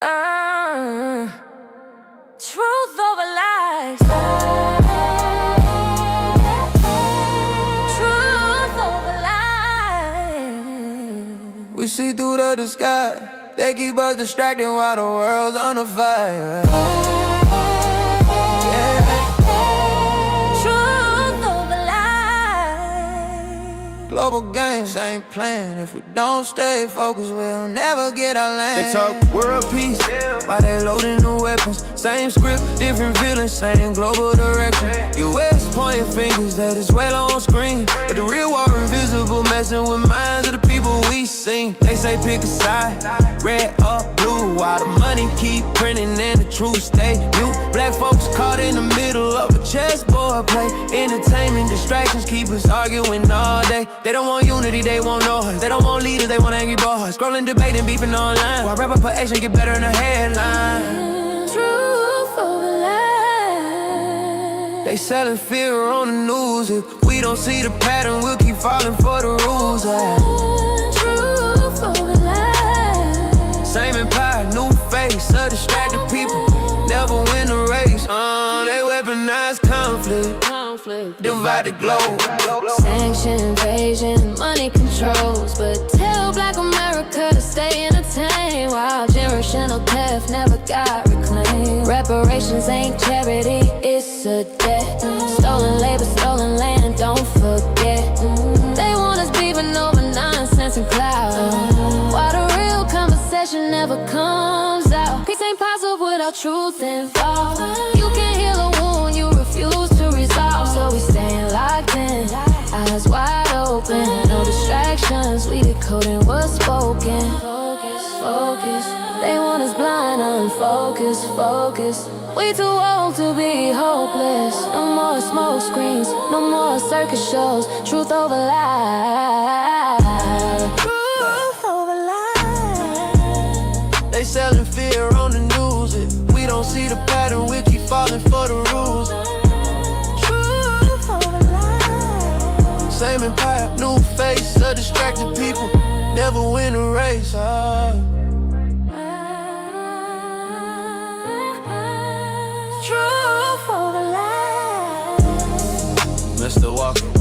Truth over lies. Truth over lies. We see through the disguise. They keep us distracted while the world's on the fire. Truth over lies. Global games ain't playing. If we don't stay focused, we'll never get our land. They talk world peace, while they loading the weapons. Same script, different villains, same global direction. US pointing fingers that is well on screen, but the real war invisible, messing with minds of the people we seen. They say pick a side, red or blue, while the money keep printing and the truth stay mute. Black folks caught in the middle of a chessboard play. Entertainment distractions keep us arguing all day. They don't want unity, they want noise. They don't want leaders, they want angry boys. Scrolling, debating, beefing online, while rapper per action get better in the headline. Truth over lies. They selling fear on the news. If we don't see the pattern, we'll keep falling for the rules. Truth over lies. Same empire, new face, a distracted people never win the race. They weaponize conflict, divide the globe. Sanction, invasion, money controls, but tell Black America to stay entertained while generational death never got reclaimed. Reparations ain't charity, it's a debt. Stolen labor, stolen land, don't forget. They want us beefing over nonsense and clout, while the real conversation never comes out. Peace ain't possible without truth involved. You can't heal a wound you refuse to resolve, so we staying locked in, eyes wide open. No distractions, we decoding what's spoken. Focus, they want us blind, unfocused, focus. We too old to be hopeless. No more smoke screens, no more circus shows. Truth over lies. Truth over lies. They selling fear on the news. If we don't see the pattern, we'll keep falling for the rules. Truth over lies. Same empire, new face, a distracted people never win a race. Truth over lies. Mr. Walker,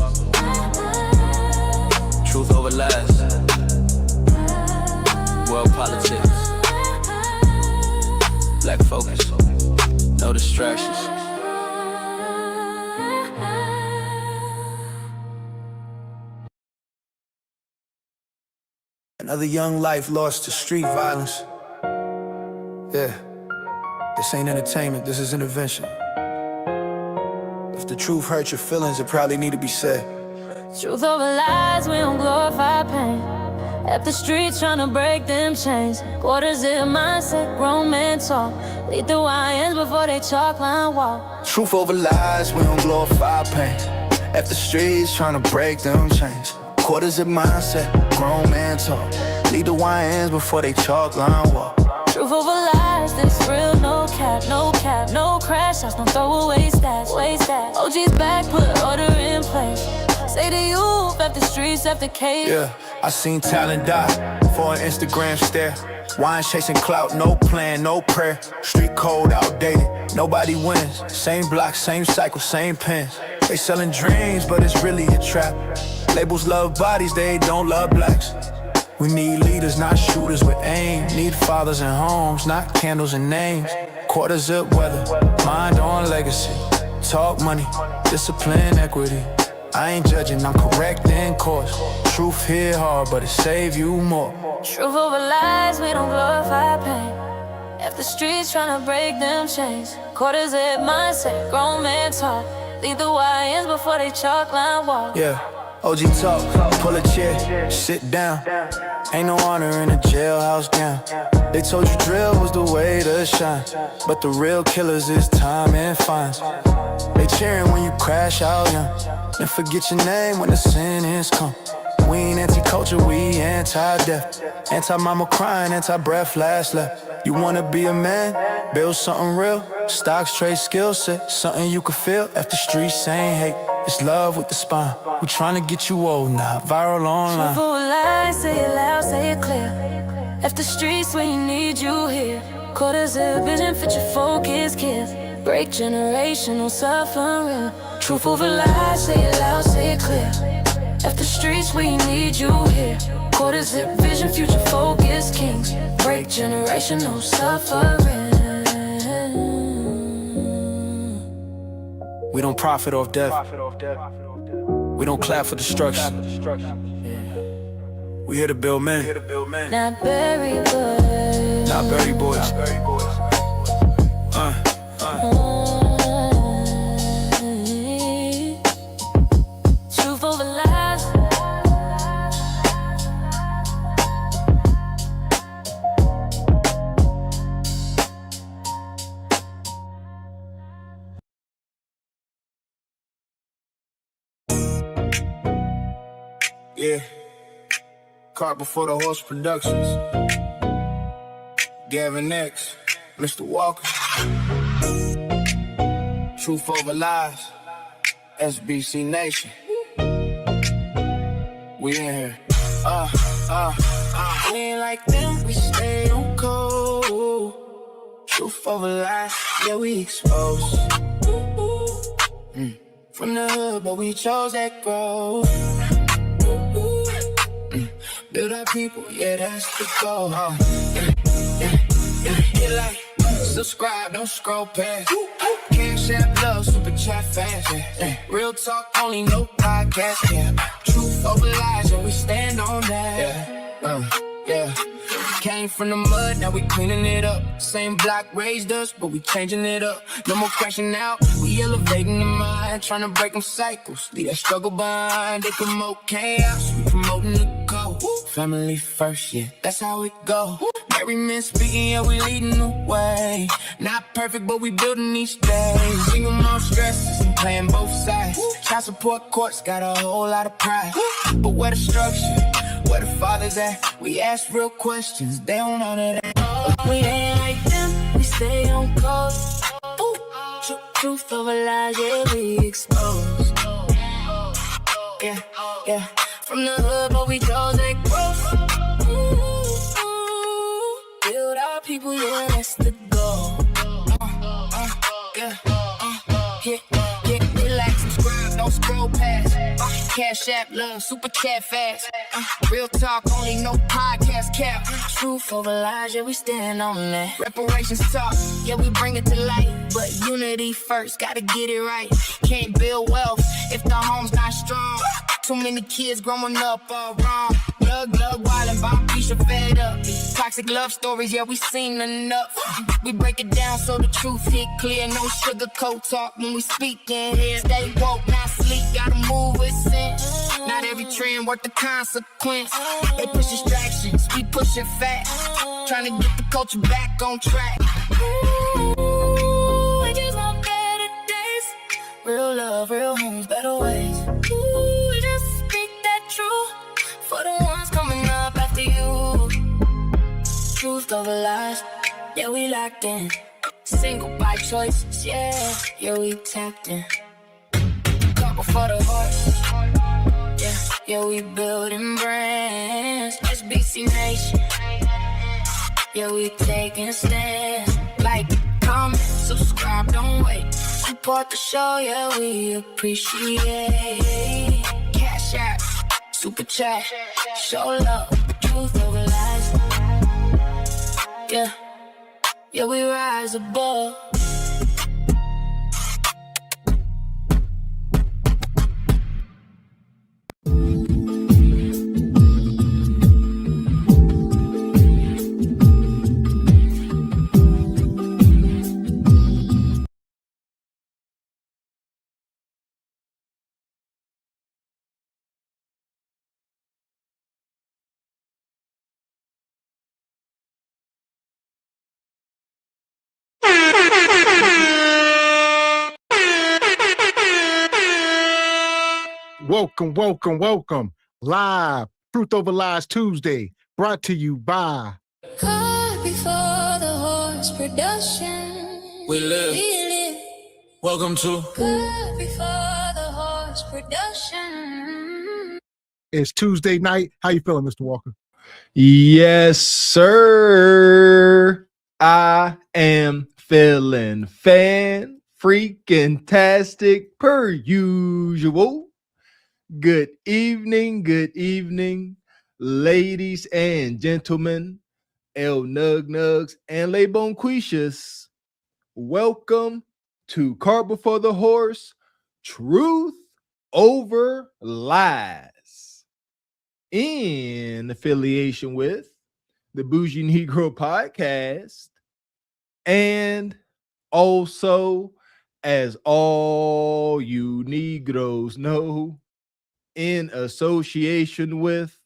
truth over lies. World politics, black focus, no distractions. Another young life lost to street violence. Yeah, this ain't entertainment, this is intervention. If the truth hurts your feelings, it probably need to be said. Truth over lies, we don't glorify pain. At the streets trying to break them chains. Quarters in mindset, grown men talk. Lead the YNs before they chalk line walk. Truth over lies, we don't glorify pain. At the streets trying to break them chains. Quarters in mindset, grown man talk. Lead the YNs before they chalk line walk. Truth over lies, this real, no cap, no cap, no crash outs, no throwaway stats, waste that. OG's back, put order in place. Say to you, left the streets, left the cave. Yeah, I seen talent die for an Instagram stare. Wine chasing clout, no plan, no prayer. Street code outdated, nobody wins. Same block, same cycle, same pens. They selling dreams, but it's really a trap. Labels love bodies, they don't love blacks. We need leaders, not shooters with aim. Need fathers and homes, not candles and names. Quarter zip weather, mind on legacy. Talk money, discipline, equity. I ain't judging, I'm correcting course. Truth hit hard, but it save you more. Truth over lies, we don't glorify pain. If the streets trying to break them chains. Quarters at mindset, grown man talk. Lead the YNs before they chalk line walk. Yeah, OG talk, pull a chair, sit down. Ain't no honor in a jailhouse gown. They told you drill was the way to shine, but the real killers is time and fines. They cheering when you crash out young, and forget your name when the sentence come. We ain't anti-culture, we anti-death. Anti-mama crying, anti-breath, last left. You wanna be a man? Build something real. Stocks, trade, skill set, something you can feel. If the streets ain't hate, it's love with the spine. We tryna get you old now, viral online. Truth over lies, say it loud, say it clear. If the streets when you need you here. Quarters of vision, fit your focus, kiss. Break generational suffering. Truth over lies, say it loud, say it clear. After streets, we need you here. Quarters of vision, future focus, kings. Break generational suffering. We don't profit off death. We don't clap for destruction. We here to build men. Not bury boys. Not bury boys. Truth over lies. Yeah. Cart before the horse productions. Gavin X Mr. Walker. Truth over lies. SBC Nation. We in here. We ain't like them, we stay on cold. Truth over lies, yeah, we exposed. From the hood, but we chose that growth. Build our people, yeah, that's the goal. Hit like, subscribe, don't scroll past. Cash App, love, super chat fast. Real talk, only no podcast. Yeah. Truth over lies, yeah, we stand on that. Yeah. Came from the mud, now we cleaning it up. Same block raised us, but we changing it up. No more crashing out, we elevating the mind. Trying to break them cycles, leave that struggle behind. They promote chaos, we promoting the go. Family first, yeah, that's how it go. Every man speaking, yeah, we leading the way. Not perfect, but we building each day. Single mom stresses and playing both sides. Child support courts got a whole lot of pride. But where the structure, where the fathers at? We ask real questions, they don't honor that. We ain't like them, we stay on coast. Truth over lies, yeah, we exposed. Yeah. From the hood, but we chose that growth. Build our people, yeah, that's the goal. Relax, subscribe, don't scroll past. Cash App, love, super chat fast. Real talk, only no podcast cap. Truth over lies, yeah, we stand on that. Reparations talk, yeah, we bring it to light. But unity first, gotta get it right. Can't build wealth if the home's not strong. Too many kids growing up all wrong. Lug, wildin', bomb, Keisha fed up. Toxic love stories, yeah, we seen enough. We break it down so the truth hit clear. No sugarcoat talk when we speak in here. Stay woke, not sleep, gotta move with sense. Not every trend worth the consequence. They push distractions, we pushing facts. Trying to get the culture back on track. We just want better days. Real love, real homes, better ways. We just speak that truth for the ones coming up after you. Truth over lies, yeah, we locked in. Single by choices, yeah, we tapped in. Couple for the horse, yeah, we building brands. SBC Nation, yeah, we taking stands. Like, comment, subscribe, don't wait. Support the show, yeah, we appreciate. Cash App, super chat, show love, truth over lies. Yeah, we rise above. Welcome. Live Truth Over Lies Tuesday, brought to you by Caught before the horse production. We live. Welcome to Caught before the horse production. It's Tuesday night. How you feeling, Mr. Walker? Yes, sir. I am feeling fan freaking tastic per usual. Good evening, ladies and gentlemen, El Nug Nugs and Le Bonquishas. Welcome to Cart Before the Horse, Truth Over Lies, in affiliation with the Bougie Negro Podcast, and also, as all you Negroes know, in association with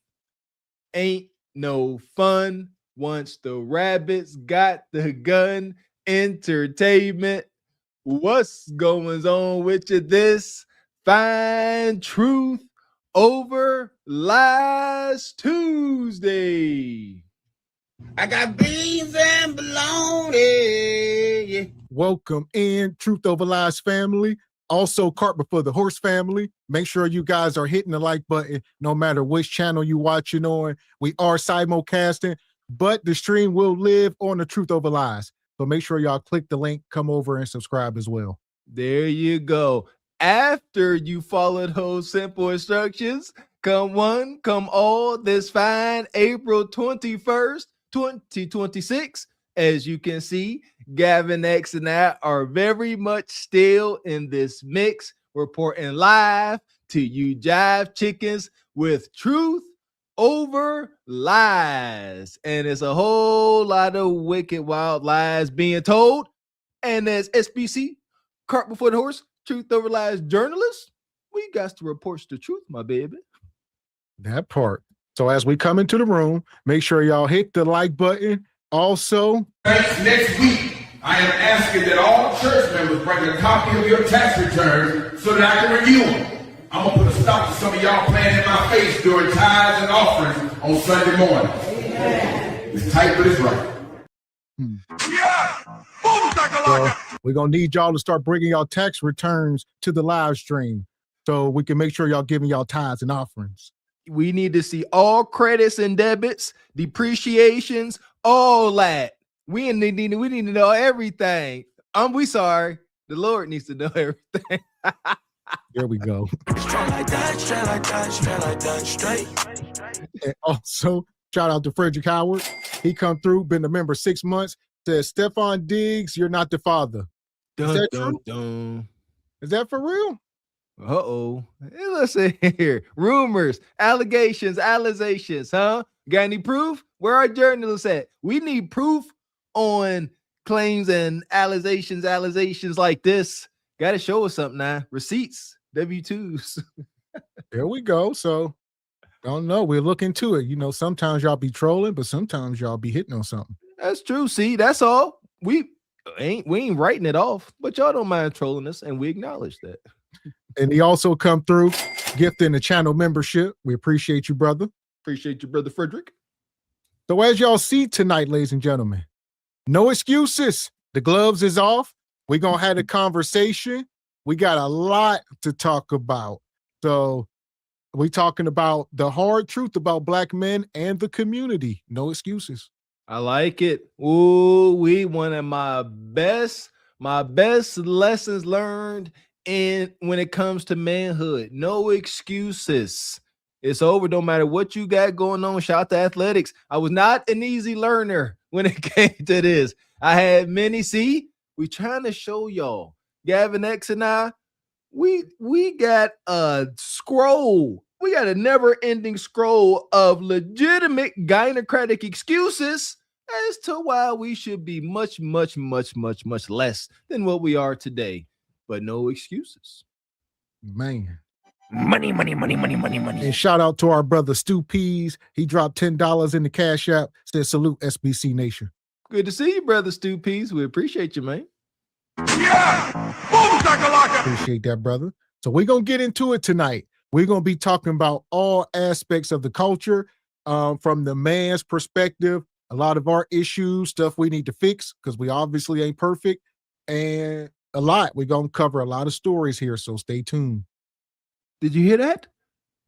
Ain't No Fun Once the Rabbits Got the Gun Entertainment. What's going on with you this fine Truth Over Lies Tuesday? I got beans and bologna. Yeah. Welcome in, Truth Over Lies family. Also, Cart Before the Horse family. Make sure you guys are hitting the like button no matter which channel you watching on. We are simulcasting, but the stream will live on the Truth Over Lies. So make sure y'all click the link, come over and subscribe as well. There you go. After you follow those simple instructions, come one, come all, this fine April 21st, 2026. As you can see, Gavin X and I are very much still in this mix, reporting live to you jive chickens with Truth Over Lies. And it's a whole lot of wicked, wild lies being told. And as SBC, Cart Before the Horse, Truth Over Lies journalists, we got to report the truth, my baby. That part. So as we come into the room, make sure y'all hit the like button. Also, Next week, I am asking that all church members bring a copy of your tax returns so that I can review them. I'm going to put a stop to some of y'all playing in my face during tithes and offerings on Sunday morning. Amen. It's tight, but it's right. Yeah! So we're going to need y'all to start bringing y'all tax returns to the live stream so we can make sure y'all giving y'all tithes and offerings. We need to see all credits and debits, depreciations, all that. We need to know everything. We sorry. The Lord needs to know everything. There we go. Straight like that, straight like that, straight like that, straight. And also, shout out to Frederick Howard. He come through, been a member 6 months. Says, Stefan Diggs, you're not the father. Is that true? Is that for real? Uh-oh. Hey, listen here. Rumors, allegations, huh? Got any proof? Where are journalists at? We need proof on claims and allegations like this. Got to show us something now. Receipts, W-2s. There we go. So, don't know. We'll look into it. You know, sometimes y'all be trolling, but sometimes y'all be hitting on something. That's true. See, that's all. We ain't writing it off, but y'all don't mind trolling us, and we acknowledge that. And he also come through gifting the channel membership. We appreciate you, brother. Appreciate you, brother Frederick. So as y'all see tonight, ladies and gentlemen, no excuses. The gloves is off. We're going to have a conversation. We got a lot to talk about. So we talking about the hard truth about Black men and the community. No excuses. I like it. Ooh, one of my best lessons learned when it comes to manhood. No excuses. It's over. No matter what you got going on. Shout out to athletics. I was not an easy learner when it came to this. I had many. See, we trying to show y'all. Gavin X and I, we got a scroll. We got a never-ending scroll of legitimate gynocratic excuses as to why we should be much less than what we are today. But no excuses. Man. Money. And shout out to our brother Stu Pease. He dropped $10 in the Cash App. Said salute SBC Nation. Good to see you, brother Stu Pease. We appreciate you, man. Yeah! Boom, shakalaka! Appreciate that, brother. So we're going to get into it tonight. We're going to be talking about all aspects of the culture from the man's perspective, a lot of our issues, stuff we need to fix because we obviously ain't perfect, and a lot. We're going to cover a lot of stories here, so stay tuned. Did you hear that?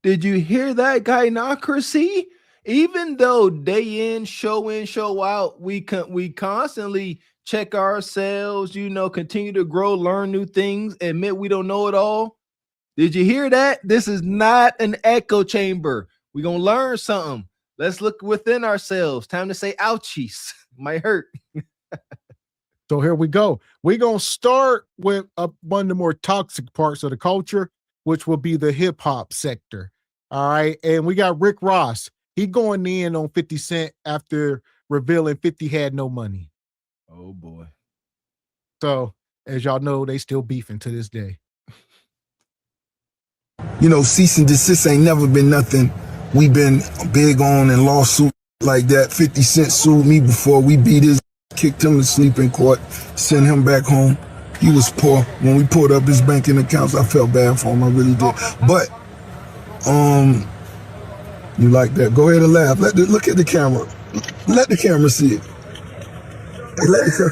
Did you hear that, gynocracy? Even though day in, show out, we constantly check ourselves, you know, continue to grow, learn new things, admit we don't know it all. Did you hear that? This is not an echo chamber. We're going to learn something. Let's look within ourselves. Time to say ouchies. Might hurt. So here we go. We're going to start with one of the more toxic parts of the culture, which will be the hip hop sector. All right. And we got Rick Ross. He going in on 50 Cent after revealing 50 had no money. Oh, boy. So, as y'all know, they still beefing to this day. You know, cease and desist ain't never been nothing we been big on in lawsuit like that. 50 Cent sued me before. We beat his, kicked him to sleep in court, sent him back home. He was poor. When we pulled up his banking accounts, I felt bad for him. I really did. But, you like that? Go ahead and laugh. Look at the camera. Let the camera see it. Let the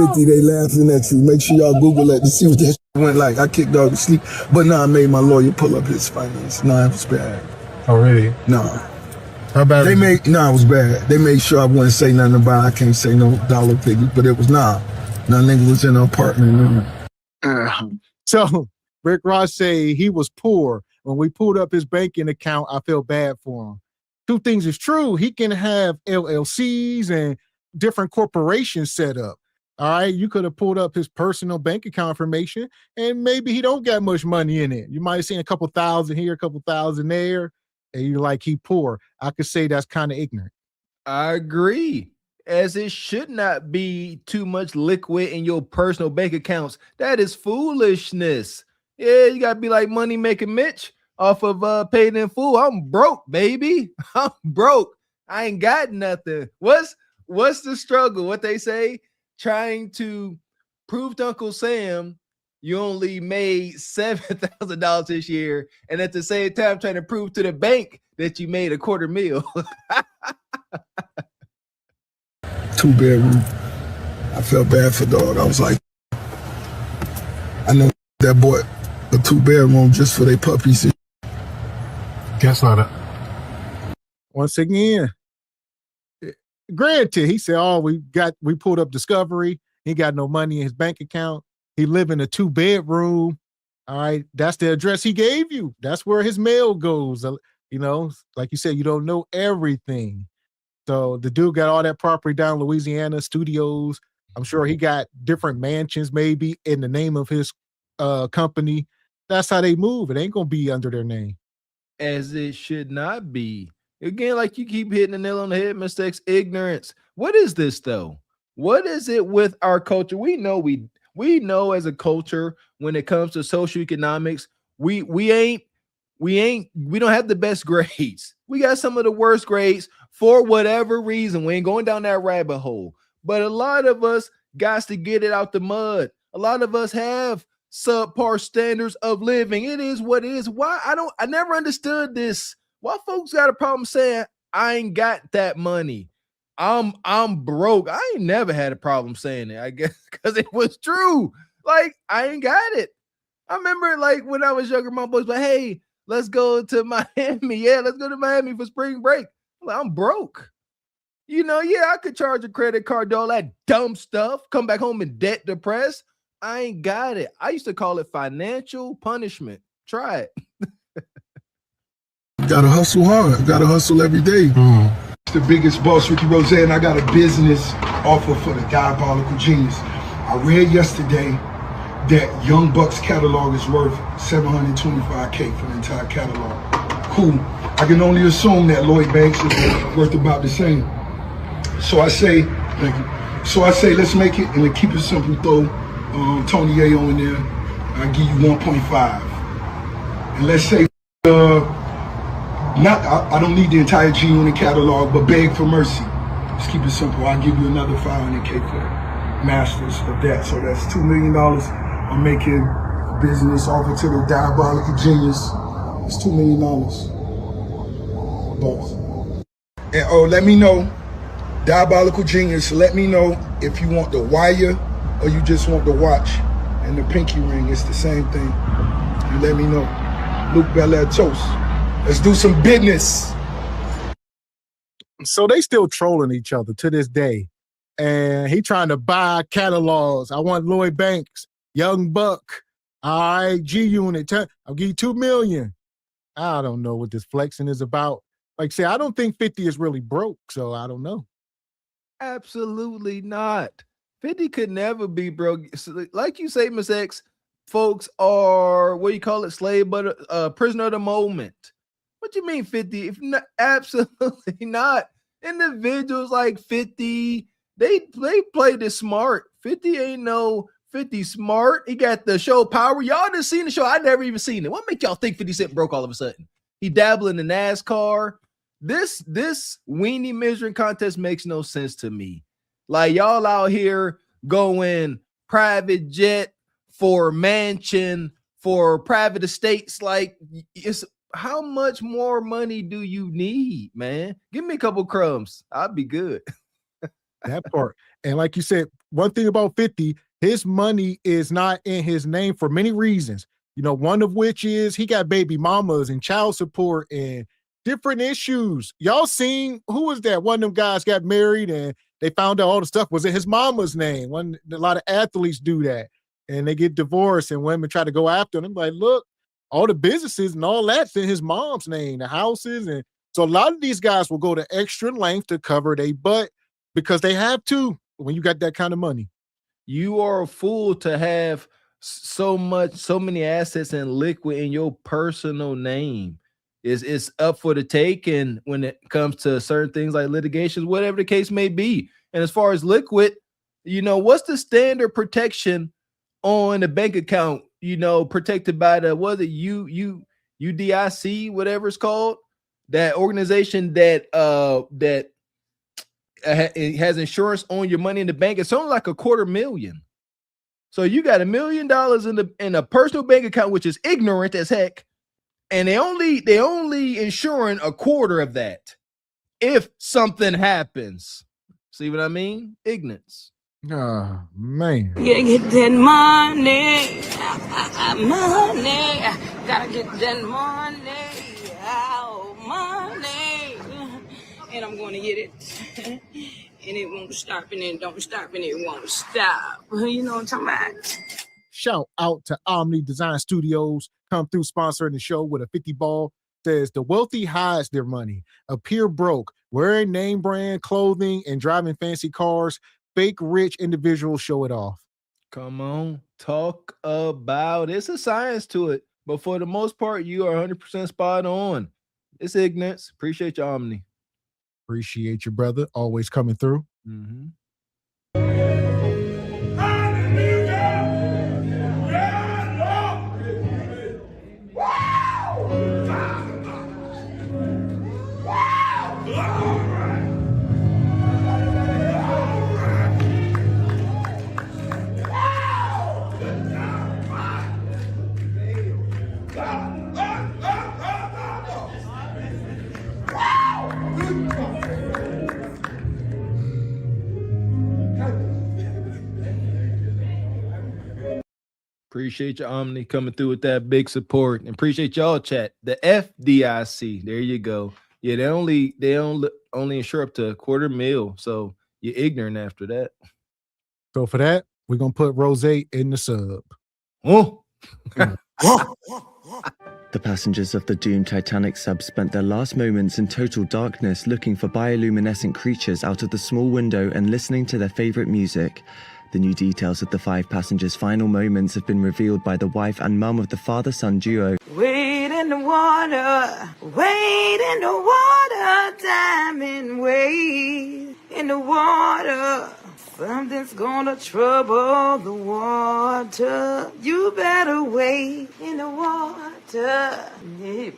50, they laughing at you. Make sure y'all Google that to see what that went like. I kicked dog to sleep. But nah, I made my lawyer pull up his finance. Nah, it was bad. Oh, really? Nah. How bad? It was bad. They made sure I wouldn't say nothing about it. I can't say no dollar figures, but it was nah. Nah, nigga was in an apartment. So Rick Ross say he was poor. When we pulled up his banking account, I felt bad for him. Two things is true. He can have LLCs and different corporations set up. All right. You could have pulled up his personal bank account information and maybe he don't got much money in it. You might have seen a couple thousand here, a couple thousand there. And you're like, he poor. I could say that's kind of ignorant. I agree. As it should not be too much liquid in your personal bank accounts. That is foolishness. Yeah, you got to be like Money Making Mitch off of Paid in Full. I'm broke, baby. I'm broke. I ain't got nothing. What's the struggle? What they say? Trying to prove to Uncle Sam you only made $7,000 this year, and at the same time trying to prove to the bank that you made $250,000. 2-bedroom. I felt bad for dog. I was like, I know that bought a 2-bedroom just for their puppies. Guess not. Once again, granted, he said, "Oh, we pulled up Discovery. He got no money in his bank account. He live in a 2-bedroom. All right, that's the address he gave you. That's where his mail goes. You know, like you said, you don't know everything. So the dude got all that property down in Louisiana, studios. I'm sure he got different mansions, maybe in the name of his company. That's how they move. It ain't gonna be under their name, as it should not be." Again, like you keep hitting the nail on the head, mistakes, ignorance. What is this though? What is it with our culture? We know as a culture when it comes to social economics, we don't have the best grades. We got some of the worst grades for whatever reason. We ain't going down that rabbit hole. But a lot of us got to get it out the mud. A lot of us have subpar standards of living. It is what it is. Why? I never understood this. Why folks got a problem saying I ain't got that money? I'm broke. I ain't never had a problem saying it, I guess, because it was true. Like, I ain't got it. I remember like when I was younger, my boys were like, hey, let's go to Miami. Yeah, let's go to Miami for spring break. I'm broke. You know, yeah, I could charge a credit card, all that dumb stuff, come back home in debt, depressed. I ain't got it. I used to call it financial punishment. Try it. Gotta hustle hard. Gotta hustle every day. The biggest boss, Ricky Rose, and I got a business offer for the Diabolical Genius. I read yesterday that Young Buck's catalog is worth $725K for the entire catalog. Cool. I can only assume that Lloyd Banks is worth about the same. So I say, thank you. So I say, let's make it and then keep it simple. Throw Tony Ayo in there. I'll give you 1.5. And let's say, I don't need the entire G-Unit catalog, but beg for mercy. Let's keep it simple. I'll give you another $500K for masters of that. So that's $2 million. I'm making a business offer to the Diabolical Genius. It's $2 million. Both. And let me know, Diabolical Genius, let me know if you want the wire or you just want the watch and the pinky ring. It's the same thing. You let me know. Luke Belair Toast. Let's do some business. So they still trolling each other to this day. And he trying to buy catalogs. I want Lloyd Banks, Young Buck, all right, G Unit, I'll give you $2 million. I don't know what this flexing is about. Like I say, I don't think 50 is really broke, so I don't know. Absolutely not. 50 could never be broke. Like you say, Miss X, folks are, what do you call it, slave, but prisoner of the moment. What you mean 50? If not, absolutely not. Individuals like 50, they play this smart. 50 ain't no 50 smart. He got the show Power. Y'all just seen the show. I never even seen it. What make y'all think 50 Cent broke all of a sudden? He dabbling in NASCAR. This weenie measuring contest makes no sense to me. Like, y'all out here going private jet for mansion, for private estates. Like, it's how much more money do you need, man? Give me a couple crumbs. I'll be good. That part. And like you said, one thing about 50, his money is not in his name for many reasons. You know, one of which is he got baby mamas and child support and different issues. Y'all seen, who was that? One of them guys got married and they found out all the stuff was in his mama's name. A lot of athletes do that. And they get divorced and women try to go after them. Like, look, all the businesses and all that's in his mom's name, the houses. And so a lot of these guys will go to extra length to cover their butt because they have to when you got that kind of money. You are a fool to have so many assets and liquid in your personal name. It's up for the taking when it comes to certain things like litigations, whatever the case may be. And as far as liquid, you know, what's the standard protection on the bank account, you know, protected by the, what is it, UDIC, whatever it's called, that organization that it has insurance on your money in the bank. It's only like $250,000. So you got $1 million in a personal bank account, which is ignorant as heck, and they only insuring a quarter of that if something happens. See what I mean? Ignorance. Oh man. Yeah, get that money, money. Gotta get that money, money, and I'm gonna get it. And it won't stop, and it don't stop, and it won't stop. You know what I'm talking about? Shout out to Omni Design Studios. Come through sponsoring the show with a 50 ball. Says the wealthy hides their money, appear broke, wearing name brand clothing and driving fancy cars. Fake rich individuals show it off. Come on, talk about it. It's a science to it, but for the most part, you are 100% spot on. It's ignorance. Appreciate you, Omni. Appreciate you, brother. Always coming through. Mm-hmm. Appreciate your Omni coming through with that big support, and appreciate y'all chat. The FDIC, there you go. Yeah, they only insure up to $250,000, so you're ignorant after that. So for that, we're gonna put Rose in the sub. Oh. The passengers of the doomed Titanic sub spent their last moments in total darkness looking for bioluminescent creatures out of the small window and listening to their favorite music. The new details of the 5 passengers' final moments have been revealed by the wife and mum of the father-son duo. Wade in the water, diamond, wade in the water. Something's gonna trouble the water. You better wade in the water. Yeah, man.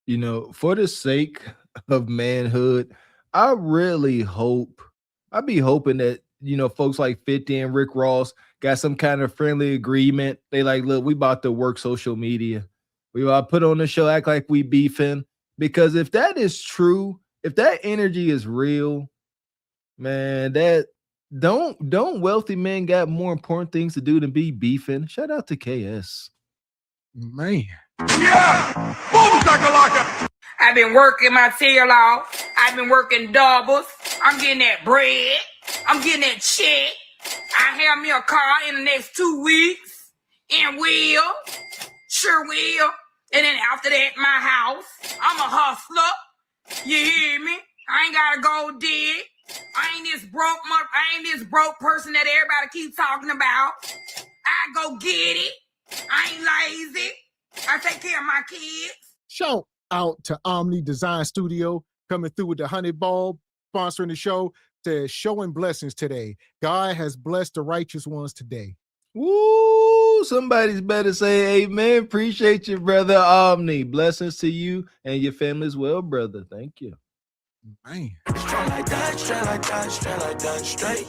You know, for the sake of manhood, I really hope, I be hoping that, you know, folks like 50 and Rick Ross got some kind of friendly agreement. They like, look, we about to work social media. We about to put on the show, act like we beefing. Because if that is true, if that energy is real, man, that don't wealthy men got more important things to do than be beefing? Shout out to KS. Man. Yeah! Boom, shakalaka! I've been working my tail off. I've been working doubles. I'm getting that bread. I'm getting that check. I have me a car in the next 2 weeks. And will. Sure will. And then after that, my house. I'm a hustler. You hear me? I ain't gotta go dig. I ain't this broke person that everybody keeps talking about. I go get it. I ain't lazy. I take care of my kids. Shout out to Omni Design Studio coming through with the honey bulb, sponsoring the show. Says showing blessings today. God has blessed the righteous ones today. Woo! Somebody's better say amen. Appreciate you, brother Omni. Blessings to you and your family as well, brother. Thank you. Man. Straight like that, straight like that, straight like that, straight.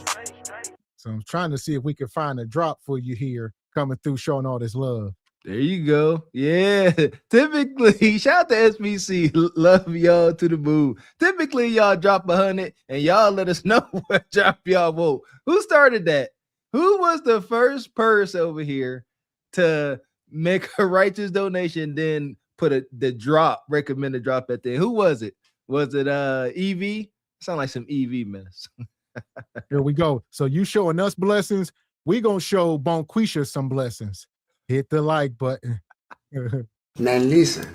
So I'm trying to see if we can find a drop for you here coming through showing all this love. There you go. Yeah. Typically, shout out to SBC. Love y'all to the moon. Typically, y'all drop 100 and y'all let us know what drop y'all vote. Who started that? Who was the first person over here to make a righteous donation, then put the drop, recommended drop at the end? Who was it? Was it EV? Sound like some EV mess. Here we go. So you showing us blessings. We gonna show Bonquisha some blessings. Hit the like button. Now listen,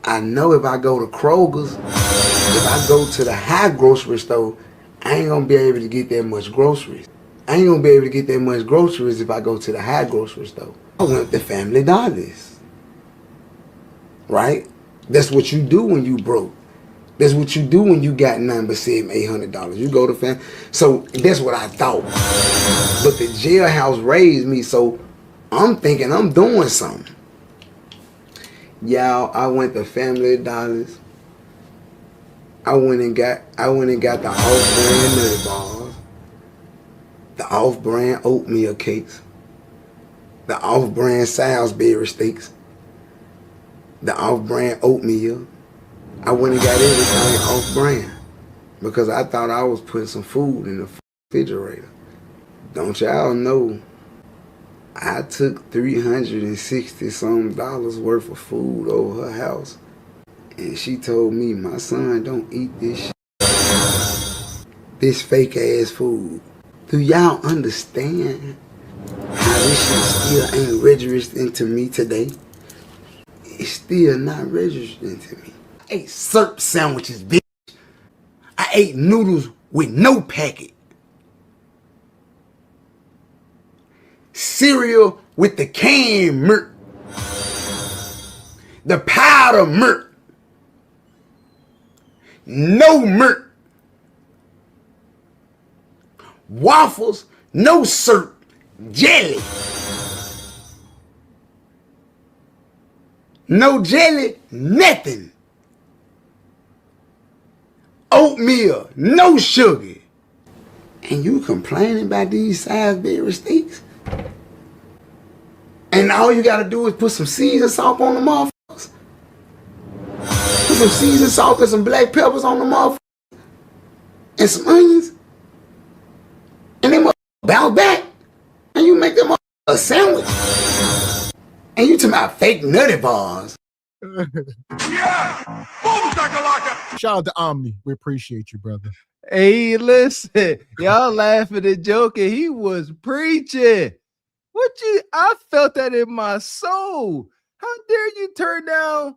I know if I go to Kroger's, if I go to the high grocery store, I ain't gonna be able to get that much groceries. I ain't gonna be able to get that much groceries if I go to the high grocery store. I went to Family Dollars, right? That's what you do when you broke. That's what you do when you got nothing but $700-800. You go to family. So that's what I thought. But the jailhouse raised me, so I'm thinking I'm doing something. Y'all, I went to Family Dollars. I went and got the off-brand nutty bars, the off-brand oatmeal cakes, the off-brand Salisbury steaks, the off-brand oatmeal. I went and got everything off-brand because I thought I was putting some food in the refrigerator. Don't y'all know I took $360-some worth of food over her house, and she told me, my son, don't eat this shit. This fake ass food. Do y'all understand how this shit still ain't registered to me today? It's still not registered to me. I ate syrup sandwiches, bitch. I ate noodles with no packet. Cereal with the canned milk. The powder milk. No milk. Waffles, no syrup. Jelly. No jelly, nothing. Oatmeal, no sugar. And you complaining about these Salisbury steaks? And all you gotta do is put some seasoned salt on the motherfuckers. Put some seasoned salt and some black peppers on the motherfuckers. And some onions. And they motherfuckers bounce back. And you make them a sandwich. And you talking about fake nutty bars. Yeah! Shout out to Omni. We appreciate you, brother. Hey, listen, y'all laughing and joking. He was preaching. I felt that in my soul. How dare you turn down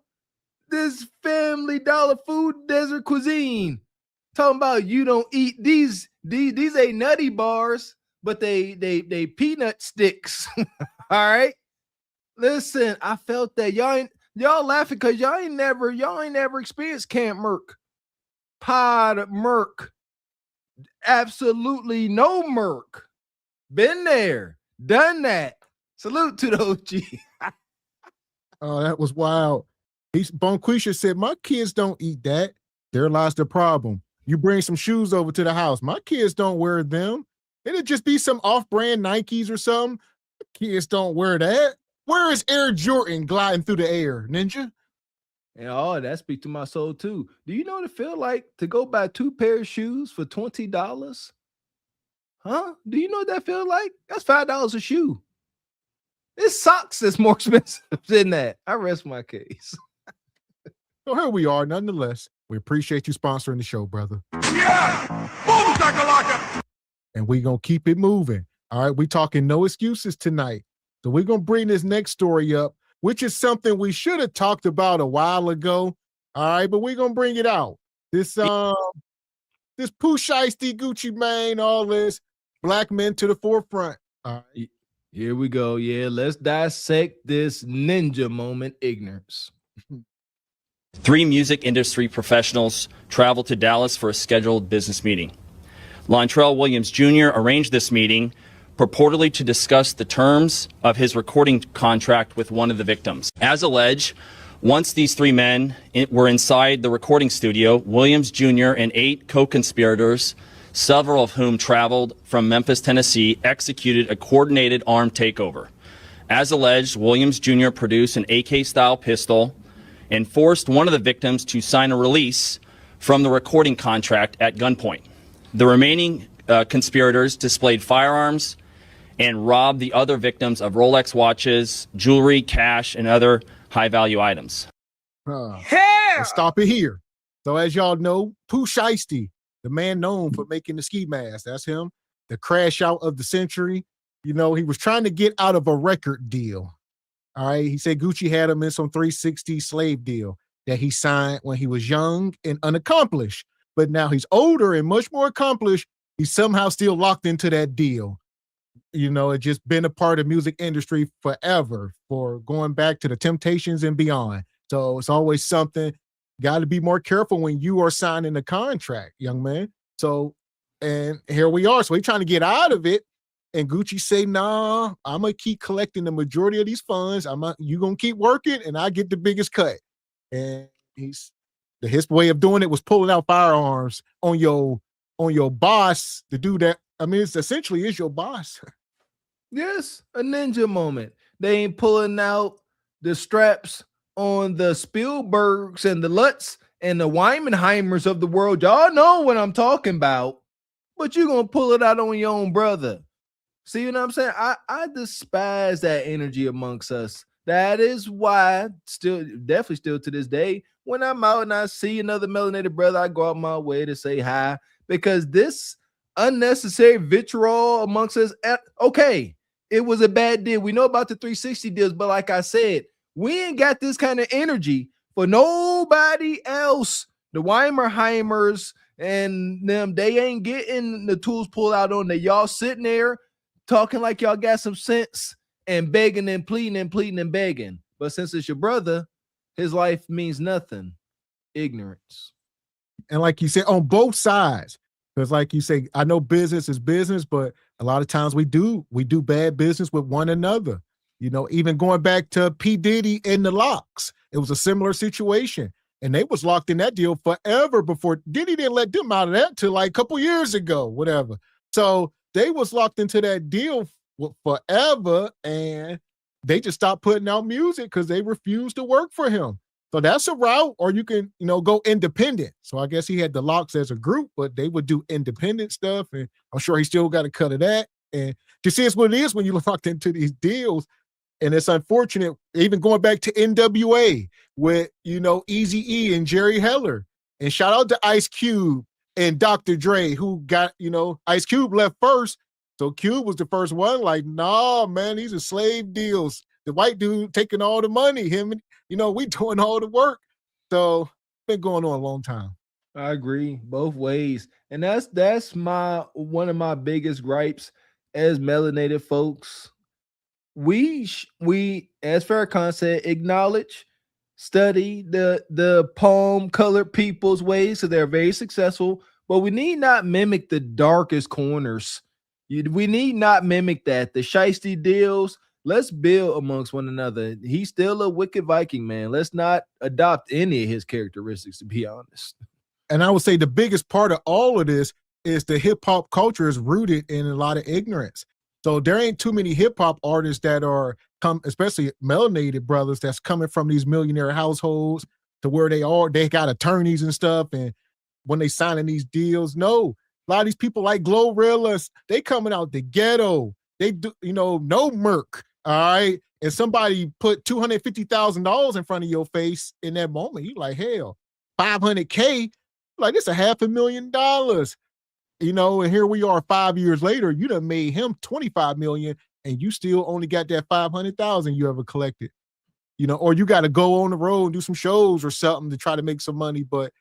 this Family Dollar food desert cuisine? Talking about you don't eat these ain't nutty bars, but they peanut sticks. All right. Listen, I felt that y'all laughing because y'all ain't never experienced Camp Merc, Pod Merc, absolutely no Merc. Been there, done that. Salute to the OG. Oh, that was wild. Bonquisha said, my kids don't eat that. There lies the problem. You bring some shoes over to the house. My kids don't wear them. It'll just be some off-brand Nikes or something. Kids don't wear that. Where is Air Jordan gliding through the air, Ninja? And that speaks to my soul too. Do you know what it feels like to go buy 2 pairs of shoes for $20? Huh? Do you know what that feels like? That's $5 a shoe. It's socks that's more expensive than that. I rest my case. So here we are, nonetheless. We appreciate you sponsoring the show, brother. Yeah! Boom, shakalaka! And we're going to keep it moving. All right, we talking no excuses tonight. So we're going to bring this next story up, which is something we should have talked about a while ago. All right, but we're going to bring it out. This Pooh Shiesty, Gucci Mane, all this, black men to the forefront. All right. Here we go. Yeah, let's dissect this ninja moment ignorance. 3 music industry professionals traveled to Dallas for a scheduled business meeting. Lontrell Williams Jr. arranged this meeting purportedly to discuss the terms of his recording contract with one of the victims. As alleged, once these 3 men were inside the recording studio, Williams Jr. and 8 co-conspirators, several of whom traveled from Memphis, Tennessee, executed a coordinated armed takeover. As alleged, Williams Jr. produced an AK-style pistol and forced one of the victims to sign a release from the recording contract at gunpoint. The remaining conspirators displayed firearms and robbed the other victims of Rolex watches, jewelry, cash, and other high-value items. Let's stop it here. So as y'all know, Pooh Shiesty, the man known for making the ski mask, that's him, the crash out of the century. You know, he was trying to get out of a record deal. All right, he said Gucci had him in some 360 slave deal that he signed when he was young and unaccomplished. But now he's older and much more accomplished. He's somehow still locked into that deal. You know, it's just been a part of music industry forever, for going back to the Temptations and beyond. So it's always something. Got to be more careful when you are signing a contract, young man. So, and here we are. So he's trying to get out of it. And Gucci say, nah, I'm going to keep collecting the majority of these funds. You going to keep working and I get the biggest cut. And his way of doing it was pulling out firearms on your boss to do that. I mean, it's essentially is your boss. Yes, a ninja moment. They ain't pulling out the straps on the Spielbergs and the Lutz and the Weimenheimers of the world. Y'all know what I'm talking about. But you're going to pull it out on your own brother. See what I'm saying? I despise that energy amongst us. That is why, definitely still to this day, when I'm out and I see another melanated brother, I go out my way to say hi, because this unnecessary vitriol amongst us, okay, it was a bad deal. We know about the 360 deals, but like I said, we ain't got this kind of energy for nobody else. The Weimerheimers and them, they ain't getting the tools pulled out on that. Y'all sitting there talking like y'all got some sense and begging and pleading and begging. But since it's your brother, his life means nothing. Ignorance. And like you said, on both sides, because like you say, I know business is business, but a lot of times we do bad business with one another. You know, even going back to P. Diddy and the Locks, it was a similar situation. And they was locked in that deal forever before. Diddy didn't let them out of that till like a couple years ago, whatever. So they was locked into that deal forever, and they just stopped putting out music because they refused to work for him. So that's a route, or you can, go independent. So I guess he had the Locks as a group, but they would do independent stuff, and I'm sure he still got a cut of that. And you see, it's what it is when you're locked into these deals. And it's unfortunate, even going back to NWA with, Eazy-E and Jerry Heller. And shout out to Ice Cube and Dr. Dre, who got, Ice Cube left first. So Cube was the first one, like, nah, man, these are slave deals. The white dude taking all the money, him, we doing all the work. So it's been going on a long time. I agree both ways. And that's one of my biggest gripes as melanated folks. We as Farrakhan said, acknowledge, study the palm colored people's ways, so they're very successful, but we need not mimic the darkest corners. We need not mimic that. The shiesty deals, let's build amongst one another. He's still a wicked Viking, man. Let's not adopt any of his characteristics, to be honest. And I would say the biggest part of all of this is the hip hop culture is rooted in a lot of ignorance. So there ain't too many hip hop artists that are especially melanated brothers that's coming from these millionaire households to where they got attorneys and stuff. And when they signing these deals, no, a lot of these people like Glorillas, they coming out the ghetto. They do, no Merc. All right. and somebody put $250,000 in front of your face in that moment, you like, hell, $500K, like it's $500,000, you know, and here we are 5 years later, you done made him 25 million and you still only got that 500,000 you ever collected, you know, or you got to go on the road and do some shows or something to try to make some money, but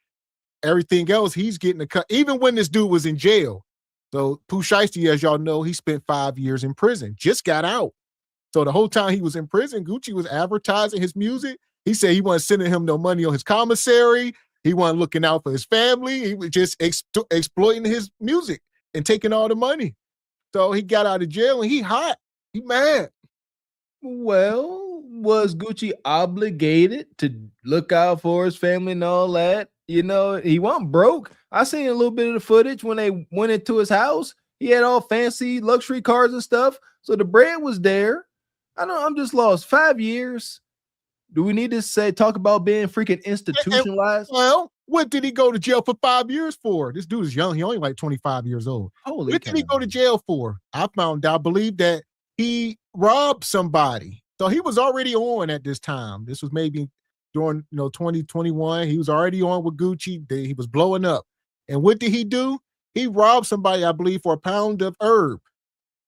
everything else, he's getting a cut, even when this dude was in jail. So Pooh Shiesty, as y'all know, he spent 5 years in prison, just got out. So the whole time he was in prison, Gucci was advertising his music. He said he wasn't sending him no money on his commissary. He wasn't looking out for his family. He was just exploiting his music and taking all the money. So he got out of jail and he hot. He mad. Well, was Gucci obligated to look out for his family and all that? You know, he wasn't broke. I seen a little bit of the footage when they went into his house. He had all fancy luxury cars and stuff. So the bread was there. I'm just lost. 5 years. Do we need to talk about being freaking institutionalized? Well, what did he go to jail for 5 years for? This dude is young. He only like 25 years old. Holy what did he go to jail for? I believe that he robbed somebody. So he was already on at this time. This was maybe during 2021. He was already on with Gucci. He was blowing up. And what did he do? He robbed somebody, I believe, for a pound of herb.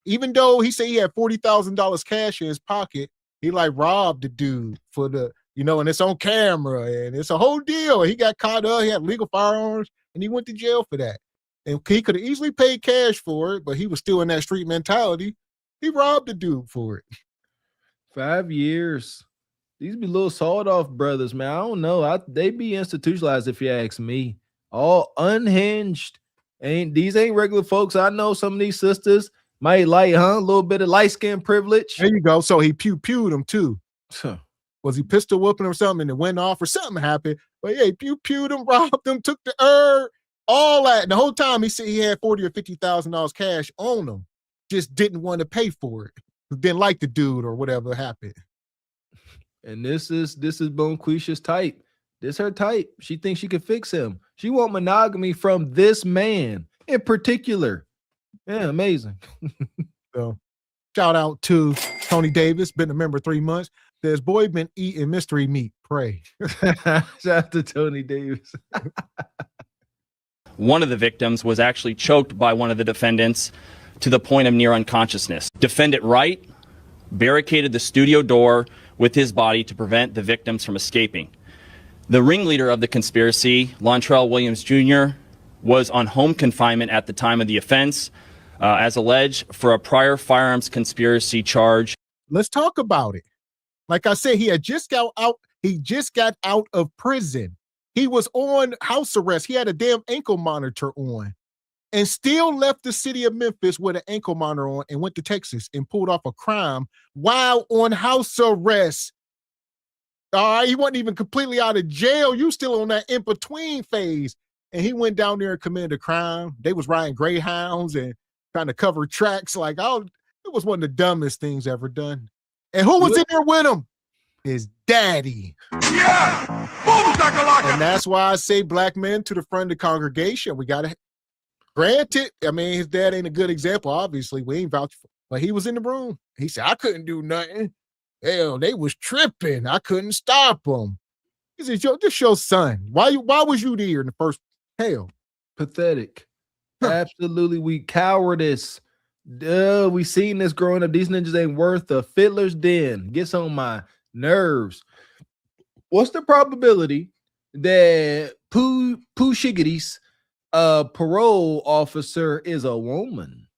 Even though he said he had $40,000 cash in his pocket, he like robbed the dude for the, and it's on camera and it's a whole deal. He got caught up. He had legal firearms and he went to jail for that. And he could have easily paid cash for it, but he was still in that street mentality. He robbed the dude for it. 5 years. These be little sawed off brothers, man. I don't know. They be institutionalized if you ask me. All unhinged. These ain't regular folks. I know some of these sisters might like, a little bit of light skin privilege. There you go. So he pewed him too. Was he pistol whooping or something and it went off or something happened? But yeah, he pewed him, robbed him, took the herb, all that. And the whole time he said he had $40,000 or $50,000 cash on him. Just didn't want to pay for it. Didn't like the dude or whatever happened. And this is Bonquisha's type. This her type. She thinks she can fix him. She want monogamy from this man in particular. Yeah, amazing. So shout out to Tony Davis, been a member 3 months. Says, boy, been eating mystery meat. Pray. Shout out to Tony Davis. One of the victims was actually choked by one of the defendants to the point of near unconsciousness. Defendant Wright barricaded the studio door with his body to prevent the victims from escaping. The ringleader of the conspiracy, Lontrell Williams Jr., was on home confinement at the time of the offense, as alleged for a prior firearms conspiracy charge. Let's talk about it. Like I said, he just got out of prison. He was on house arrest. He had a damn ankle monitor on and still left the city of Memphis with an ankle monitor on and went to Texas and pulled off a crime while on house arrest. All right, he wasn't even completely out of jail. You still on that in-between phase. And he went down there and committed a crime. They was riding Greyhounds and trying to cover tracks. Like, it was one of the dumbest things ever done. And who was in there with him? His daddy. Yeah! And that's why I say black men to the front of the congregation. We got to, granted, I mean, his dad ain't a good example, obviously. We ain't vouching for, but he was in the room. He said, I couldn't do nothing. Hell, they was tripping. I couldn't stop them. He said, this your son. Why was you there in the first? Hell. Pathetic. Absolutely. We cowardice. We seen this growing up. These ninjas ain't worth a fiddler's den. Gets on my nerves. What's the probability that Pooh Shiggity's parole officer is a woman?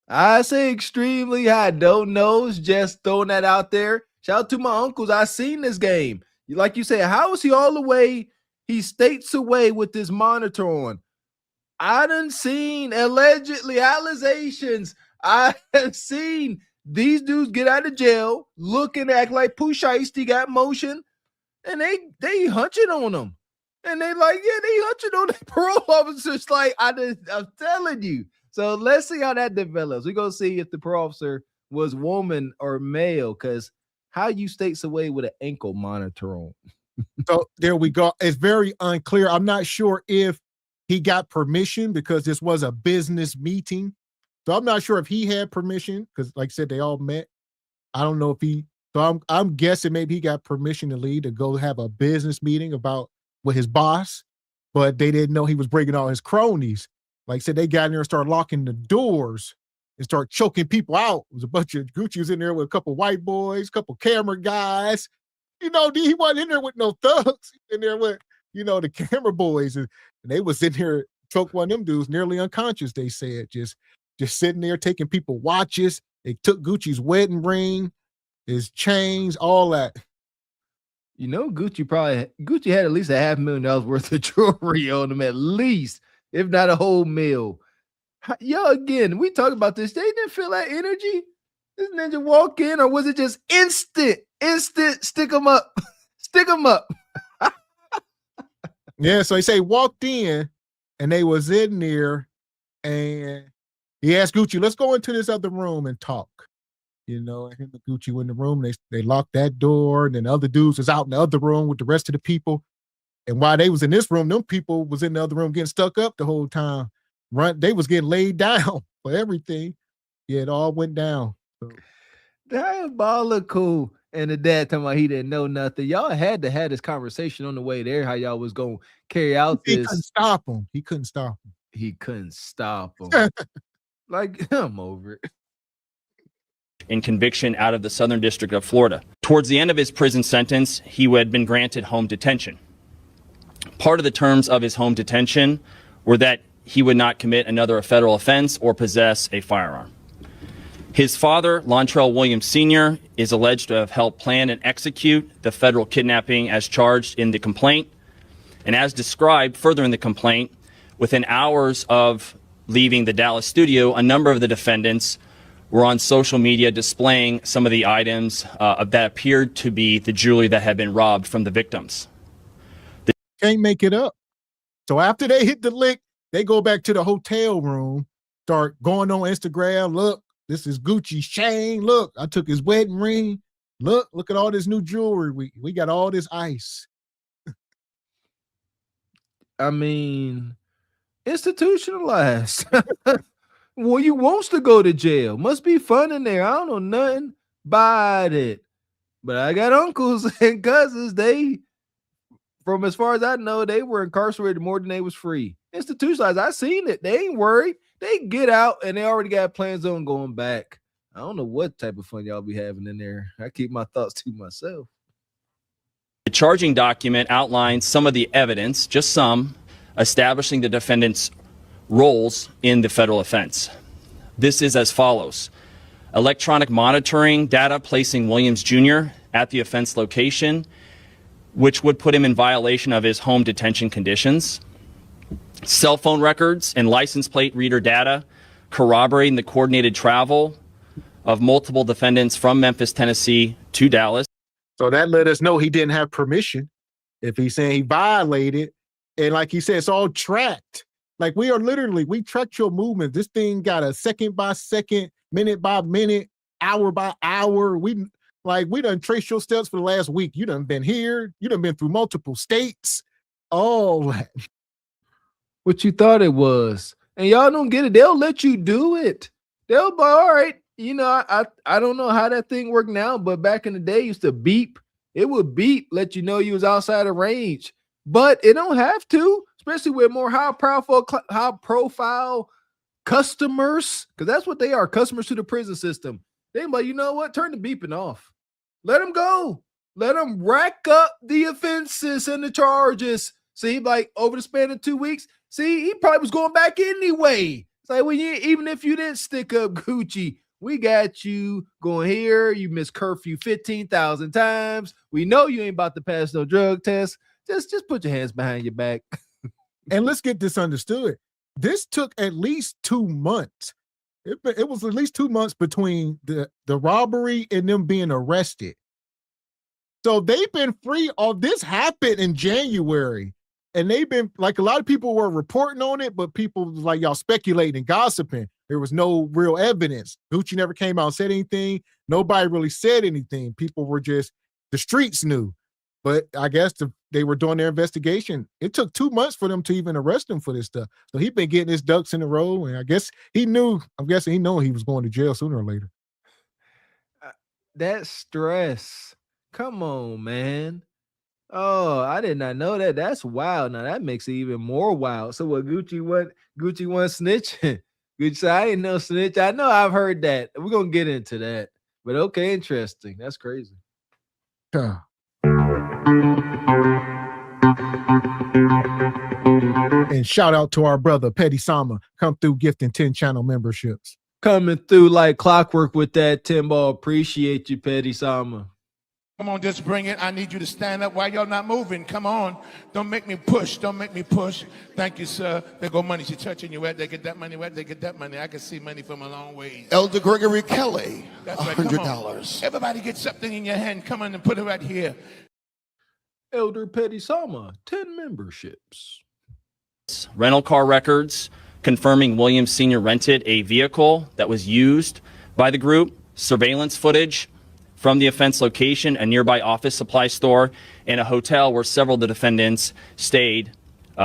I say extremely high. Don't know. Just throwing that out there. Shout out to my uncles. I seen this game. Like you said, how is he all the way? He states away with this monitor on. I done seen allegedly allegations. I have seen these dudes get out of jail, look and act like Pooh Shiesty got motion, and they hunching on them. And they like, yeah, they hunching on the parole officers. Like, I'm telling you. So let's see how that develops. We're going to see if the parole officer was woman or male, because how you states away with an ankle monitor on. So there we go. It's very unclear. I'm not sure if he got permission because this was a business meeting. So I'm not sure if he had permission because, like I said, they all met. I don't know if he So I'm guessing maybe he got permission to leave to go have a business meeting with his boss, but they didn't know he was bringing all his cronies. Like I said, they got in there and started locking the doors and start choking people out. It was a bunch of Gucci was in there with a couple white boys, a couple camera guys. He wasn't in there with no thugs. In there with, the camera boys. And they was in there, choke one of them dudes, nearly unconscious, they said. Just sitting there taking people watches. They took Gucci's wedding ring, his chains, all that. Gucci had at least $500,000 worth of jewelry on him, at least, if not a whole meal. Yo, again, we talk about this. They didn't feel that energy. This ninja walk in, or was it just instant, stick them up, stick them up? Yeah, so he say walked in, and they was in there, and he asked Gucci, let's go into this other room and talk. And him and Gucci went in the room, they locked that door, and then the other dudes was out in the other room with the rest of the people. And while they was in this room, them people was in the other room getting stuck up the whole time. They was getting laid down for everything. Yeah, it all went down. So. Diabolical. And the dad talking about he didn't know nothing. Y'all had to have this conversation on the way there, how y'all was going to carry out this. He couldn't stop him. He couldn't stop him. Like, I'm over it. In conviction out of the Southern District of Florida. Towards the end of his prison sentence, he had been granted home detention. Part of the terms of his home detention were that he would not commit another federal offense or possess a firearm. His father, Lontrell Williams Sr., is alleged to have helped plan and execute the federal kidnapping as charged in the complaint. And as described further in the complaint, within hours of leaving the Dallas studio, a number of the defendants were on social media displaying some of the items that appeared to be the jewelry that had been robbed from the victims. Can't make it up. So after they hit the lick, they go back to the hotel room, start going on Instagram. Look, this is Gucci's chain. Look, I took his wedding ring. Look at all this new jewelry. We got all this ice. I mean, institutionalized. Well, you wants to go to jail. Must be fun in there. I don't know nothing about it. But I got uncles and cousins. They, from as far as I know, they were incarcerated more than they was free. Institutionalized. I seen it. They ain't worried. They get out and they already got plans on going back. I don't know what type of fun y'all be having in there. I keep my thoughts to myself. The charging document outlines some of the evidence, just some, establishing the defendant's roles in the federal offense. This is as follows: electronic monitoring data placing Williams Jr. at the offense location, which would put him in violation of his home detention conditions. Cell phone records and license plate reader data corroborating the coordinated travel of multiple defendants from Memphis, Tennessee to Dallas. So that let us know he didn't have permission. If he's saying he violated, and like he said, it's all tracked. Like we tracked your movement. This thing got a second by second, minute by minute, hour by hour. We done traced your steps for the last week. You done been here. You done been through multiple states. All that. What you thought it was. And y'all don't get it. They'll let you do it. They'll be all right. I don't know how that thing worked now, but back in the day, it used to beep. It would beep, let you know you was outside of range. But it don't have to, especially with more high profile customers, because that's what they are, customers to the prison system. They like, you know what? Turn the beeping off. Let them go. Let them rack up the offenses and the charges. See, like over the span of 2 weeks, see, he probably was going back anyway. It's like, well, even if you didn't stick up Gucci, we got you going here. You missed curfew 15,000 times. We know you ain't about to pass no drug test. Just put your hands behind your back. And let's get this understood. This took at least 2 months. It was at least 2 months between the robbery and them being arrested. So they've been free. All this happened in January. And they've been, like, a lot of people were reporting on it, but people was like, y'all speculating and gossiping. There was no real evidence. Gucci never came out and said anything. Nobody really said anything. People were just, the streets knew. But I guess they were doing their investigation. It took 2 months for them to even arrest him for this stuff. So he's been getting his ducks in a row. And I guess I'm guessing he knew he was going to jail sooner or later. that stress. Come on, man. Oh, I did not know that. That's wild. Now that makes it even more wild. So what Gucci what snitching? Gucci said, I didn't know snitch. I know I've heard that. We're gonna get into that. But okay, interesting. That's crazy. Huh. And shout out to our brother Petty Sama, come through gifting 10 channel memberships. Coming through like clockwork with that 10 ball. Appreciate you, Petty Sama. Come on, just bring it. I need you to stand up while y'all not moving. Come on. Don't make me push. Don't make me push. Thank you, sir. There go money. She's touching you. Where they get that money? Where they get that money? I can see money from a long way. Elder Gregory Kelly, That's right. Come on. $100. Everybody get something in your hand. Come on and put it right here. Elder Petty Sama, 10 memberships. Rental car records confirming Williams Sr. rented a vehicle that was used by the group, surveillance footage from the offense location, a nearby office supply store, and a hotel where several of the defendants stayed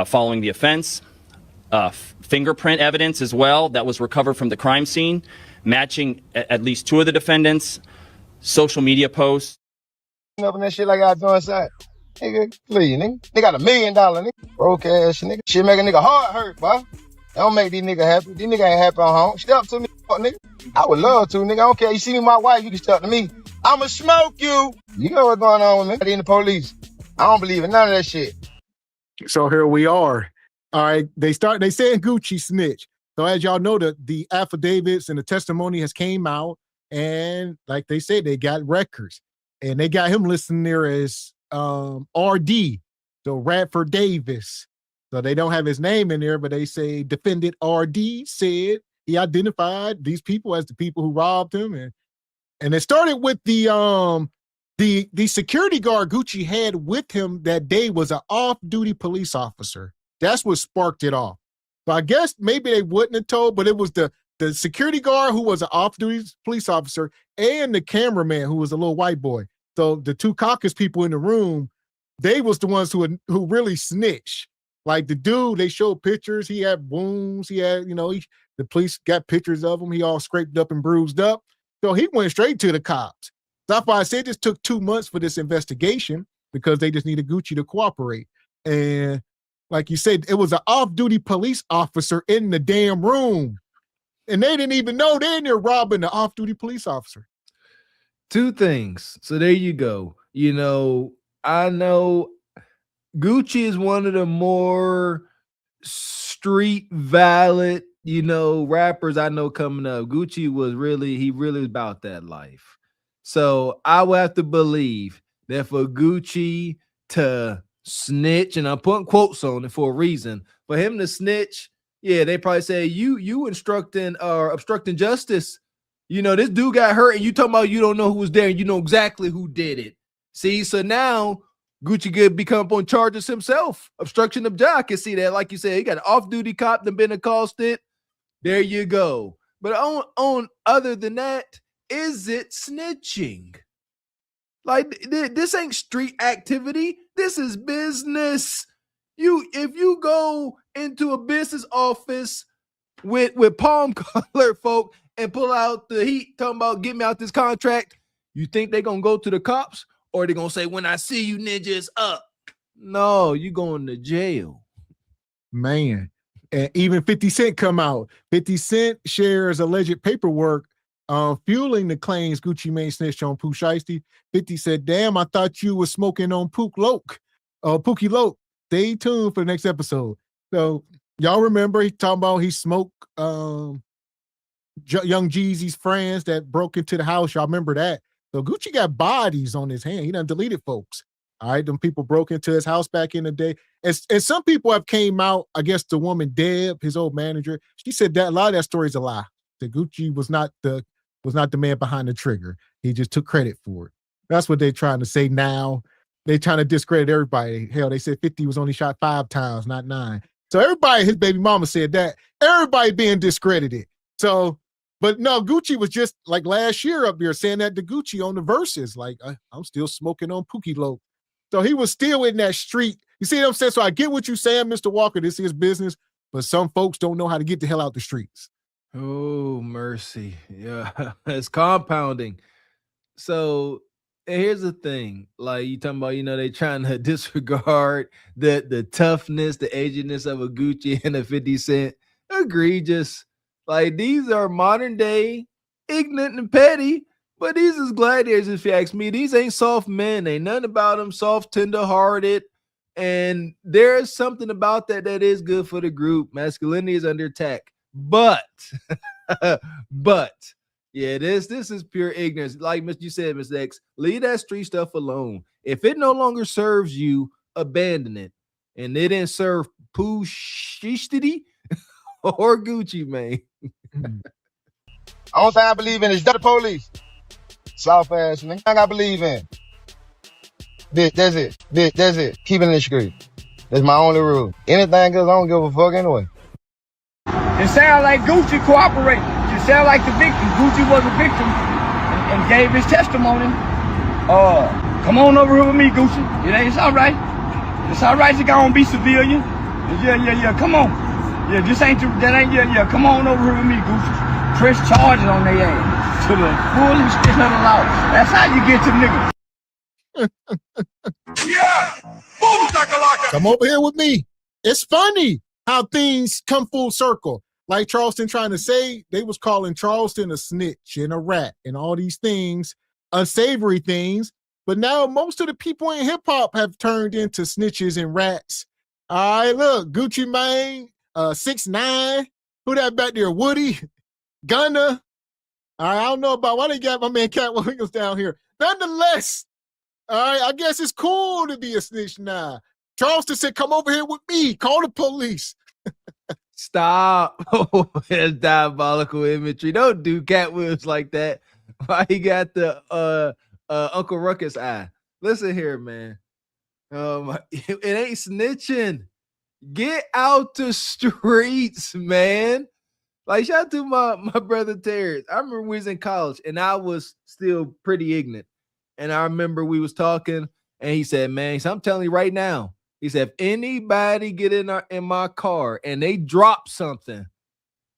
following the offense. Fingerprint evidence as well that was recovered from the crime scene, matching at least 2 of the defendants. Social media posts. Up in that shit like I do inside. Nigga, please, nigga. They got $1 million, nigga. Broke ass nigga. Shit make a nigga heart hurt, boy. Don't make these niggas happy. These niggas ain't happy on home. Step to me, fuck, nigga. I would love to, nigga. I don't care. You see me, my wife, you can step to me. I'ma smoke you. You know what's going on with me? In the police. I don't believe in none of that shit. So here we are. All right. They saying Gucci snitch. So as y'all know, the affidavits and the testimony has came out, and like they said, they got records, and they got him listed there as RD, so Radford Davis. So they don't have his name in there, but they say defendant RD said he identified these people as the people who robbed him, and it started with the security guard Gucci had with him that day was an off-duty police officer. That's what sparked it off. So I guess maybe they wouldn't have told, but it was the security guard who was an off-duty police officer and the cameraman who was a little white boy. So the 2 caucus people in the room, they was the ones who really snitched. Like the dude, they showed pictures. He had wounds. He had, the police got pictures of him. He all scraped up and bruised up. So he went straight to the cops. That's why I said this took 2 months for this investigation, because they just needed Gucci to cooperate. And like you said, it was an off-duty police officer in the damn room. And they didn't even know they're in there robbing the off-duty police officer. 2 things. So there you go. I know Gucci is one of the more street valid, rappers I know coming up. Gucci was really about that life. So I would have to believe that for Gucci to snitch, and I'm putting quotes on it for a reason, for him to snitch, yeah, they probably say you obstructing justice. This dude got hurt, and you talking about you don't know who was there, and you know exactly who did it. See, so now Gucci could become on charges himself. Obstruction of justice. I can see that. Like you said, he got an off-duty cop that been accosted. There you go. But on other than that, is it snitching? Like, this ain't street activity. This is business. If you go into a business office with palm color folk and pull out the heat, talking about get me out this contract, you think they're going to go to the cops? Or they're going to say, when I see you ninjas up? No, you going to jail. Man. And even 50 Cent come out. 50 Cent shares alleged paperwork fueling the claims Gucci Mane snitched on Pooh Shiesty. 50 said, damn, I thought you were smoking on Pookie Loke. Stay tuned for the next episode. So y'all remember he talking about he smoked Young Jeezy's friends that broke into the house. Y'all remember that? So Gucci got bodies on his hand. He done deleted folks. All right, them people broke into his house back in the day. And some people have came out, I guess the woman Deb, his old manager, she said that a lot of that story is a lie. That Gucci was not the man behind the trigger. He just took credit for it. That's what they're trying to say now. They're trying to discredit everybody. Hell, they said 50 was only shot 5 times, not 9. So everybody, his baby mama said that. Everybody being discredited. So, but no, Gucci was just like last year up there saying that to Gucci on the verses. Like, I'm still smoking on Pookie Loke. So he was still in that street. You see what I'm saying? So I get what you're saying, Mr. Walker. This is business, but some folks don't know how to get the hell out the streets. Oh, mercy. Yeah, it's compounding. So and here's the thing, like you talking about, they trying to disregard the toughness, the edginess of a Gucci and a 50 Cent. Egregious. Like these are modern day, ignorant and petty, but these is gladiators, if you ask me. These ain't soft men. Ain't nothing about them soft, tender hearted. And there's something about that is good for the group. Masculinity is under attack. But yeah, this is pure ignorance. Like you said, Ms. X, leave that street stuff alone. If it no longer serves you, abandon it. And it didn't serve Pooh Shishtity or Gucci, man. Only thing I believe in is the police. Soft ass nigga. Thing I believe in. That's it. Keep it in the street. That's my only rule. Anything else, I don't give a fuck anyway. It sounds like Gucci cooperated. It sounds like the victim. Gucci was a victim and gave his testimony. Come on over here with me, Gucci. It's all right. It's all right to go and be civilian. Yeah. Come on. Yeah, come on over here with me, Gucci. Press charges on their ass to the full extent of the law. That's how you get to niggas. Yeah! Boom, shakalaka! Come over here with me. It's funny how things come full circle. Like Charleston trying to say, they was calling Charleston a snitch and a rat and all these things, unsavory things. But now most of the people in hip hop have turned into snitches and rats. All right, look, Gucci Mane, 6ix9ine, who that back there? Woody, Gunna. All right, I don't know about why they got my man Cat Williams down here. Nonetheless, all right, I guess it's cool to be a snitch now. Charleston said, come over here with me. Call the police. Stop. Oh, that's diabolical imagery. Don't do Cat Williams like that. Why he got the Uncle Ruckus eye? Listen here, man. It ain't snitching. Get out the streets, man. Like, shout out to my brother Terrence. I remember we was in college and I was still pretty ignorant. And I remember we was talking and he said, man, I'm telling you right now, he said, if anybody get in my car and they drop something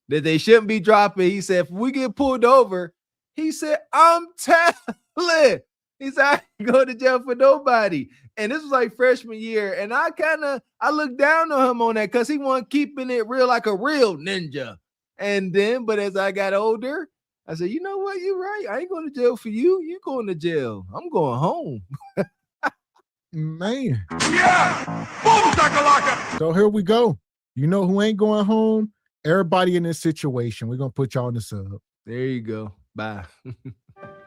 that they shouldn't be dropping, he said, if we get pulled over, he said, I'm telling. He said, I ain't go to jail for nobody. And this was like freshman year. And I looked down on him on that because he wasn't keeping it real like a real ninja. And then, but as I got older, I said, you know what? You're right. I ain't going to jail for you. You going to jail. I'm going home. Man. Yeah! Boom, shakalaka! So here we go. You know who ain't going home? Everybody in this situation. We're going to put y'all in the sub. There you go. Bye.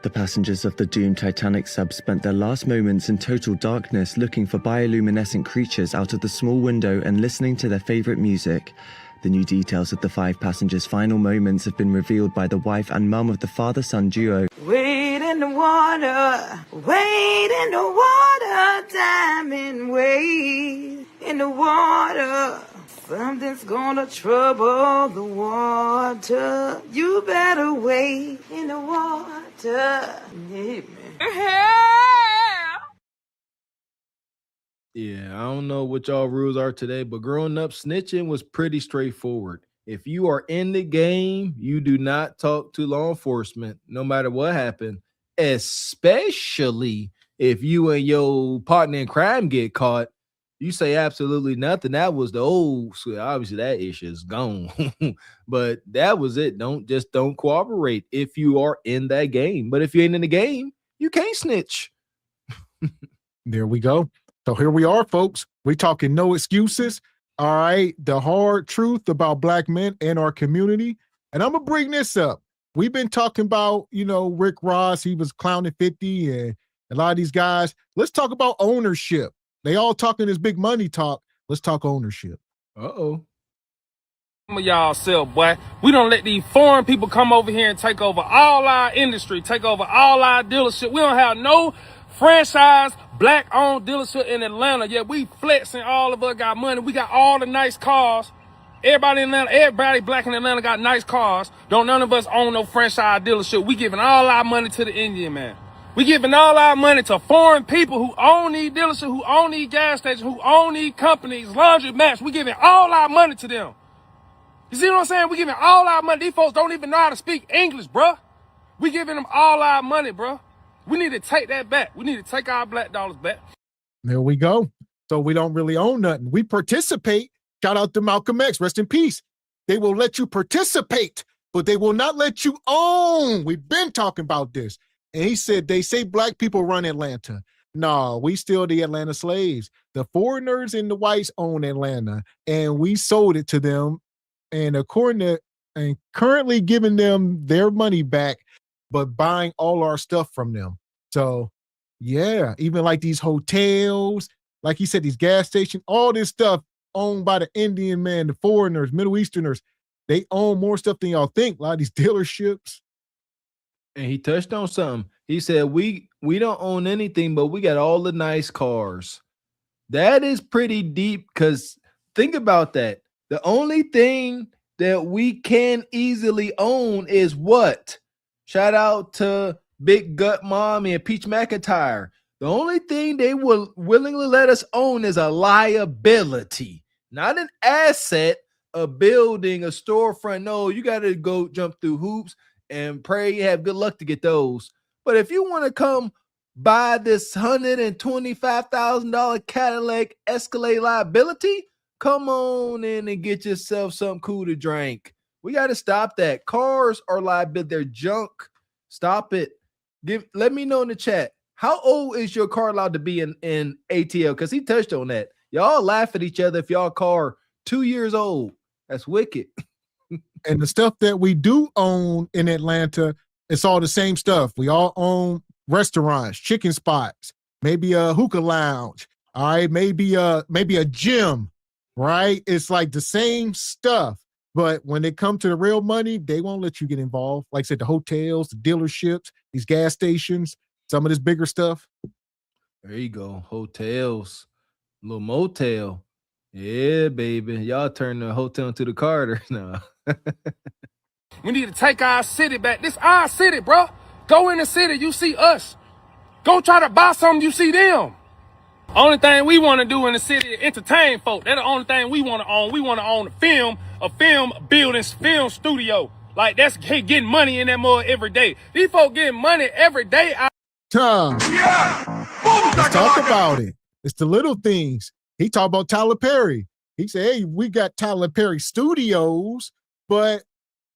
The passengers of the doomed Titanic sub spent their last moments in total darkness looking for bioluminescent creatures out of the small window and listening to their favorite music. The new details of the 5 passengers' final moments have been revealed by the wife and mum of the father-son duo. Wade in the water, diamond, wade in the water. Something's gonna trouble the water. You better wade in the water. Yeah, man. Yeah, I don't know what y'all rules are today, but growing up, snitching was pretty straightforward. If you are in the game, you do not talk to law enforcement, no matter what happened, especially if you and your partner in crime get caught. You say absolutely nothing. That was the old, so obviously that issue is gone, but that was it. Don't cooperate if you are in that game. But if you ain't in the game, you can't snitch. There we go. So here we are, folks. We're talking no excuses. All right. The hard truth about Black men and our community. And I'm going to bring this up. We've been talking about, Rick Ross. He was clowning 50 and a lot of these guys. Let's talk about ownership. They all talking this big money talk. Let's talk ownership. Uh-oh. Some of y'all self, boy. We don't let these foreign people come over here and take over all our industry, take over all our dealership. We don't have no franchise Black-owned dealership in Atlanta. Yeah, we flexing. All of us got money. We got all the nice cars. Everybody in Atlanta, everybody Black in Atlanta got nice cars. Don't none of us own no franchise dealership. We giving all our money to the Indian man. We giving all our money to foreign people who own these dealerships, who own these gas stations, who own these companies, laundry mats. We giving all our money to them. You see what I'm saying? We giving all our money. These folks don't even know how to speak English, bruh. We giving them all our money, bruh. We need to take that back. We need to take our black dollars back. There we go. So we don't really own nothing. We participate. Shout out to Malcolm X, rest in peace. They will let you participate, but they will not let you own. We've been talking about this. And he said, they say black people run Atlanta. No, we still the Atlanta slaves. The foreigners and the whites own Atlanta, and we sold it to them. And currently giving them their money back, but buying all our stuff from them. So yeah, even like these hotels, like he said, these gas stations, all this stuff owned by the Indian man, the foreigners, Middle Easterners, they own more stuff than y'all think. A lot of these dealerships. And he touched on something. He said, we don't own anything, but we got all the nice cars. That is pretty deep, because think about that. The only thing that we can easily own is what? Shout out to Big Gut Mommy and Peach McIntyre. The only thing they will willingly let us own is a liability, not an asset, a building, a storefront. No, you got to go jump through hoops and pray you have good luck to get those. But if you want to come buy this $125,000 Cadillac Escalade liability, come on in and get yourself something cool to drink. We got to stop that. Cars are liability. They're junk. Stop it. Let me know in the chat. How old is your car allowed to be in ATL? Because he touched on that. Y'all laugh at each other if y'all car 2 years old. That's wicked. And the stuff that we do own in Atlanta, it's all the same stuff. We all own restaurants, chicken spots, maybe a hookah lounge. All right, maybe a gym, right? It's like the same stuff. But when they come to the real money, they won't let you get involved. Like I said, the hotels, the dealerships, these gas stations, some of this bigger stuff. There you go. Hotels, little motel. Yeah, baby. Y'all turn the hotel into the Carter now. We need to take our city back. This our city, bro. Go in the city, you see us. Go try to buy something, you see them. Only thing we want to do in the city is entertain folk. That's the only thing we want to own. We want to own a film building, film studio. Like, that's getting money in that mud every day. These folk getting money every day. Yeah. Let's talk about it. It's the little things. He talked about Tyler Perry. He said, hey, we got Tyler Perry Studios, but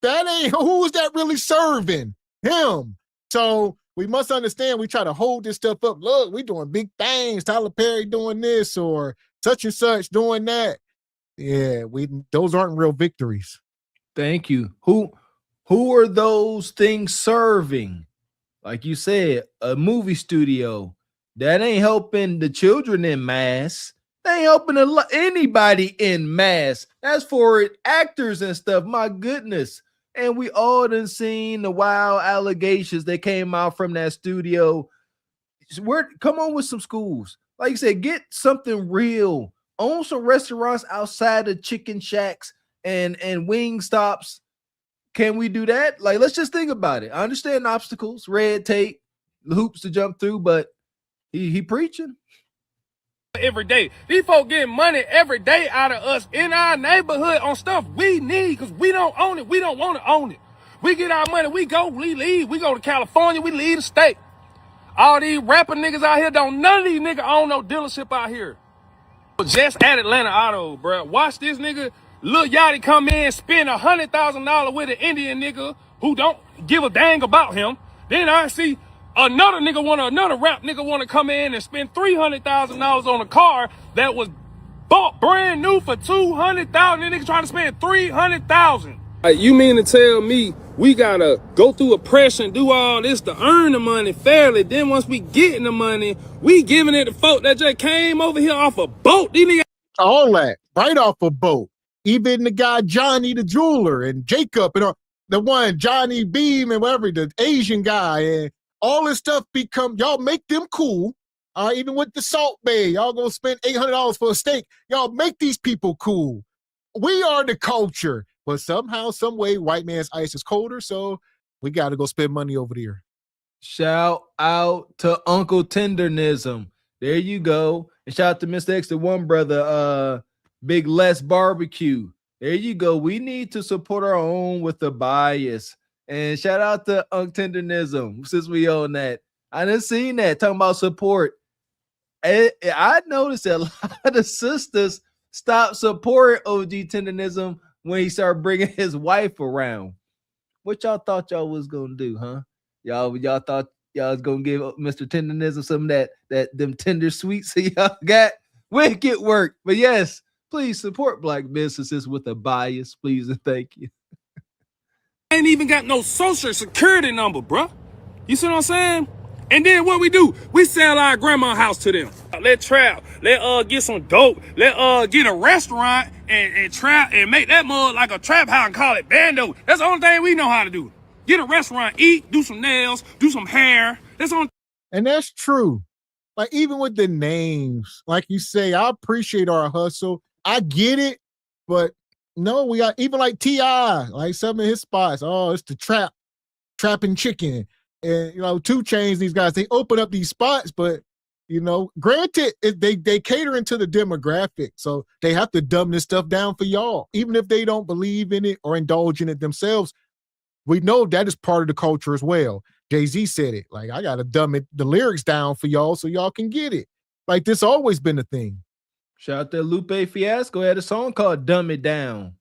that ain't, who is that really serving? Him. So we must understand, we try to hold this stuff up. Look, we doing big things. Tyler Perry doing this or such and such doing that. Yeah, those aren't real victories. Thank you. Who are those things serving? Like you said, a movie studio. That ain't helping the children in mass. They ain't helping anybody in mass. That's for actors and stuff. My goodness. And we all done seen the wild allegations that came out from that studio. Come on with some schools. Like you said, get something real. Own some restaurants outside of chicken shacks and wing stops. Can we do that? Like, let's just think about it. I understand obstacles, red tape, hoops to jump through, but he preaching. Every day. These folk getting money every day out of us in our neighborhood on stuff we need because we don't own it. We don't want to own it. We get our money, we leave. We go to California, we leave the state. All these rapper niggas out here none of these niggas own no dealership out here. Just at Atlanta Auto, bro. Watch this nigga, Lil Yachty come in, spend $100,000 with an Indian nigga who don't give a dang about him. Then I see another rap nigga want to come in and spend $300,000 on a car that was bought brand new for $200,000. Then nigga trying to spend $300,000. Like, you mean to tell me we gotta go through oppression, do all this to earn the money fairly? Then once we getting the money, we giving it to folk that just came over here off a boat. These niggas all that right off a boat. Even the guy Johnny the jeweler and Jacob and the one Johnny Beam and whatever, the Asian guy, and all this stuff y'all make them cool. Even with the Salt Bay, y'all gonna spend $800 for a steak. Y'all make these people cool. We are the culture, but somehow, some way, white man's ice is colder, so we got to go spend money over there. Shout out to Uncle Tendernism. There you go. And shout out to Mr. X, the one brother, Big Les Barbecue. There you go. We need to support our own with the bias. And shout out to Uncle Tendernism, since we own that. I done seen that talking about support. I noticed that a lot of sisters stopped supporting OG Tendenism when he started bringing his wife around. What y'all thought y'all was gonna do, huh? Y'all thought y'all was gonna give Mr. Tendenism some of that them tender sweets that y'all got? Wicked work. But yes, please support black businesses with a bias, please and thank you. Ain't even got no social security number, bruh. You see what I'm saying? And then what we do? We sell our grandma's house to them. Let trap. Let get some dope. Let get a restaurant and trap and make that mud like a trap house and call it bando. That's the only thing we know how to do. Get a restaurant, eat, do some nails, do some hair. That's on. And that's true. Like even with the names, like you say, I appreciate our hustle. I get it, but no, we got even like T.I., like some of his spots. Oh, it's the trapping chicken. And, 2 Chainz, these guys, they open up these spots, but, granted, they cater into the demographic. So they have to dumb this stuff down for y'all. Even if they don't believe in it or indulge in it themselves, we know that is part of the culture as well. Jay-Z said it. Like, I got to dumb the lyrics down for y'all so y'all can get it. Like, this always been a thing. Shout out to Lupe Fiasco. Had a song called Dumb It Down.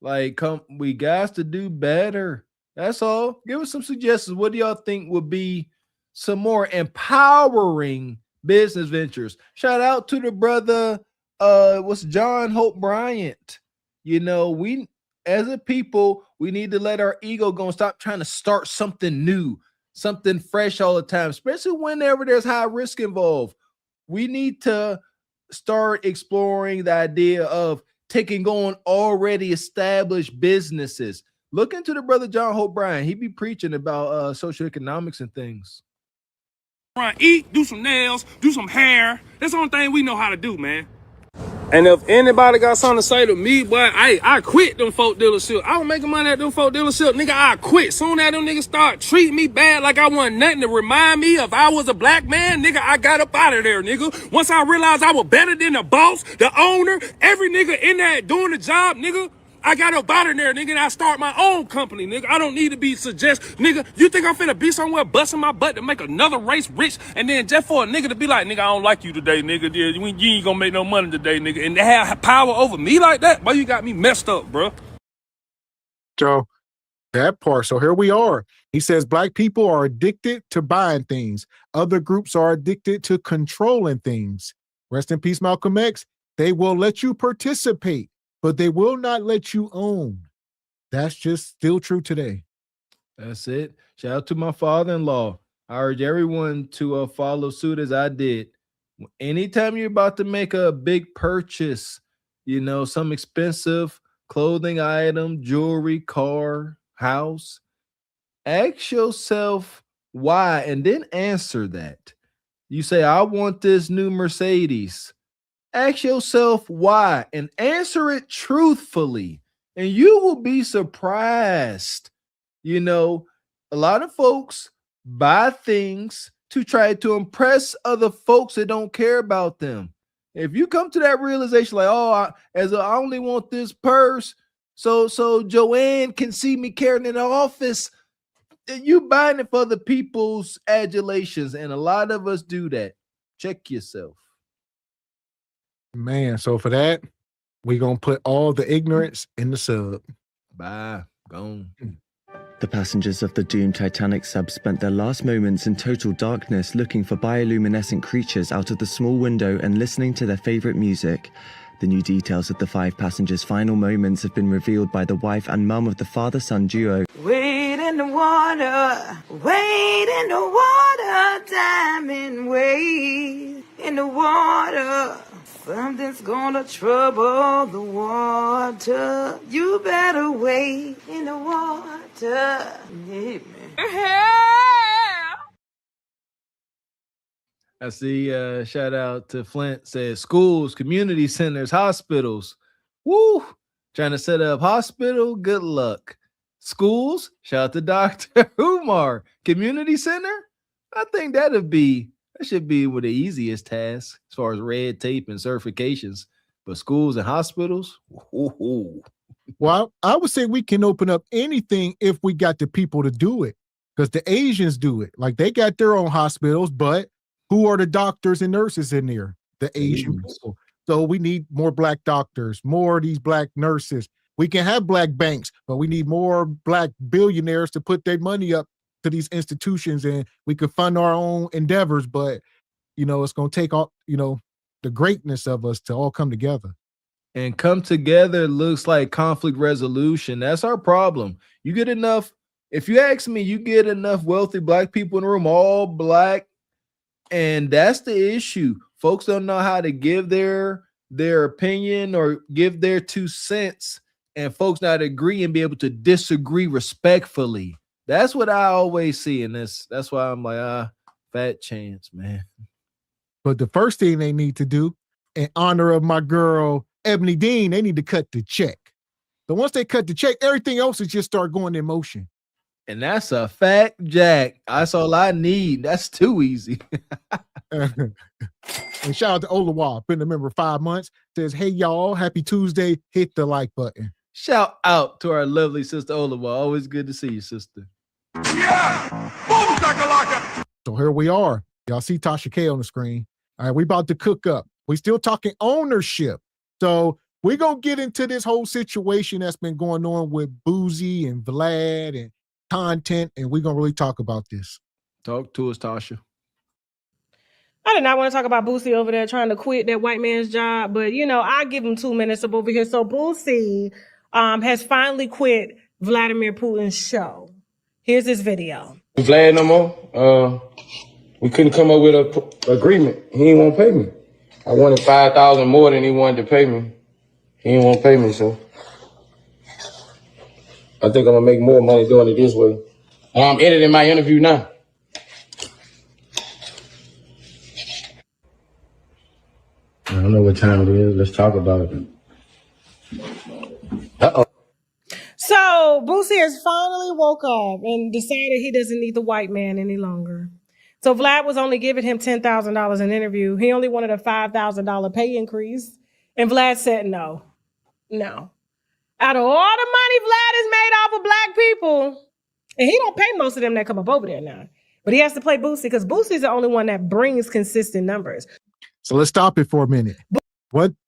Like, we guys to do better. That's all. Give us some suggestions. What do y'all think would be some more empowering business ventures? Shout out to the brother, what's John Hope Bryant. We as a people, we need to let our ego go and stop trying to start something new, something fresh all the time, especially whenever there's high risk involved. We need to start exploring the idea of taking on already established businesses. Look into the brother John Hope Bryant. He be preaching about social economics and things. Eat, do some nails, do some hair. That's the only thing we know how to do, man. And if anybody got something to say to me, boy, I quit them folk dealership. I don't make money at them folk dealership. Nigga, I quit. Soon as them niggas start treating me bad like I want nothing to remind me if I was a black man, nigga, I got up out of there, nigga. Once I realized I was better than the boss, the owner, every nigga in there doing the job, nigga, I got up out of there, nigga, and I start my own company, nigga. I don't need to be nigga, you think I'm finna be somewhere busting my butt to make another race rich, and then just for a nigga to be like, nigga, I don't like you today, nigga. You ain't gonna make no money today, nigga. And they have power over me like that? Boy, you got me messed up, bro. So that part. So here we are. He says black people are addicted to buying things. Other groups are addicted to controlling things. Rest in peace, Malcolm X. They will let you participate, but they will not let you own. That's just still true today. That's it. Shout out to my father-in-law. I urge everyone to follow suit as I did. Anytime you're about to make a big purchase, some expensive clothing item, jewelry, car, house, ask yourself why, and then answer that. You say, I want this new Mercedes. Ask yourself why and answer it truthfully, and you will be surprised. A lot of folks buy things to try to impress other folks that don't care about them. If you come to that realization, like, I only want this purse, so Joanne can see me carrying in the office, you buying it for other people's adulations, and a lot of us do that. Check yourself. Man, so for that, we're going to put all the ignorance in the sub. Bye. Gone. The passengers of the doomed Titanic sub spent their last moments in total darkness looking for bioluminescent creatures out of the small window and listening to their favorite music. The new details of the 5 passengers' final moments have been revealed by the wife and mum of the father-son duo. Wade in the water, wade in the water, diamond wade in the water. Something's gonna trouble the water. You better wade in the water. Yeah, man. I see shout out to Flint, says schools, community centers, hospitals. Woo! Trying to set up hospital, good luck. Schools, shout out to Dr. Umar. Community center, I think that should be one of the easiest tasks as far as red tape and certifications. But schools and hospitals, well, I would say we can open up anything if we got the people to do it. because the Asians do it. Like they got their own hospitals, but who are the doctors and nurses in there? The Asian people. So we need more black doctors, more of these black nurses. We can have black banks, but we need more black billionaires to put their money up to these institutions, and we could fund our own endeavors. But, it's going to take all, the greatness of us to all come together. And come together looks like conflict resolution. That's our problem. You get enough, if you ask me, you get enough wealthy black people in the room, all black, and that's the issue. Folks don't know how to give their opinion or give their 2 cents, and folks not agree and be able to disagree respectfully. That's what I always see in this. That's why I'm like, fat chance, man. But the first thing they need to do, in honor of my girl Ebony Dean, they need to cut the check. But once they cut the check, everything else is just start going in motion. And that's a fact, Jack. That's all I need. That's too easy. And shout out to Olawa, been a member 5 months. Says, hey, y'all, happy Tuesday. Hit the like button. Shout out to our lovely sister Olawa. Always good to see you, sister. Yeah! Boom, shakalaka! So here we are. Y'all see Tasha K on the screen. All right, we about to cook up. We still talking ownership. So we're going to get into this whole situation that's been going on with Boosie and Vlad and content, and we're going to really talk about this. Talk to us, Tasha. I did not want to talk about Boosie over there trying to quit that white man's job, but, I give him 2 minutes up over here. So Boosie has finally quit Vladimir Putin's show. Here's this video. Vlad no more. We couldn't come up with an agreement. He didn't want to pay me. I wanted $5,000 more than he wanted to pay me. He didn't want to pay me, so I think I'm gonna make more money doing it this way. I'm editing my interview now. I don't know what time it is. Let's talk about it. Uh-oh. So Boosie has finally woke up and decided he doesn't need the white man any longer. So Vlad was only giving him $10,000 an interview. He only wanted a $5,000 pay increase. And Vlad said no. Out of all the money Vlad has made off of black people, and he don't pay most of them that come up over there now, but he has to play Boosie because Boosie's the only one that brings consistent numbers. So let's stop it for a minute.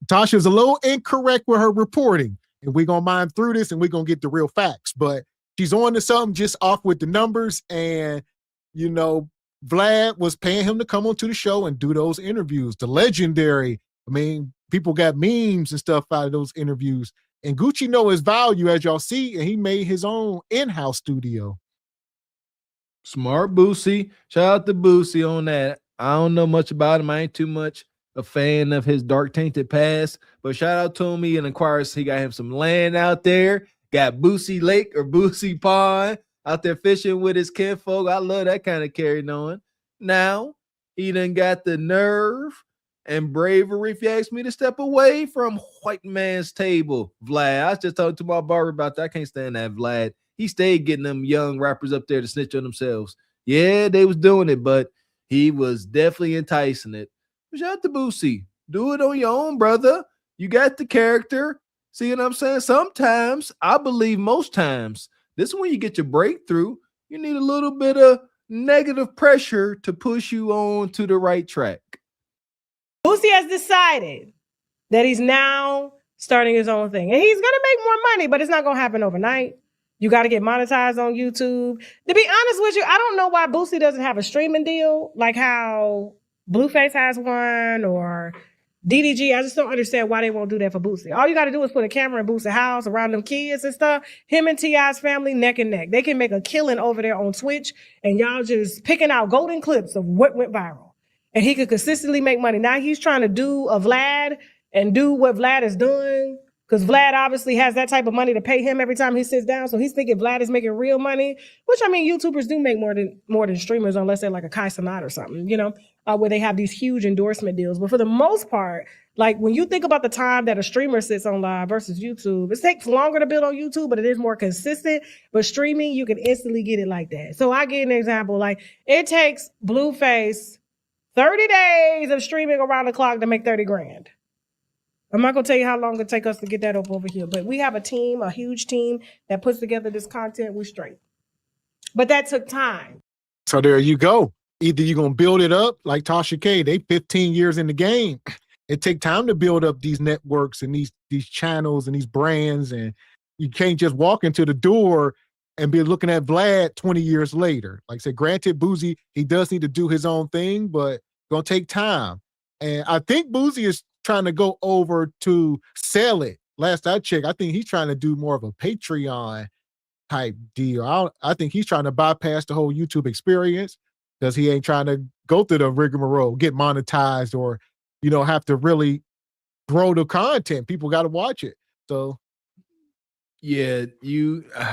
Tasha's a little incorrect with her reporting, and we're going to mine through this and we're going to get the real facts, but she's on to something just off with the numbers. And, Vlad was paying him to come onto the show and do those interviews. The legendary, people got memes and stuff out of those interviews. And Gucci know his value, as y'all see, and he made his own in-house studio. Smart Boosie. Shout out to Boosie on that. I don't know much about him. I ain't too much a fan of his dark tainted past, but shout out to him. He inquires. He got him some land out there. Got Boosie Lake or Boosie Pond out there fishing with his kinfolk. I love that kind of carrying on. Now, he done got the nerve and bravery, if you ask me, to step away from white man's table. Vlad, I was just talking to my barber about that. I can't stand that Vlad. He stayed getting them young rappers up there to snitch on themselves. Yeah, they was doing it, but he was definitely enticing it. Shout out to Boosie. Do it on your own, brother. You got the character. See what I'm saying? Sometimes, I believe most times, this is when you get your breakthrough. You need a little bit of negative pressure to push you on to the right track. Boosie has decided that he's now starting his own thing. And he's going to make more money, but it's not going to happen overnight. You got to get monetized on YouTube. To be honest with you, I don't know why Boosie doesn't have a streaming deal like how Blueface has one or DDG. I just don't understand why they won't do that for Boosie. All you got to do is put a camera in Boosie's house around them kids and stuff. Him and T.I.'s family neck and neck. They can make a killing over there on Twitch, and y'all just picking out golden clips of what went viral. And he could consistently make money. Now he's trying to do a Vlad and do what Vlad is doing, because Vlad obviously has that type of money to pay him every time he sits down. So he's thinking Vlad is making real money, which YouTubers do make more than streamers, unless they're like a Kai Cenat or something, where they have these huge endorsement deals. But for the most part, like when you think about the time that a streamer sits on live versus YouTube, it takes longer to build on YouTube, but it is more consistent. But streaming, you can instantly get it like that. So I give an example, like it takes Blueface 30 days of streaming around the clock to make 30 grand. I'm not going to tell you how long it take us to get that up over here, but we have a team, a huge team that puts together this content. We're straight. But that took time. So there you go. Either you're going to build it up like Tasha K. They 15 years in the game. It take time to build up these networks and these channels and these brands. And you can't just walk into the door and be looking at Vlad 20 years later. Like I said, granted, Boosie, he does need to do his own thing, but it's going to take time. And I think Boosie is trying to go over to sell it. Last I checked, I think he's trying to do more of a Patreon type deal. I think he's trying to bypass the whole YouTube experience because he ain't trying to go through the rigmarole, get monetized, or, you know, have to really grow the content. People got to watch it. So, yeah,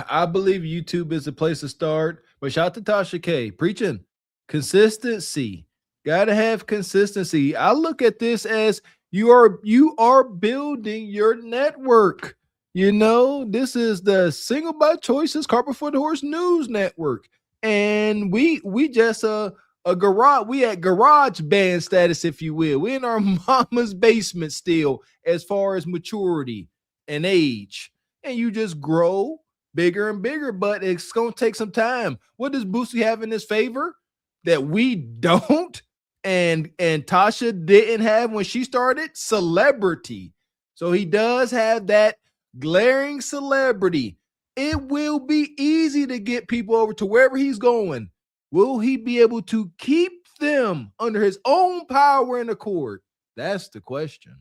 I believe YouTube is the place to start. But shout out to Tasha K. Preaching consistency. Gotta have consistency. I look at this as you are building your network. You know, this is the Single by Choices Cart Before the Horse News Network. And we just a garage, we at garage band status, if you will. We in our mama's basement still as far as maturity and age. And you just grow bigger and bigger, but it's gonna take some time. What does Boosie have in his favor that we don't? And Tasha didn't have when she started? Celebrity. So he does have that glaring celebrity. It will be easy to get people over to wherever he's going. Will he be able to keep them under his own power and accord? That's the question.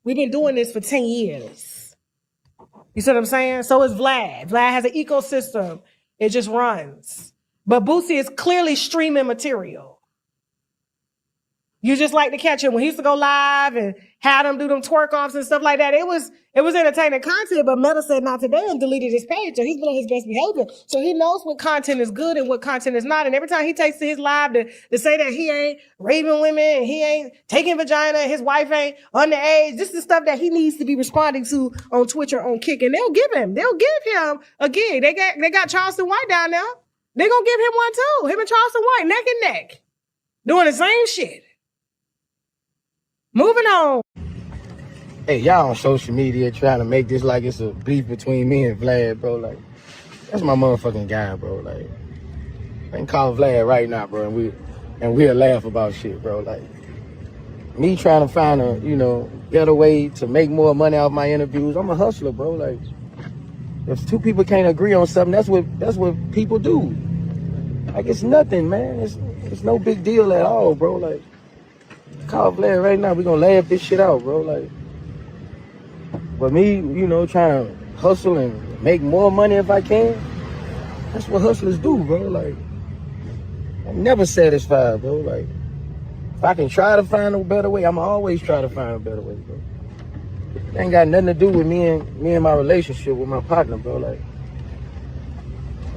We've been doing this for 10 years. You see what I'm saying? So is Vlad. Vlad has an ecosystem. It just runs. But Boosie is clearly streaming material. You just like to catch him when he used to go live and have them do them twerk offs and stuff like that. It was entertaining content, but Meta said not today and deleted his page. So he's been on his best behavior. So he knows what content is good and what content is not. And every time he takes to his live to say that he ain't raping women and he ain't taking vagina and his wife ain't underage, this is stuff that he needs to be responding to on Twitch or on Kick. And they'll give him a gig. They got Charleston White down there. They're gonna give him one too. Him and Charleston White neck and neck, doing the same shit. Moving on. Hey, y'all on social media trying to make this like it's a beef between me and Vlad, bro. Like, that's my motherfucking guy, bro. Like, I can call Vlad right now, bro, and we'll laugh about shit, bro. Like, me trying to find a, you know, better way to make more money out of my interviews. I'm a hustler, bro. Like, if two people can't agree on something, that's what people do. Like, it's nothing, man. It's no big deal at all, bro. Like, call Vlad right now. We're gonna laugh this shit out, bro. Like, but me, you know, trying to hustle and make more money if I can, that's what hustlers do, bro. Like, I'm never satisfied, bro. Like, if I can try to find a better way, I'm always try to find a better way, bro. It ain't got nothing to do with me and my relationship with my partner, bro. Like,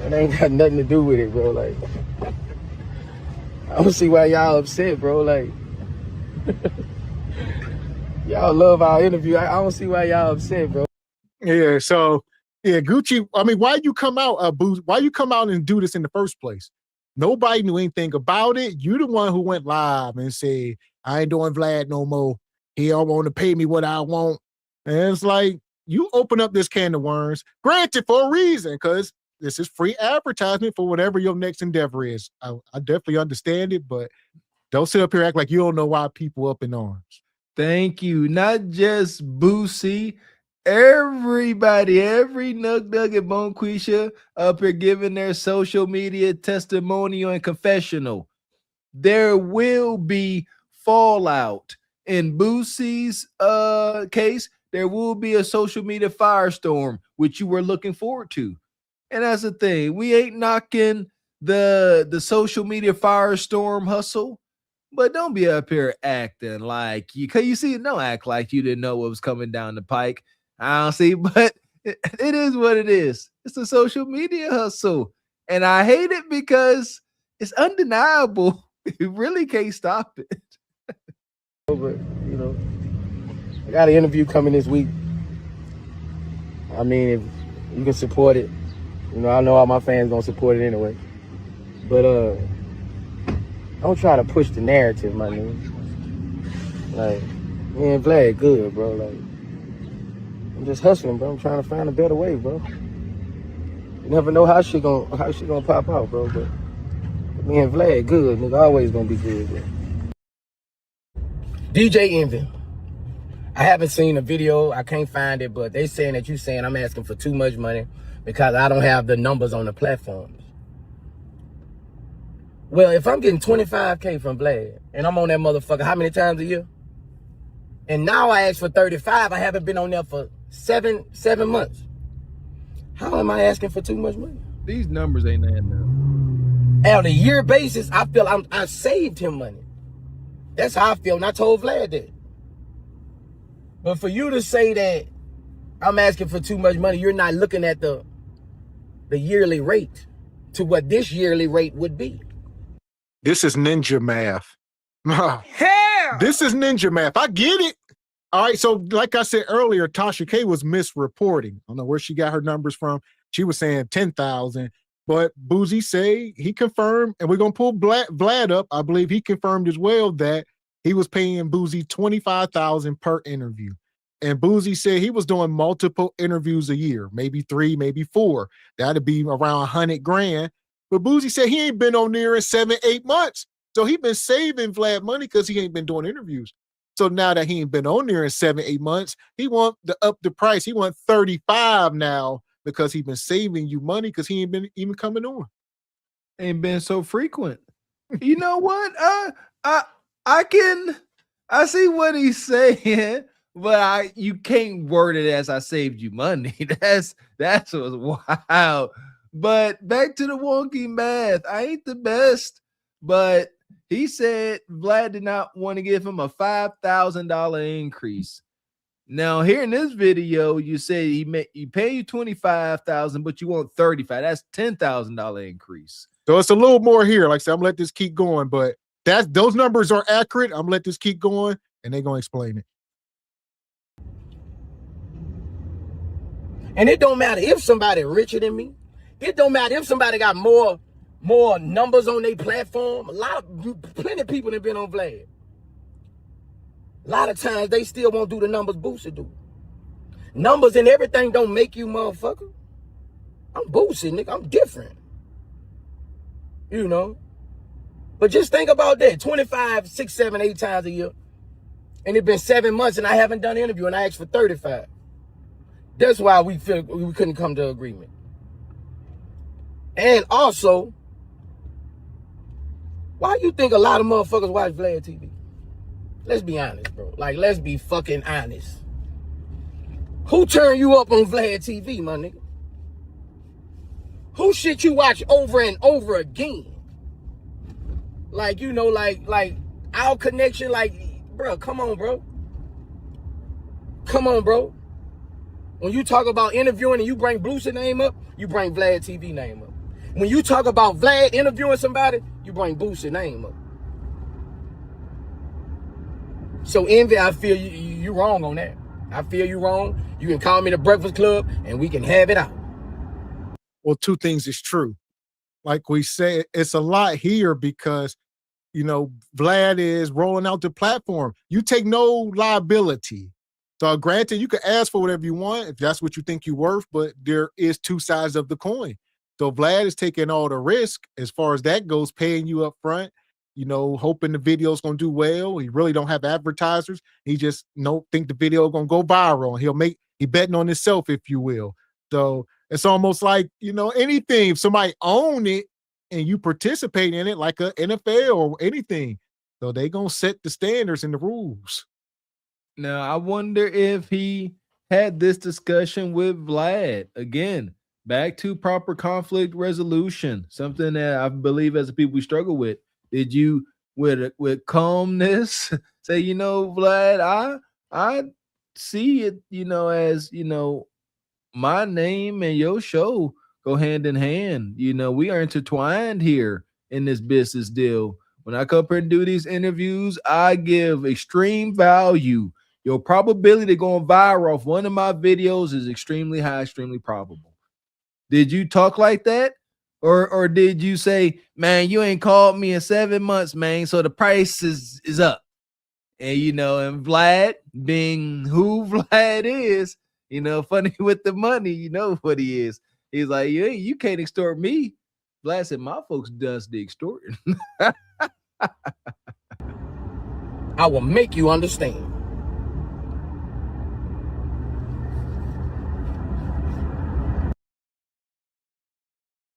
it ain't got nothing to do with it, bro. Like, I don't see why y'all upset, bro. Like, y'all love our interview. I don't see why y'all upset, bro. Yeah, so yeah, Gucci. I mean, why you come out, Boost? Why you come out and do this in the first place? Nobody knew anything about it. You the one who went live and said, "I ain't doing Vlad no more. He don't want to pay me what I want." And it's like you open up this can of worms. Granted, for a reason, because this is free advertisement for whatever your next endeavor is. I definitely understand it, but don't sit up here and act like you don't know why people up in arms. Thank you. Not just Boosie, everybody, every Nug Nugget Bonquisha up here giving their social media testimonial and confessional. There will be fallout. In Boosie's case, there will be a social media firestorm, which you were looking forward to. And that's the thing. We ain't knocking the social media firestorm hustle. But don't be up here acting like you see, don't act like you didn't know what was coming down the pike. I don't see, but it is what it is. It's a social media hustle. And I hate it because it's undeniable. You really can't stop it. But, you know, I got an interview coming this week. I mean, if you can support it, you know, I know all my fans gonna support it anyway. But don't try to push the narrative, my nigga. Like, me and Vlad good, bro. Like, I'm just hustling, bro. I'm trying to find a better way, bro. You never know how she gonna pop out, bro. But me and Vlad good, nigga. Always gonna be good, bro. DJ Envy. I haven't seen the video. I can't find it, but they saying that you saying I'm asking for too much money because I don't have the numbers on the platforms. Well, if I'm getting 25K from Vlad and I'm on that motherfucker how many times a year? And now I ask for 35. I haven't been on there for seven months. How am I asking for too much money? These numbers ain't adding up. On a year basis, I feel I saved him money. That's how I feel, and I told Vlad that. But for you to say that I'm asking for too much money, you're not looking at the yearly rate to what this yearly rate would be. This is ninja math. Hell! This is ninja math. I get it. All right, so like I said earlier, Tasha K was misreporting. I don't know where she got her numbers from. She was saying 10,000, but Boosie say he confirmed, and we're gonna pull Vlad up. I believe he confirmed as well that he was paying Boosie 25,000 per interview. And Boosie said he was doing multiple interviews a year, maybe 3, maybe 4. That'd be around 100 grand. But Boosie said he ain't been on there in 7-8 months. So he been saving Vlad money because he ain't been doing interviews. So now that he ain't been on there in 7-8 months, he want to up the price. He want 35 now because he been saving you money because he ain't been even coming on. Ain't been so frequent. You know what? I see what he's saying, but you can't word it as I saved you money. That's what's wild. But back to the wonky math. I ain't the best, but he said Vlad did not want to give him a $5,000 increase. Now, here in this video, you say he pay you $25,000, but you want $35,000. That's $10,000 increase. So it's a little more here. Like I said, I'm gonna let this keep going, but those numbers are accurate. I'm gonna let this keep going, and they're gonna explain it. And it don't matter if somebody richer than me. It don't matter if somebody got more numbers on their platform. Plenty of people have been on Vlad. A lot of times they still won't do the numbers Boosie do. Numbers and everything don't make you motherfucker. I'm Boosie, nigga. I'm different. You know? But just think about that. 25, 6, 7, 8 times a year. And it's been 7 months and I haven't done an interview and I asked for 35. That's why we feel we couldn't come to agreement. And also, why you think a lot of motherfuckers watch Vlad TV? Let's be honest, bro. Like, let's be fucking honest. Who turned you up on Vlad TV, my nigga? Who shit you watch over and over again? Like, you know, like our connection, like, bro, come on, bro. Come on, bro. When you talk about interviewing and you bring Boosie name up, you bring Vlad TV name up. When you talk about Vlad interviewing somebody, you bring Boosie name up. So Envy, I feel you wrong on that. I feel you wrong. You can call me the Breakfast Club and we can have it out. Well, 2 things is true. Like we said, it's a lot here because, you know, Vlad is rolling out the platform. You take no liability. So granted, you can ask for whatever you want if that's what you think you're worth, but there is 2 sides of the coin. So Vlad is taking all the risk as far as that goes, paying you up front, you know, hoping the video's gonna do well. He really don't have advertisers. He just think the video gonna go viral. He betting on himself, if you will. So it's almost like, you know, anything, if somebody own it and you participate in it like a NFL or anything, so they gonna set the standards and the rules. Now, I wonder if he had this discussion with Vlad. Again, back to proper conflict resolution, something that I believe as a people we struggle with. Did you, with calmness, say, you know, Vlad, I see it, you know, as, you know, my name and your show go hand in hand. You know, we are intertwined here in this business deal. When I come here and do these interviews, I give extreme value. Your probability of going viral off one of my videos is extremely high, extremely probable. Did you talk like that? Or did you say, man, you ain't called me in 7 months, man, so the price is up? And, you know, and Vlad, being who Vlad is, you know, funny with the money, you know what he is. He's like, yeah, you can't extort me. Vlad said, my folks does the extorting. I will make you understand.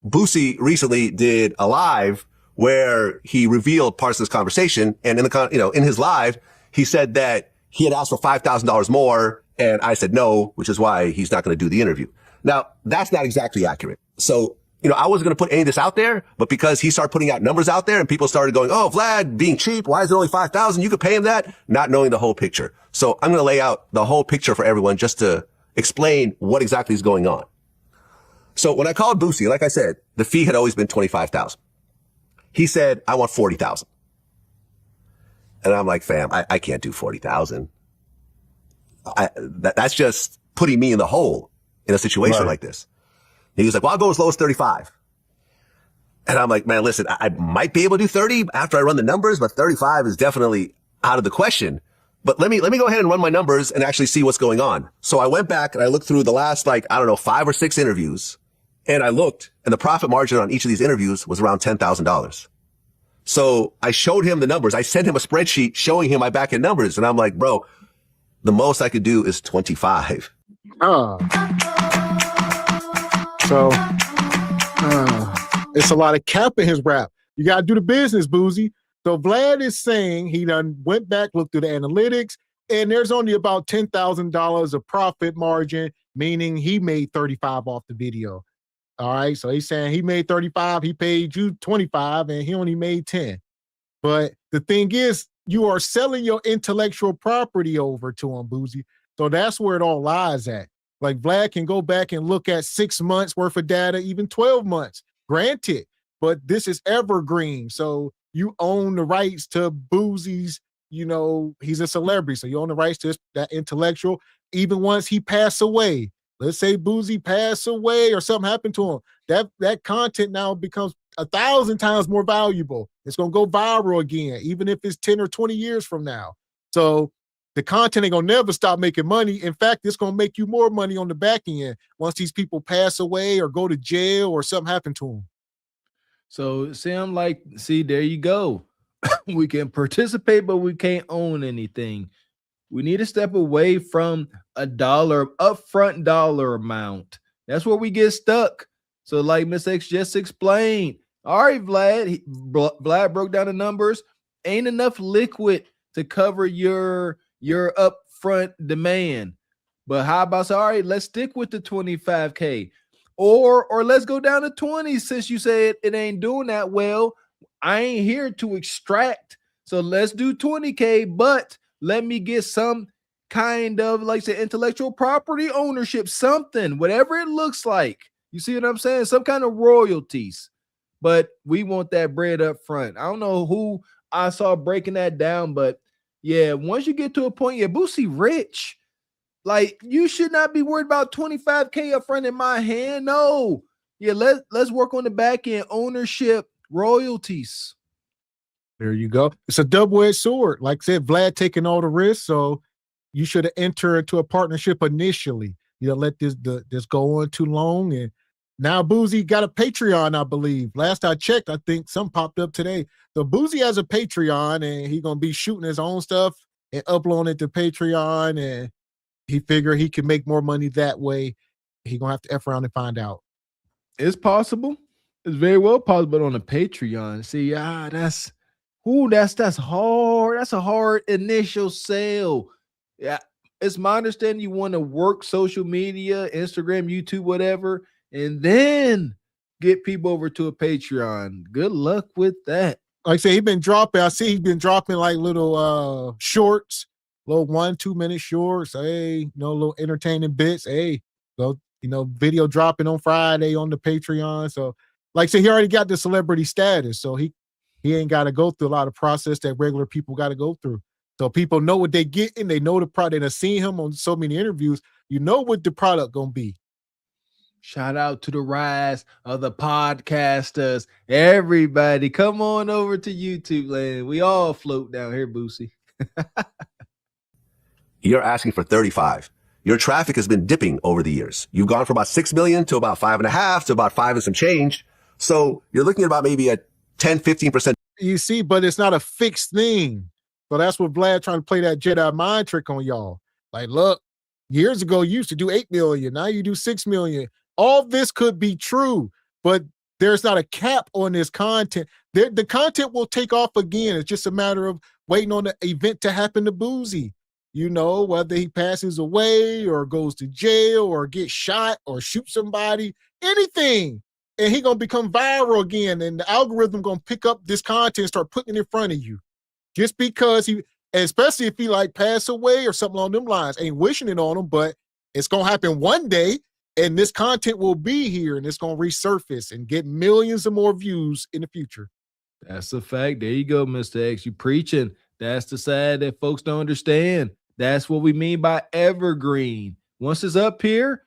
Boosie recently did a live where he revealed parts of this conversation, and in his live, he said that he had asked for $5,000 more, and I said no, which is why he's not going to do the interview. Now, that's not exactly accurate. So, I wasn't going to put any of this out there, but because he started putting out numbers out there and people started going, oh, Vlad being cheap, why is it only 5,000? You could pay him that, not knowing the whole picture. So I'm going to lay out the whole picture for everyone just to explain what exactly is going on. So when I called Boosie, like I said, the fee had always been $25,000. He said, I want $40,000. And I'm like, fam, I can't do $40,000. That's just putting me in the hole in a situation like this. And he was like, well, I'll go as low as 35. And I'm like, man, listen, I might be able to do 30 after I run the numbers, but 35 is definitely out of the question. But let me go ahead and run my numbers and actually see what's going on. So I went back and I looked through the last, 5 or 6 interviews. And I looked, and the profit margin on each of these interviews was around $10,000. So I showed him the numbers. I sent him a spreadsheet showing him my back end numbers. And I'm like, bro, the most I could do is 25. So it's a lot of cap in his rap. You got to do the business, Boosie. So Vlad is saying he done went back, looked through the analytics, and there's only about $10,000 of profit margin, meaning he made 35 off the video. All right. So he's saying he made 35, he paid you 25, and he only made 10. But the thing is, you are selling your intellectual property over to him, Boosie. So that's where it all lies at. Like Vlad can go back and look at 6 months worth of data, even 12 months, granted, but this is evergreen. So you own the rights to Boosie's, he's a celebrity. So you own the rights to that intellectual, even once he passed away. Let's say Boosie passed away or something happened to him. That content now becomes 1,000 times more valuable. It's going to go viral again, even if it's 10 or 20 years from now. So the content ain't going to never stop making money. In fact, it's going to make you more money on the back end once these people pass away or go to jail or something happened to them. So Sam, there you go. We can participate, but we can't own anything. We need to step away from a upfront dollar amount. That's where we get stuck. So like Miss X just explained, all right, Vlad, Vlad broke down the numbers. Ain't enough liquid to cover your upfront demand. But how about, all right, let's stick with the 25K or let's go down to 20 since you said it ain't doing that well. I ain't here to extract. So let's do 20K, but let me get some kind of, intellectual property ownership, something, whatever it looks like. You see what I'm saying? Some kind of royalties. But we want that bread up front. I don't know who I saw breaking that down, but yeah, once you get to a point, Boosie rich. You should not be worried about 25K up front in my hand. No. Yeah, let's work on the back end, ownership, royalties. There you go. It's a double-edged sword. Like I said, Vlad taking all the risks, so you should have entered into a partnership initially. Let this go on too long. And now Boosie got a Patreon, I believe. Last I checked, I think something popped up today. So Boosie has a Patreon, and he's going to be shooting his own stuff and uploading it to Patreon, and he figured he can make more money that way. He's going to have to F around and find out. It's possible. It's very well possible on the Patreon. See, that's hard. That's a hard initial sale. Yeah, it's my understanding you want to work social media, Instagram, YouTube, whatever, and then get people over to a Patreon. Good luck with that. Like I say, he's been dropping little shorts, little 1-2 minute shorts. Hey, little entertaining bits. Hey, so video dropping on Friday on the Patreon. So like I say, he already got the celebrity status, so he ain't got to go through a lot of process that regular people got to go through. So people know what they get, and they know the product. They've seen him on so many interviews. You know what the product gonna be. Shout out to the rise of the podcasters. Everybody, come on over to YouTube land. We all float down here, Boosie. You're asking for 35. your traffic has been dipping over the years. You've gone from about 6 million to about 5.5 to about 5 and some change. So you're looking at about maybe a 10, 15%. You see, but it's not a fixed thing. So that's what Vlad trying to play that Jedi mind trick on y'all. Like, look, years ago, you used to do 8 million. Now you do 6 million. All this could be true, but there's not a cap on this content. The content will take off again. It's just a matter of waiting on the event to happen to Boosie. You know, whether he passes away or goes to jail or gets shot or shoots somebody, anything. And he going to become viral again. And the algorithm going to pick up this content and start putting it in front of you. Just because he, especially if he like pass away or something along them lines, ain't wishing it on him, but it's going to happen one day and this content will be here and it's going to resurface and get millions of more views in the future. That's a fact. There you go, Mr. X. You preaching. That's the side that folks don't understand. That's what we mean by evergreen. Once it's up here,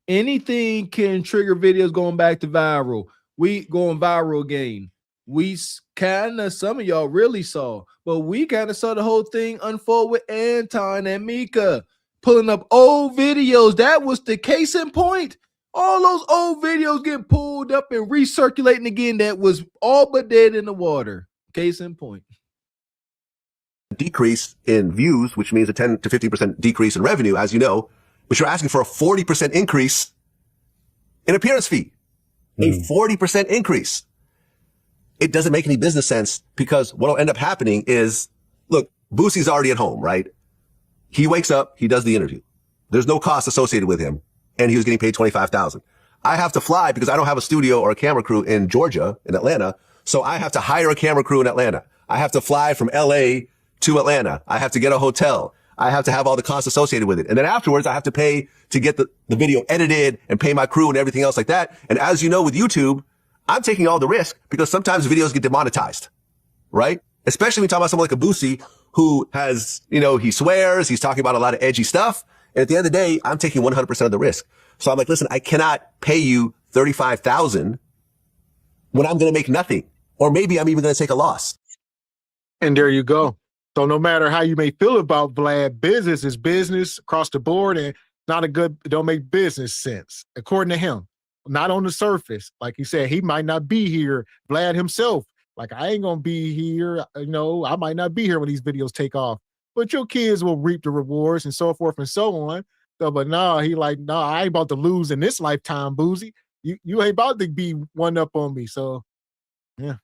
anything can trigger videos going back to viral. We going viral again. We kind of, some of y'all really saw, but we kind of saw the whole thing unfold with Anton and Mika pulling up old videos. That was the case in point. All those old videos getting pulled up and recirculating again. That was all but dead in the water. Case in point. Decrease in views, which means a 10 to 15% decrease in revenue, as you know, but you're asking for a 40% increase in appearance fee. A 40% increase. It doesn't make any business sense because what'll end up happening is, look, Boosie's already at home, right? He wakes up, he does the interview. There's no cost associated with him, and he was getting paid $25,000. I have to fly because I don't have a studio or a camera crew in Georgia, in Atlanta, so I have to hire a camera crew in Atlanta. I have to fly from LA to Atlanta. I have to get a hotel. I have to have all the costs associated with it. And then afterwards, I have to pay to get the video edited and pay my crew and everything else like that. And as you know, with YouTube, I'm taking all the risk because sometimes videos get demonetized, right? Especially when you talk about someone like a Boosie who has, you know, he swears, he's talking about a lot of edgy stuff. And at the end of the day, I'm taking 100% of the risk. So I'm like, listen, I cannot pay you $35,000 when I'm going to make nothing. Or maybe I'm even going to take a loss. And there you go. So no matter how you may feel about Vlad, business is business across the board and not a good, it don't make business sense, according to him. Not on the surface. Like he said, he might not be here. Vlad himself, like, I ain't going to be here. You know, I might not be here when these videos take off. But your kids will reap the rewards and so forth and so on. So, but no, he like, no, I ain't about to lose in this lifetime, Boosie. You ain't about to be one up on me. So, yeah.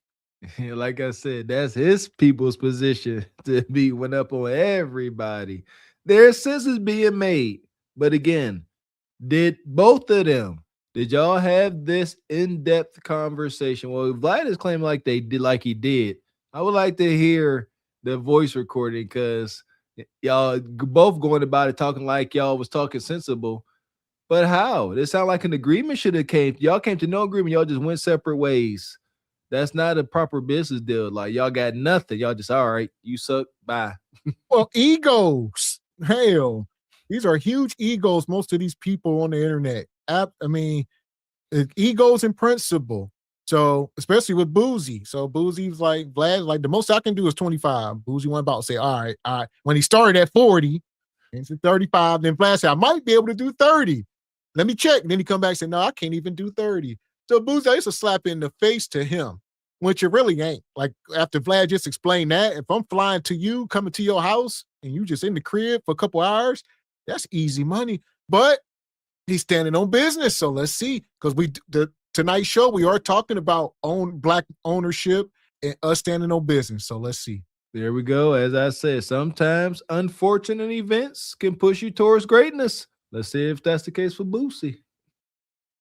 Like I said, that's his people's position to be one up on everybody. There's senses being made. But again, did both of them, did y'all have this in-depth conversation? Well, Vlad is claiming like they did, like he did. I would like to hear the voice recording because y'all both going about it talking like y'all was talking sensible. But how? This sound like an agreement should have came. Y'all came to no agreement. Y'all just went separate ways. That's not a proper business deal. Like, y'all got nothing. Y'all just, all right, you suck, bye. Well, egos. Hell, these are huge egos, most of these people on the internet. I mean, egos in principle. So, especially with Boosie. So, Boosie's like, Vlad, like, the most I can do is 25. Boosie went about to say, all right. When he started at 40, and said 35, then Vlad said, I might be able to do 30. Let me check. And then he come back and said, no, I can't even do 30. So Boosie, it's a slap in the face to him, which it really ain't. Like, after Vlad just explained that, if I'm flying to you, coming to your house, and you just in the crib for a couple hours, that's easy money. But he's standing on business, so let's see. Because tonight's show, we are talking about Black ownership and us standing on business. So let's see. There we go. As I said, sometimes unfortunate events can push you towards greatness. Let's see if that's the case for Boosie.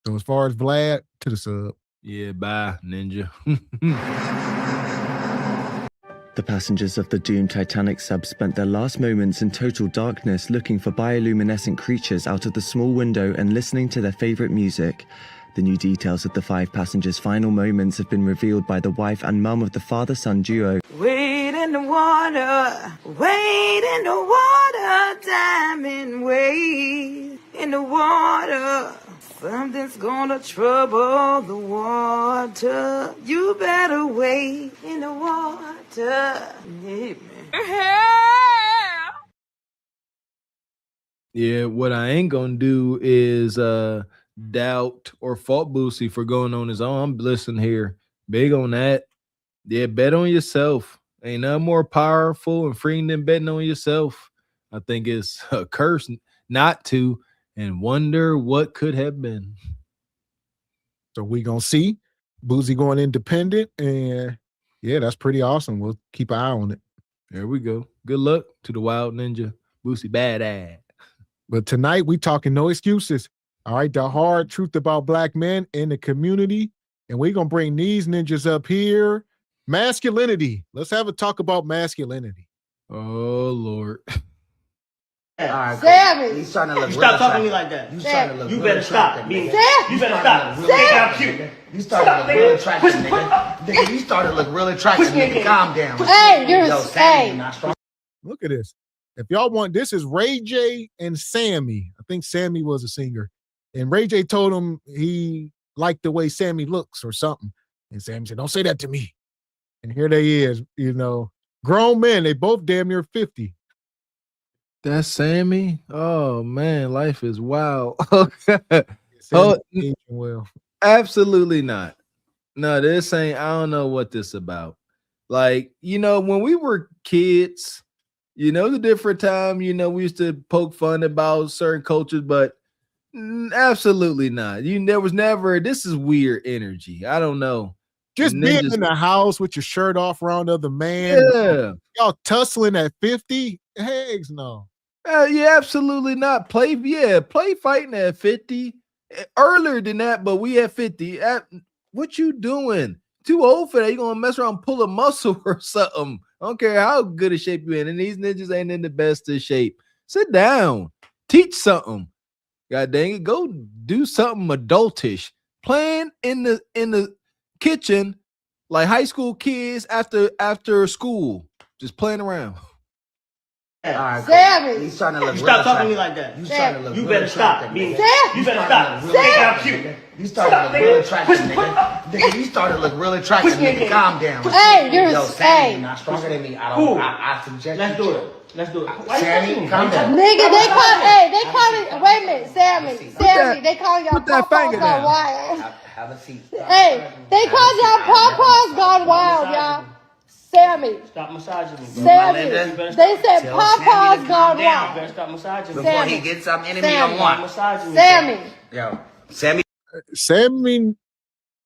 So as far as Vlad, to the sub. Yeah, bye, ninja. The passengers of the doomed Titanic sub spent their last moments in total darkness looking for bioluminescent creatures out of the small window and listening to their favorite music. The new details of the 5 passengers' final moments have been revealed by the wife and mum of the father-son duo. Wade in the water, wade in the water, diamond wade in the water. Something's gonna trouble the water. You better wade in the water. Yeah, man. Yeah, what I ain't gonna do is doubt or fault Boosie for going on his own. I'm listening here. Big on that. Yeah, bet on yourself. Ain't nothing more powerful and freeing than betting on yourself. I think it's a curse not to and wonder what could have been. So we gonna see Boosie going independent, and yeah, that's pretty awesome. We'll keep an eye on it. There we go. Good luck to the wild ninja, Boosie badass. But tonight we talking no excuses. All right, the hard truth about black men in the community, and we're gonna bring these ninjas up here. Masculinity. Let's have a talk about masculinity. Oh Lord. All right, Sammy. He's starting to look Stop talking to me like that. You starting to look You real better stop. attractive, Being, nigga. you better stop. Real Think I'm attractive, cute. nigga. You starting to look real attractive, nigga. Nigga, you starting to look real attractive, nigga. Calm down. Hey, you're Yo, Sammy, not strong. Look at this. If y'all want, this is Ray J and Sammy. I think Sammy was a singer. And Ray J told him he liked the way Sammy looks or something. And Sammy said, don't say that to me. And here they is, you know, grown men. They both damn near 50. That's Sammy. Oh man, life is wild. Oh, well, absolutely not. No, this ain't. I don't know what this about. Like, you know, when we were kids, you know, the different time, you know, we used to poke fun about certain cultures, but absolutely not. There was never. This is weird energy. I don't know. Just being in the house with your shirt off around other man. Yeah. Y'all tussling at 50? Heck no. Yeah, absolutely not. Play fighting at 50. Earlier than that, but we at 50. What you doing? Too old for that. You gonna mess around and pull a muscle or something. I don't care how good a shape you in. And these ninjas ain't in the best of shape. Sit down. Teach something. God dang it. Go do something adultish. Playing in the kitchen like high school kids after school. Just playing around. All right, Sammy. He's starting to look real Stop talking to attractive. me like that. You starting to look You real better stop. attractive, Being, nigga. you better stop. Think I'm cute. You starting to look real attractive, nigga. Nigga, you starting to look real attractive, nigga. Calm down. Hey, you're Yo, Sammy, you're not stronger than me. I suggest Let's do it. Let's do it. Sammy, calm down. Nigga, they call it, wait a minute, Sammy, they call y'all pawpaws gone wild. Have a seat. Hey, they call y'all pawpaws gone wild, y'all. Sammy. Stop massaging me, bro. Sammy. They said pawpaws gone You wild. better stop massaging me. Before he gets something enemy don't want. Massaging me. Sammy. Yo, Sammy. Sammy,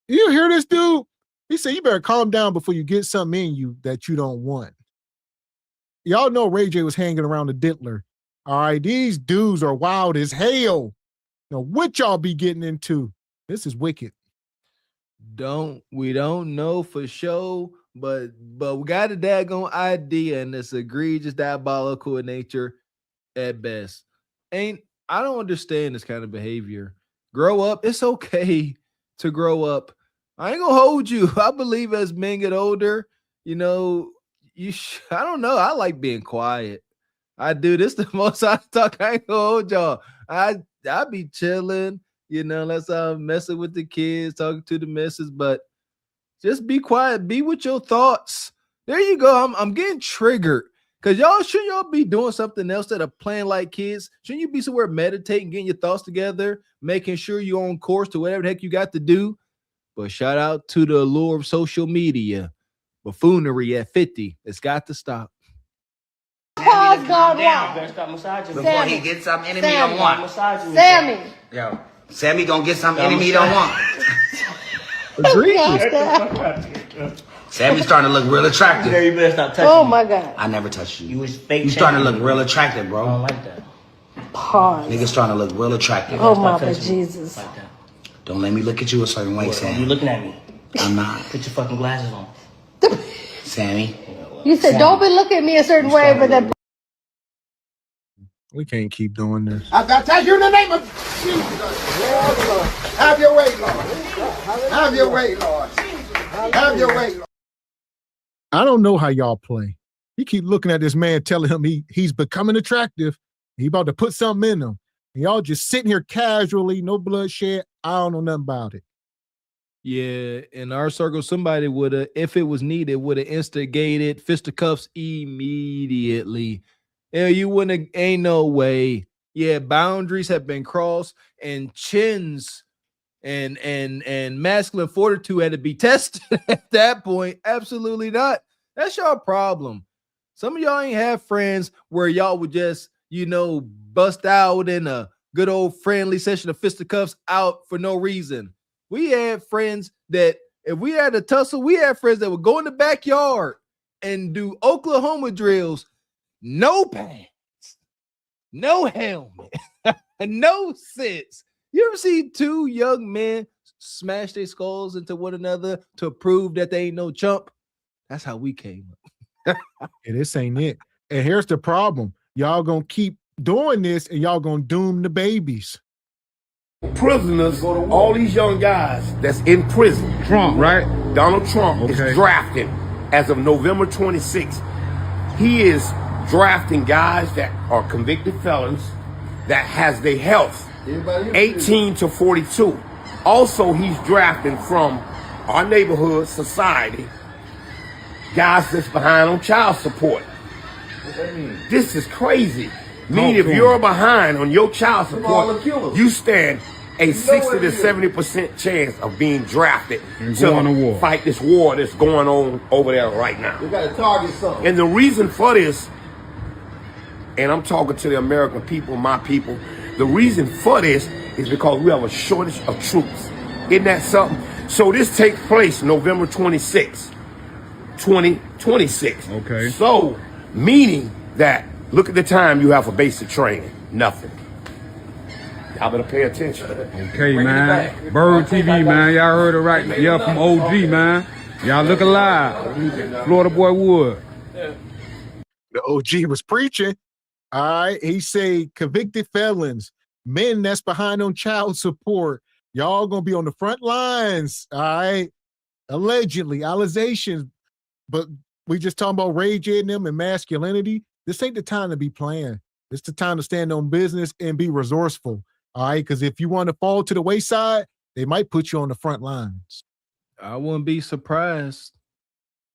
you hear this dude? He said, you better calm down before you get something in you that you don't want. Y'all know Ray J was hanging around the Diddler. All right, these dudes are wild as hell. Now, what y'all be getting into? This is wicked. We don't know for sure, but we got a daggone idea, and it's egregious, diabolical in nature at best. I don't understand this kind of behavior. Grow up. It's okay to grow up. I ain't gonna hold you. I believe as men get older, you know, I don't know. I like being quiet. I do. This the most I talk. I ain't gonna hold y'all. I be chilling, you know, unless I'm messing with the kids, talking to the missus, but just be quiet. Be with your thoughts. There you go. I'm getting triggered. Cause shouldn't y'all be doing something else that are playing like kids? Shouldn't you be somewhere meditating, getting your thoughts together, making sure you're on course to whatever the heck you got to do? But shout out to the allure of social media. Buffoonery at 50. It's got to stop. Pawpaws gone Down. wild. Better stop massaging me. Before he gets something enemy don't want. Massaging me. Sammy. Yo, Sammy gonna get something enemy he don't want. Sammy's starting to look real attractive. You better stop touching Oh me. my God. I never touched you. You was fake. You starting to look real attractive, bro. I don't like that. Pause. Niggas starting to look real attractive. Oh my God, Jesus. Like that. Don't let me look at you a certain way, You Sammy. looking at me. I'm not. Put your fucking glasses on. Sammy. You said, don't be looking at me a certain way, but then. We can't keep doing this. I baptize you in the name of Jesus. Have your way, Lord. Have your way, Lord. Have your way, Lord. I don't know how y'all play. He keep looking at this man, telling him he's becoming attractive. He about to put something in him. And y'all just sitting here casually, no bloodshed. I don't know nothing about it. Yeah, in our circle, somebody would have, if it was needed, would have instigated fisticuffs immediately. Yeah, you wouldn't. Ain't no way. Yeah, boundaries have been crossed, and chins and masculine fortitude had to be tested at that point. Absolutely not. That's your problem. Some of y'all ain't have friends where y'all would just, bust out in a good old friendly session of fisticuffs out for no reason. We had friends that if we had a tussle, we had friends that would go in the backyard and do Oklahoma drills, no pants, no helmet, no sits. You ever see two young men smash their skulls into one another to prove that they ain't no chump? That's how we came up. And this ain't it. And here's the problem. Y'all gonna keep doing this and y'all gonna doom the babies. Prisoners, all these young guys that's in prison. Trump, right? Donald Trump is drafting as of November 26th. He is drafting guys that are convicted felons that has their health 18 to 42. Also, he's drafting from our neighborhood society guys that's behind on child support. What that mean? This is crazy. Meaning if you're behind on your child support, you stand a 60 to 70% chance of being drafted to fight this war that's going on over there right now. You got to target something. And the reason for this, and I'm talking to the American people, my people, the reason for this is because we have a shortage of troops. Isn't that something? So this takes place November 26th, 2026. Okay. So, meaning that, look at the time you have for basic training. Nothing. Y'all better pay attention. Okay, man. Bird TV, man. Y'all heard it right. Y'all from OG, man. Y'all look alive. Florida Boy Wood. The OG was preaching. All right. He say convicted felons, men that's behind on child support. Y'all gonna be on the front lines. All right. Allegedly, allegations. But we just talking about rage in them and masculinity. This ain't the time to be playing. It's the time to stand on business and be resourceful. All right. Because if you want to fall to the wayside, they might put you on the front lines. I wouldn't be surprised.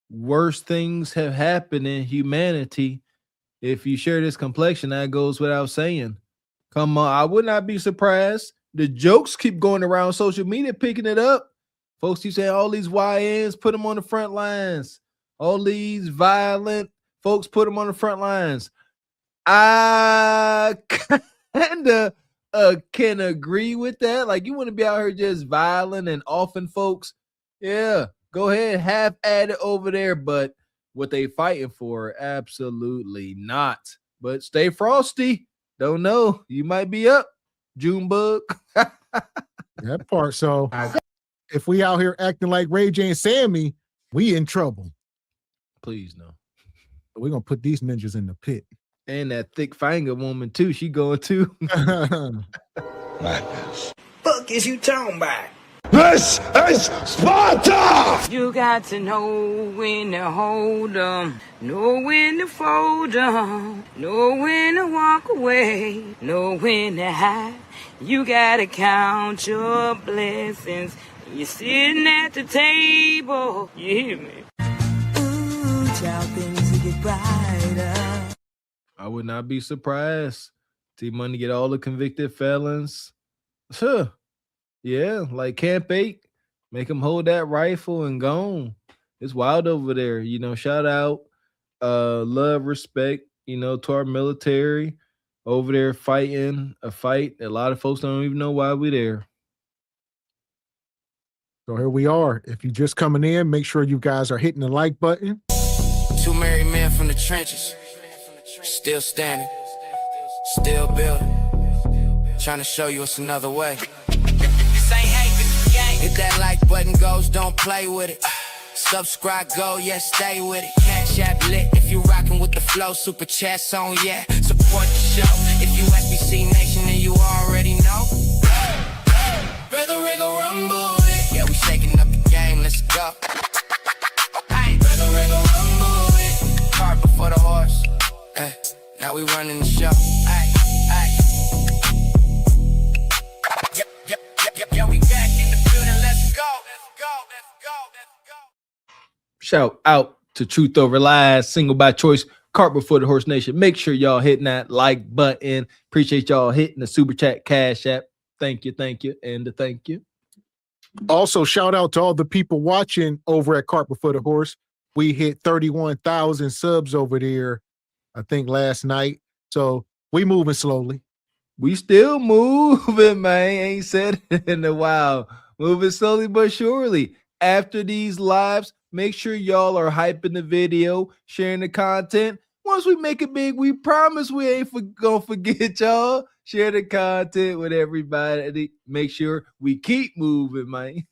Worse things have happened in humanity. If you share this complexion, that goes without saying. Come on, I would not be surprised. The jokes keep going around social media, picking it up. Folks keep saying all these YNs, put them on the front lines. All these violent folks, put them on the front lines. I kind of can agree with that. Like, you want to be out here just violent and offing folks. Yeah, go ahead, have at it over there. But what they fighting for, absolutely not. But stay frosty. Don't know. You might be up, Junebug. That part. So if we out here acting like Ray J and Sammy, we in trouble. Please no. We're going to put these ninjas in the pit. And that thick finger woman too. She going too. Madness. Fuck is you talking about? This is Sparta! You got to know when to hold 'em, know when to fold 'em, know when to walk away, know when to hide. You gotta count your blessings. You're sitting at the table. You hear me? Ooh, child, things will get brighter. I would not be surprised. T-Money get all the convicted felons. Huh. Yeah, like Camp 8, make them hold that rifle and gone. It's wild over there. Shout out, love, respect, to our military over there fighting a fight. A lot of folks don't even know why we're there. So here we are. If you're just coming in, make sure you guys are hitting the like button. Two married men from the trenches, still standing, still building, trying to show you it's another way. Hit that like button goes, don't play with it. Subscribe, go, yeah, stay with it. Cash app lit if you rockin' with the flow. Super chats on, yeah, support the show. If you SBC Nation, then you already know. Brother Riggle Rumble, yeah, we shaking up the game, let's go. Hey, Brother Riggle Rumble, cart before the horse. Hey, now we running the show. Hey, hey. Yeah, we back in the building, let's go. Shout out to Truth Over Lies, single by choice Cart Before the Horse Nation. Make sure y'all hitting that like button. Appreciate y'all hitting the Super Chat Cash App. Thank you, and thank you. Also, shout out to all the people watching over at Cart Before the Horse. We hit 31,000 subs over there, I think, last night. So we moving slowly. We still moving, man. Ain't said it in a while. Moving slowly but surely. After these lives, make sure y'all are hyping the video, sharing the content. Once we make it big, we promise we ain't gonna forget y'all. Share the content with everybody. Make sure we keep moving, man.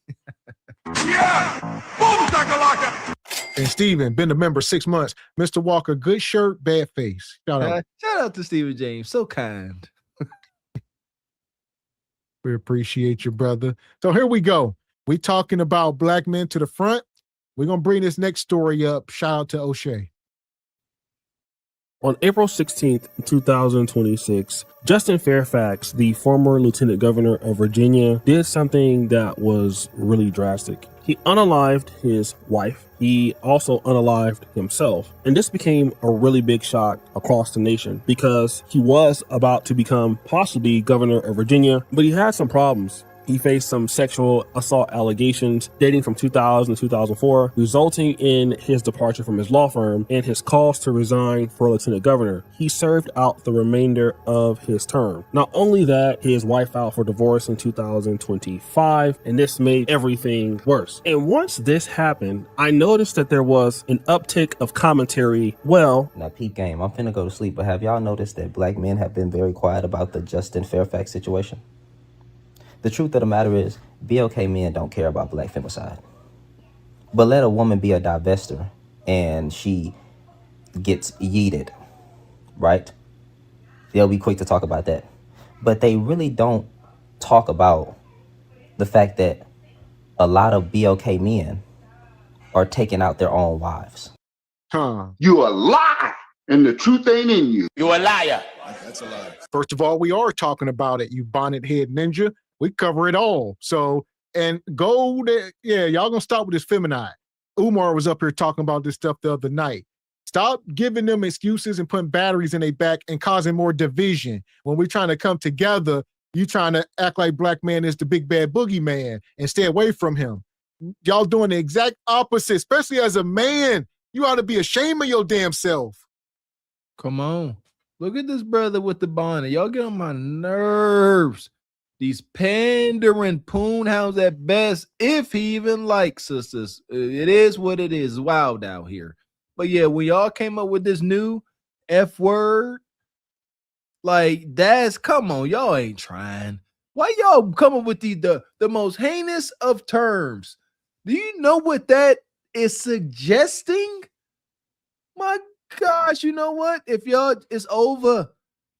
And Steven, been a member 6 months. Mr. Walker, good shirt, bad face. Shout out to Steven James. So kind. We appreciate you, brother. So here we go. We talking about black men to the front. We're going to bring this next story up. Shout out to O'Shea. On April 16th, 2026, Justin Fairfax, the former lieutenant governor of Virginia, did something that was really drastic. He unalived his wife. He also unalived himself. And this became a really big shock across the nation because he was about to become possibly governor of Virginia, but he had some problems. He faced some sexual assault allegations dating from 2000 to 2004, resulting in his departure from his law firm and his calls to resign for lieutenant governor. He served out the remainder of his term. Not only that, his wife filed for divorce in 2025, and this made everything worse. And once this happened, I noticed that there was an uptick of commentary. Well, now peep game, I'm finna go to sleep, but have y'all noticed that black men have been very quiet about the Justin Fairfax situation? The truth of the matter is, BOK men don't care about black femicide. But let a woman be a divester and she gets yeeted, right? They'll be quick to talk about that. But they really don't talk about the fact that a lot of BOK men are taking out their own wives. You a lie, and the truth ain't in you. You a liar. That's a lie. First of all, we are talking about it, you bonnet head ninja. We cover it all. So, and go there. Yeah, y'all gonna stop with this feminine. Umar was up here talking about this stuff the other night. Stop giving them excuses and putting batteries in their back and causing more division. When we're trying to come together, you trying to act like black man is the big bad boogeyman and stay away from him. Y'all doing the exact opposite, especially as a man. You ought to be ashamed of your damn self. Come on. Look at this brother with the bonnet. Y'all get on my nerves. These pandering poon hounds at best, if he even likes us. It is what it is. Wild out here. But yeah, when y'all came up with this new F word, like that's, come on, y'all ain't trying. Why y'all come up with the most heinous of terms? Do you know what that is suggesting? My gosh, you know what? If y'all, it's over.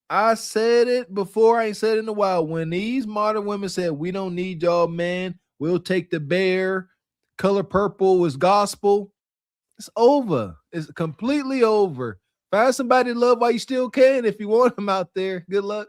I said it before. I ain't said it in a while. When these modern women said, we don't need y'all, man. We'll take the bear. Color purple is gospel. It's over. It's completely over. Find somebody to love while you still can. If you want them out there, good luck.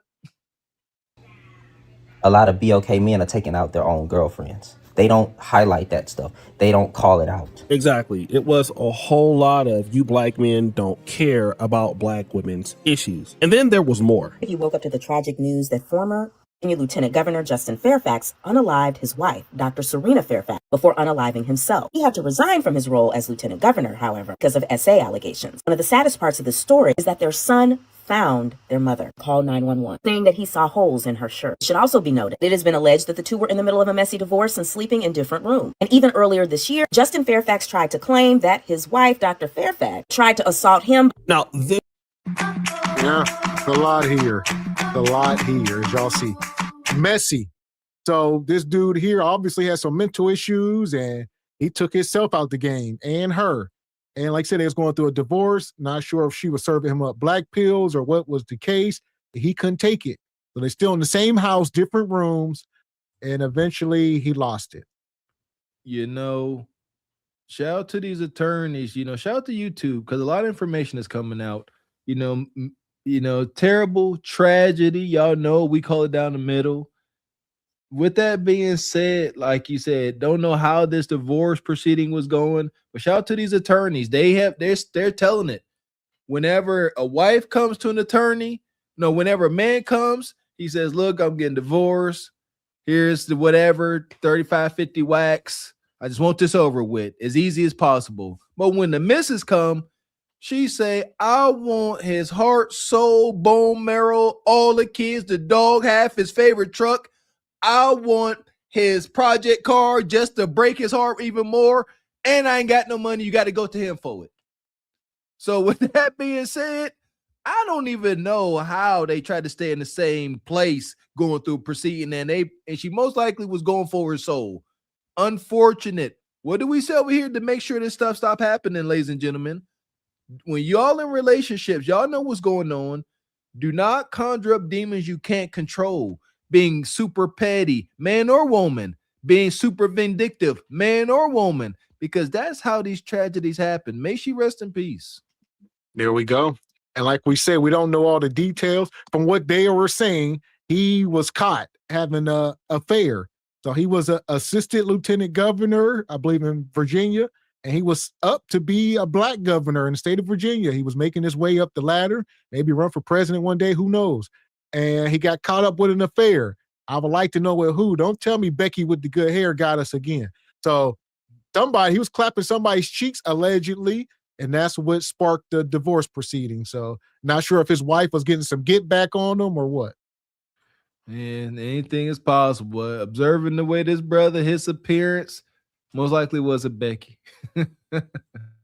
A lot of BOK men are taking out their own girlfriends. They don't highlight that stuff. They don't call it out. Exactly. It was a whole lot of you black men don't care about black women's issues. And then there was more. He woke up to the tragic news that former Lieutenant Governor Justin Fairfax unalived his wife, Dr. Serena Fairfax, before unaliving himself. He had to resign from his role as Lieutenant Governor, however, because of SA allegations. One of the saddest parts of the story is that their son found their mother, called 911, saying that he saw holes in her shirt. It should also be noted, it has been alleged that the two were in the middle of a messy divorce and sleeping in different rooms. And even earlier this year, Justin Fairfax tried to claim that his wife, Dr. Fairfax, tried to assault him. Now, yeah, a lot here. A lot here, as y'all see. Messy. So this dude here obviously has some mental issues, and he took himself out the game and her. And like I said, he was going through a divorce. Not sure if she was serving him up black pills or what was the case. He couldn't take it. So they're still in the same house, different rooms. And eventually he lost it. You know, shout out to these attorneys, you know, shout out to YouTube, because a lot of information is coming out, you know, terrible tragedy. Y'all know we call it down the middle. With that being said, like you said, don't know how this divorce proceeding was going, but shout out to these attorneys. They're telling it. whenever a wife comes to an attorney, no, whenever a man comes, he says, look, I'm getting divorced. Here's the whatever, 35, 50 wax. I just want this over with as easy as possible. But when the missus come, she say, I want his heart, soul, bone marrow, all the kids, the dog, half his favorite truck. I want his project car just to break his heart even more. And I ain't got no money. You got to go to him for it. So with that being said, I don't even know how they tried to stay in the same place going through proceeding, and she most likely was going for her soul. Unfortunate. What do we say over here to make sure this stuff stop happening, ladies and gentlemen? When y'all in relationships, y'all know what's going on. Do not conjure up demons you can't control. Being super petty, man or woman. Being super vindictive, man or woman. Because that's how these tragedies happen. May she rest in peace. There we go. And like we said, we don't know all the details. From what they were saying, he was caught having an affair. So he was an assistant lieutenant governor, I believe, in Virginia. And he was up to be a black governor in the state of Virginia. He was making his way up the ladder, maybe run for president one day, who knows? And he got caught up with an affair. I would like to know with who. Don't tell me Becky with the good hair got us again. So he was clapping somebody's cheeks, allegedly, and that's what sparked the divorce proceeding. So not sure if his wife was getting some get back on him or what. And anything is possible. Observing the way this brother, his appearance, most likely wasn't Becky.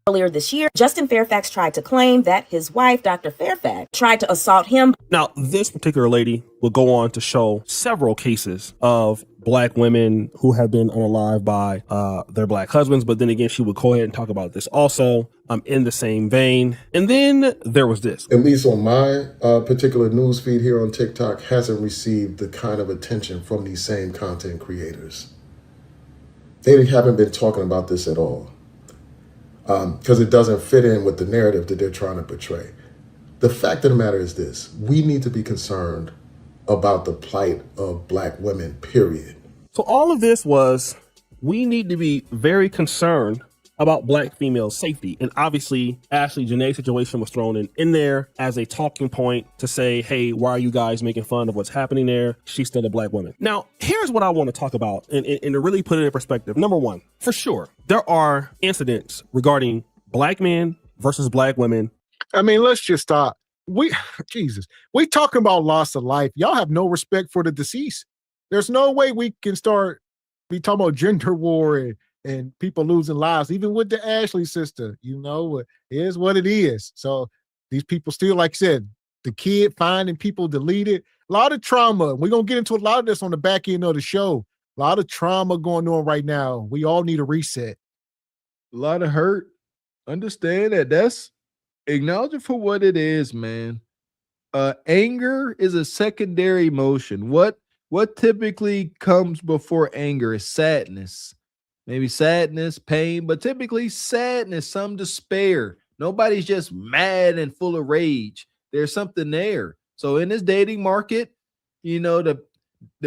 Earlier this year, Justin Fairfax tried to claim that his wife, Dr. Fairfax, tried to assault him. Now, this particular lady will go on to show several cases of black women who have been unalived by their black husbands. But then again, she would go ahead and talk about this also in the same vein. And then there was this. At least on my particular news feed here on TikTok, hasn't received the kind of attention from these same content creators. They haven't been talking about this at all. Because it doesn't fit in with the narrative that they're trying to portray. The fact of the matter is this: we need to be concerned about the plight of black women, period. So all of this was, we need to be very concerned about black female safety. And obviously, Ashley Janae's situation was thrown in there as a talking point to say, hey, why are you guys making fun of what's happening there? She's still a black woman. Now, here's what I want to talk about and to really put it in perspective. Number one, for sure, there are incidents regarding black men versus black women. I mean, let's just stop. We talking about loss of life. Y'all have no respect for the deceased. There's no way we can be talking about gender war and people losing lives, even with the Ashley sister. It is what it is. So these people still, like I said, the kid finding people deleted, a lot of trauma. We're going to get into a lot of this on the back end of the show. A lot of trauma going on right now. We all need a reset. A lot of hurt. Understand that. That's acknowledge it for what it is, man. Anger is a secondary emotion. What typically comes before anger is sadness. Maybe sadness, pain, but typically sadness, some despair. Nobody's just mad and full of rage. There's something there. So in this dating market, the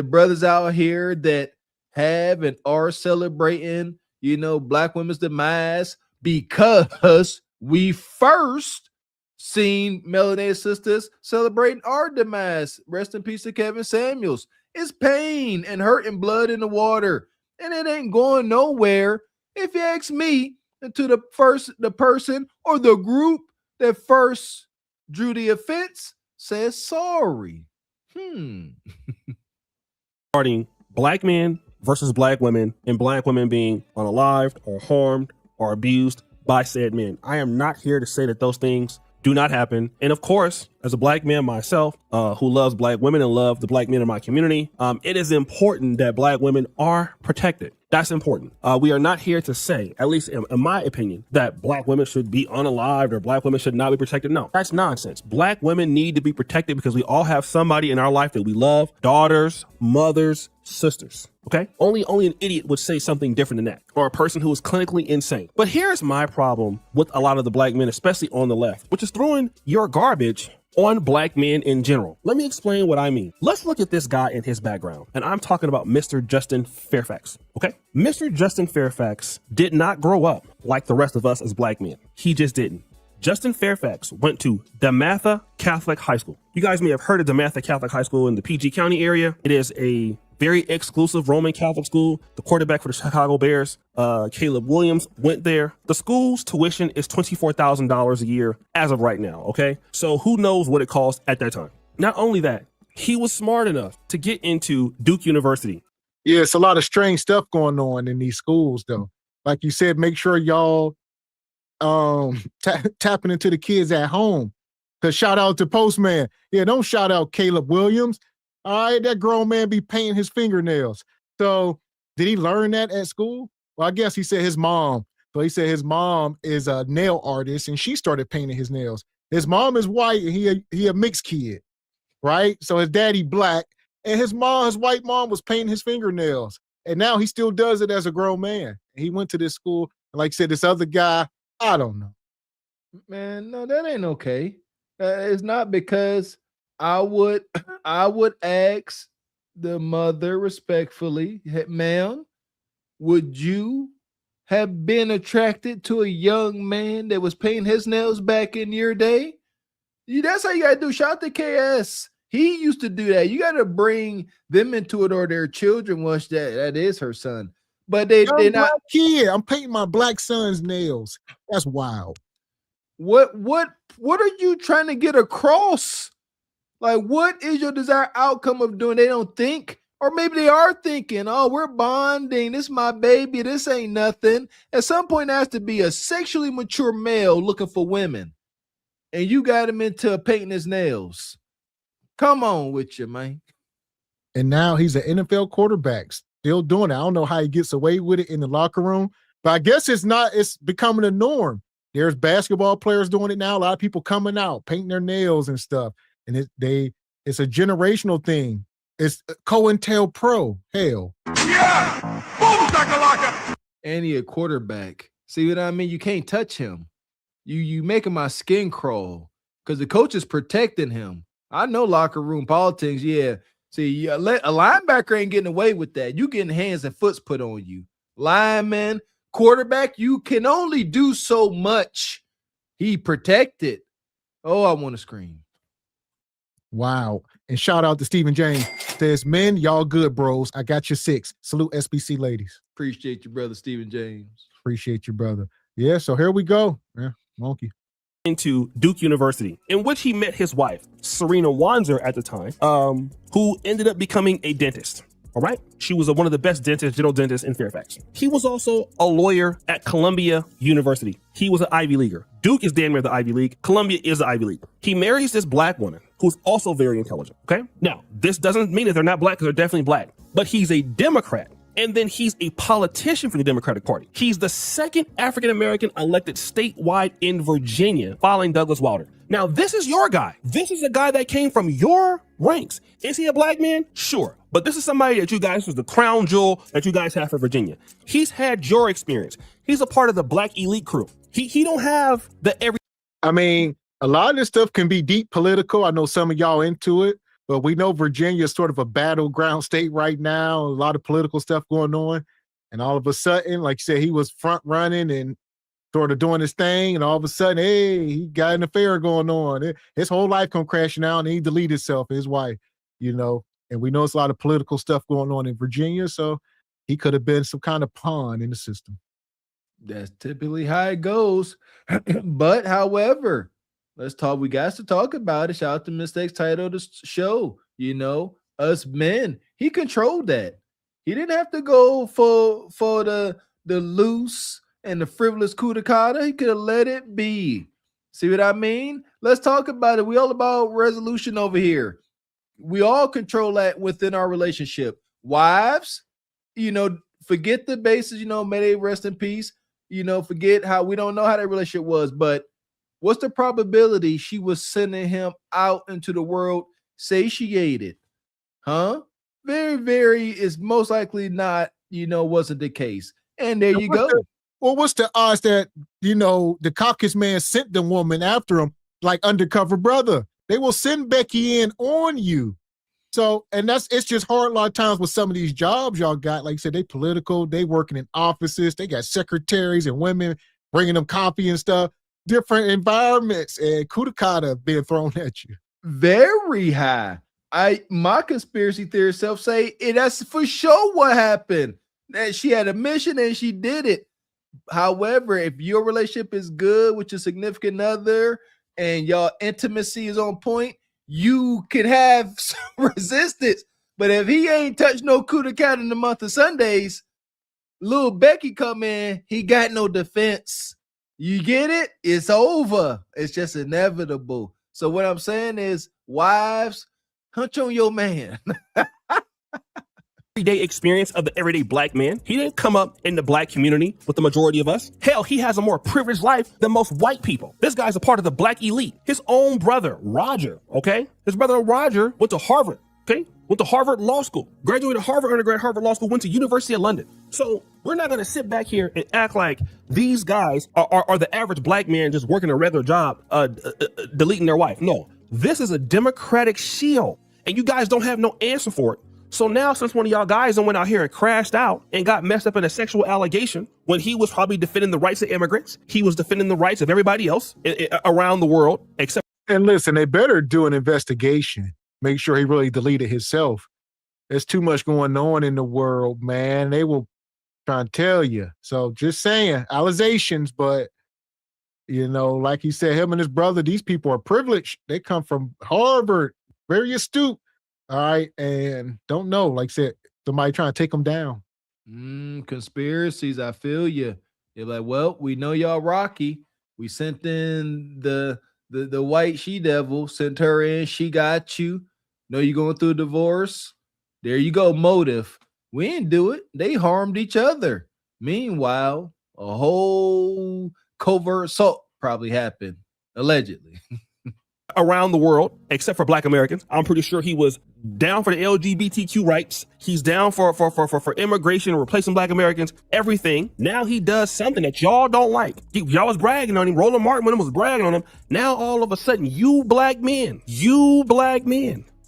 brothers out here that have and are celebrating, black women's demise because we first seen melanated sisters celebrating our demise. Rest in peace to Kevin Samuels. It's pain and hurt and blood in the water. And it ain't going nowhere. If you ask me, to the person or the group that first drew the offense says sorry. Regarding black men versus black women, and black women being unalived or harmed or abused by said men. I am not here to say that those things do not happen. And of course, as a black man myself, who loves black women and love the black men in my community, it is important that black women are protected. That's important. We are not here to say, at least in my opinion, that black women should be unalived or black women should not be protected. No, that's nonsense. Black women need to be protected because we all have somebody in our life that we love, daughters, mothers, sisters. Okay. Only an idiot would say something different than that, or a person who is clinically insane. But here's my problem with a lot of the black men, especially on the left, which is throwing your garbage on black men in general. Let me explain what I mean. Let's look at this guy and his background. And I'm talking about Mr. Justin Fairfax. Okay. Mr. Justin Fairfax did not grow up like the rest of us as black men. He just didn't. Justin Fairfax went to DeMatha Catholic High School. You guys may have heard of DeMatha Catholic High School in the PG County area. It is a very exclusive Roman Catholic school. The quarterback for the Chicago Bears, Caleb Williams, went there. The school's tuition is $24,000 a year as of right now, okay? So who knows what it cost at that time. Not only that, he was smart enough to get into Duke University. Yeah, it's a lot of strange stuff going on in these schools, though. Like you said, make sure y'all tapping into the kids at home. Cause shout out to Postman. Yeah, don't shout out Caleb Williams. All right, that grown man be painting his fingernails. So did he learn that at school? Well, I guess he said his mom. So he said his mom is a nail artist and she started painting his nails. His mom is white and he a mixed kid, right? So his daddy black and his white mom was painting his fingernails. And now he still does it as a grown man. He went to this school. And like I said, this other guy, I don't know. Man, no, that ain't okay. It's not, because I would ask the mother respectfully, hey, ma'am, would you have been attracted to a young man that was painting his nails back in your day? That's how you gotta do. Shout out to KS. He used to do that. You gotta bring them into it, or their children. Once that is her son, but they're not. Kid, I'm painting my black son's nails. That's wild. What are you trying to get across? Like, what is your desired outcome of doing? They don't think, or maybe they are thinking, oh, we're bonding. This is my baby. This ain't nothing. At some point, there has to be a sexually mature male looking for women, and you got him into painting his nails. Come on with you, man. And now he's an NFL quarterback, still doing it. I don't know how he gets away with it in the locker room, but I guess it's becoming a norm. There's basketball players doing it now. A lot of people coming out, painting their nails and stuff. And it's a generational thing. It's COINTELPRO. Hell. Yeah! Boom, shakalaka! And he a quarterback. See what I mean? You can't touch him. You making my skin crawl because the coach is protecting him. I know locker room politics. Yeah. See, a linebacker ain't getting away with that. You getting hands and foots put on you. Lineman, quarterback, you can only do so much. He protected. Oh, I want to scream. Wow. And shout out to Stephen James. Says, men, y'all good, bros. I got your 6. Salute SBC ladies. Appreciate you, brother Stephen James. Appreciate you, brother. Yeah, so here we go. Yeah, monkey. Into Duke University, in which he met his wife, Serena Wanzer at the time, who ended up becoming a dentist. All right. She was one of the best dentists, general dentists in Fairfax. He was also a lawyer at Columbia University. He was an Ivy Leaguer. Duke is damn near the Ivy League. Columbia is the Ivy League. He marries this black woman who's also very intelligent. Okay. Now, this doesn't mean that they're not black, because they're definitely black, but he's a Democrat. And then he's a politician for the Democratic Party. He's the second African-American elected statewide in Virginia, following Douglas Wilder. Now, this is your guy. This is a guy that came from your ranks. Is he a black man? Sure. But this is somebody that you guys was the crown jewel that you guys have for Virginia. He's had your experience. He's a part of the black elite crew. He don't have the every. I mean, a lot of this stuff can be deep political. I know some of y'all into it. But we know Virginia is sort of a battleground state right now. A lot of political stuff going on. And all of a sudden, like you said, he was front running and sort of doing his thing. And all of a sudden, hey, he got an affair going on. His whole life come crashing out, and he deleted himself, his wife, And we know it's a lot of political stuff going on in Virginia. So he could have been some kind of pawn in the system. That's typically how it goes. But however, we got to talk about it. Shout out to Mistakes title of the show. Us men. He controlled that. He didn't have to go for the loose and the frivolous coup d'etat. He could have let it be. See what I mean? Let's talk about it. We all about resolution over here. We all control that within our relationship. Wives, forget the bases, may they rest in peace. Forget how we don't know how that relationship was, but what's the probability she was sending him out into the world satiated? Huh? Very, very is most likely not, wasn't the case. And there you go. What's the odds that, the caucus man sent the woman after him like undercover brother? They will send Becky in on you. So, and it's just hard a lot of times with some of these jobs y'all got. Like I said, they political, they working in offices, they got secretaries and women bringing them coffee and stuff. different environments and kudakata being thrown at you. Very high. My conspiracy theory self say that's for sure what happened. That she had a mission and she did it. However, if your relationship is good with your significant other and your intimacy is on point, you can have some resistance. But if he ain't touched no kudakata in the month of Sundays, little Becky come in, he got no defense. You get it? It's over. It's just inevitable. So what I'm saying is, wives, hunch on your man. Everyday experience of the everyday black man. He didn't come up in the black community with the majority of us. Hell, he has a more privileged life than most white people. This guy's a part of the black elite. His own brother, Roger, okay? His brother, Roger, went to Harvard, okay? Went to Harvard Law School. Graduated Harvard undergrad, Harvard Law School, went to University of London. So we're not going to sit back here and act like these guys are the average black man just working a regular job, deleting their wife. No, this is a democratic shield, and you guys don't have no answer for it. So now, since one of y'all guys went out here and crashed out and got messed up in a sexual allegation when he was probably defending the rights of immigrants, he was defending the rights of everybody else around the world, except. And listen, they better do an investigation. Make sure he really deleted himself. There's too much going on in the world, man. They will try and tell you. So just saying, allegations, but you know, like he said, him and his brother, these people are privileged. They come from Harvard, very astute. All right, and don't know, like I said, somebody trying to take them down. Conspiracies, I feel you. You're like, well, we know y'all rocky. We sent in the white she-devil, sent her in, she got you. Know you going through a divorce. There you go, motive. We didn't do it. They harmed each other. Meanwhile, a whole covert assault probably happened, allegedly. Around the world, except for black Americans. I'm pretty sure he was down for the LGBTQ rights. He's down for immigration, replacing black Americans, everything. Now he does something that y'all don't like. Y'all was bragging on him. Roland Martin was bragging on him. Now all of a sudden, you black men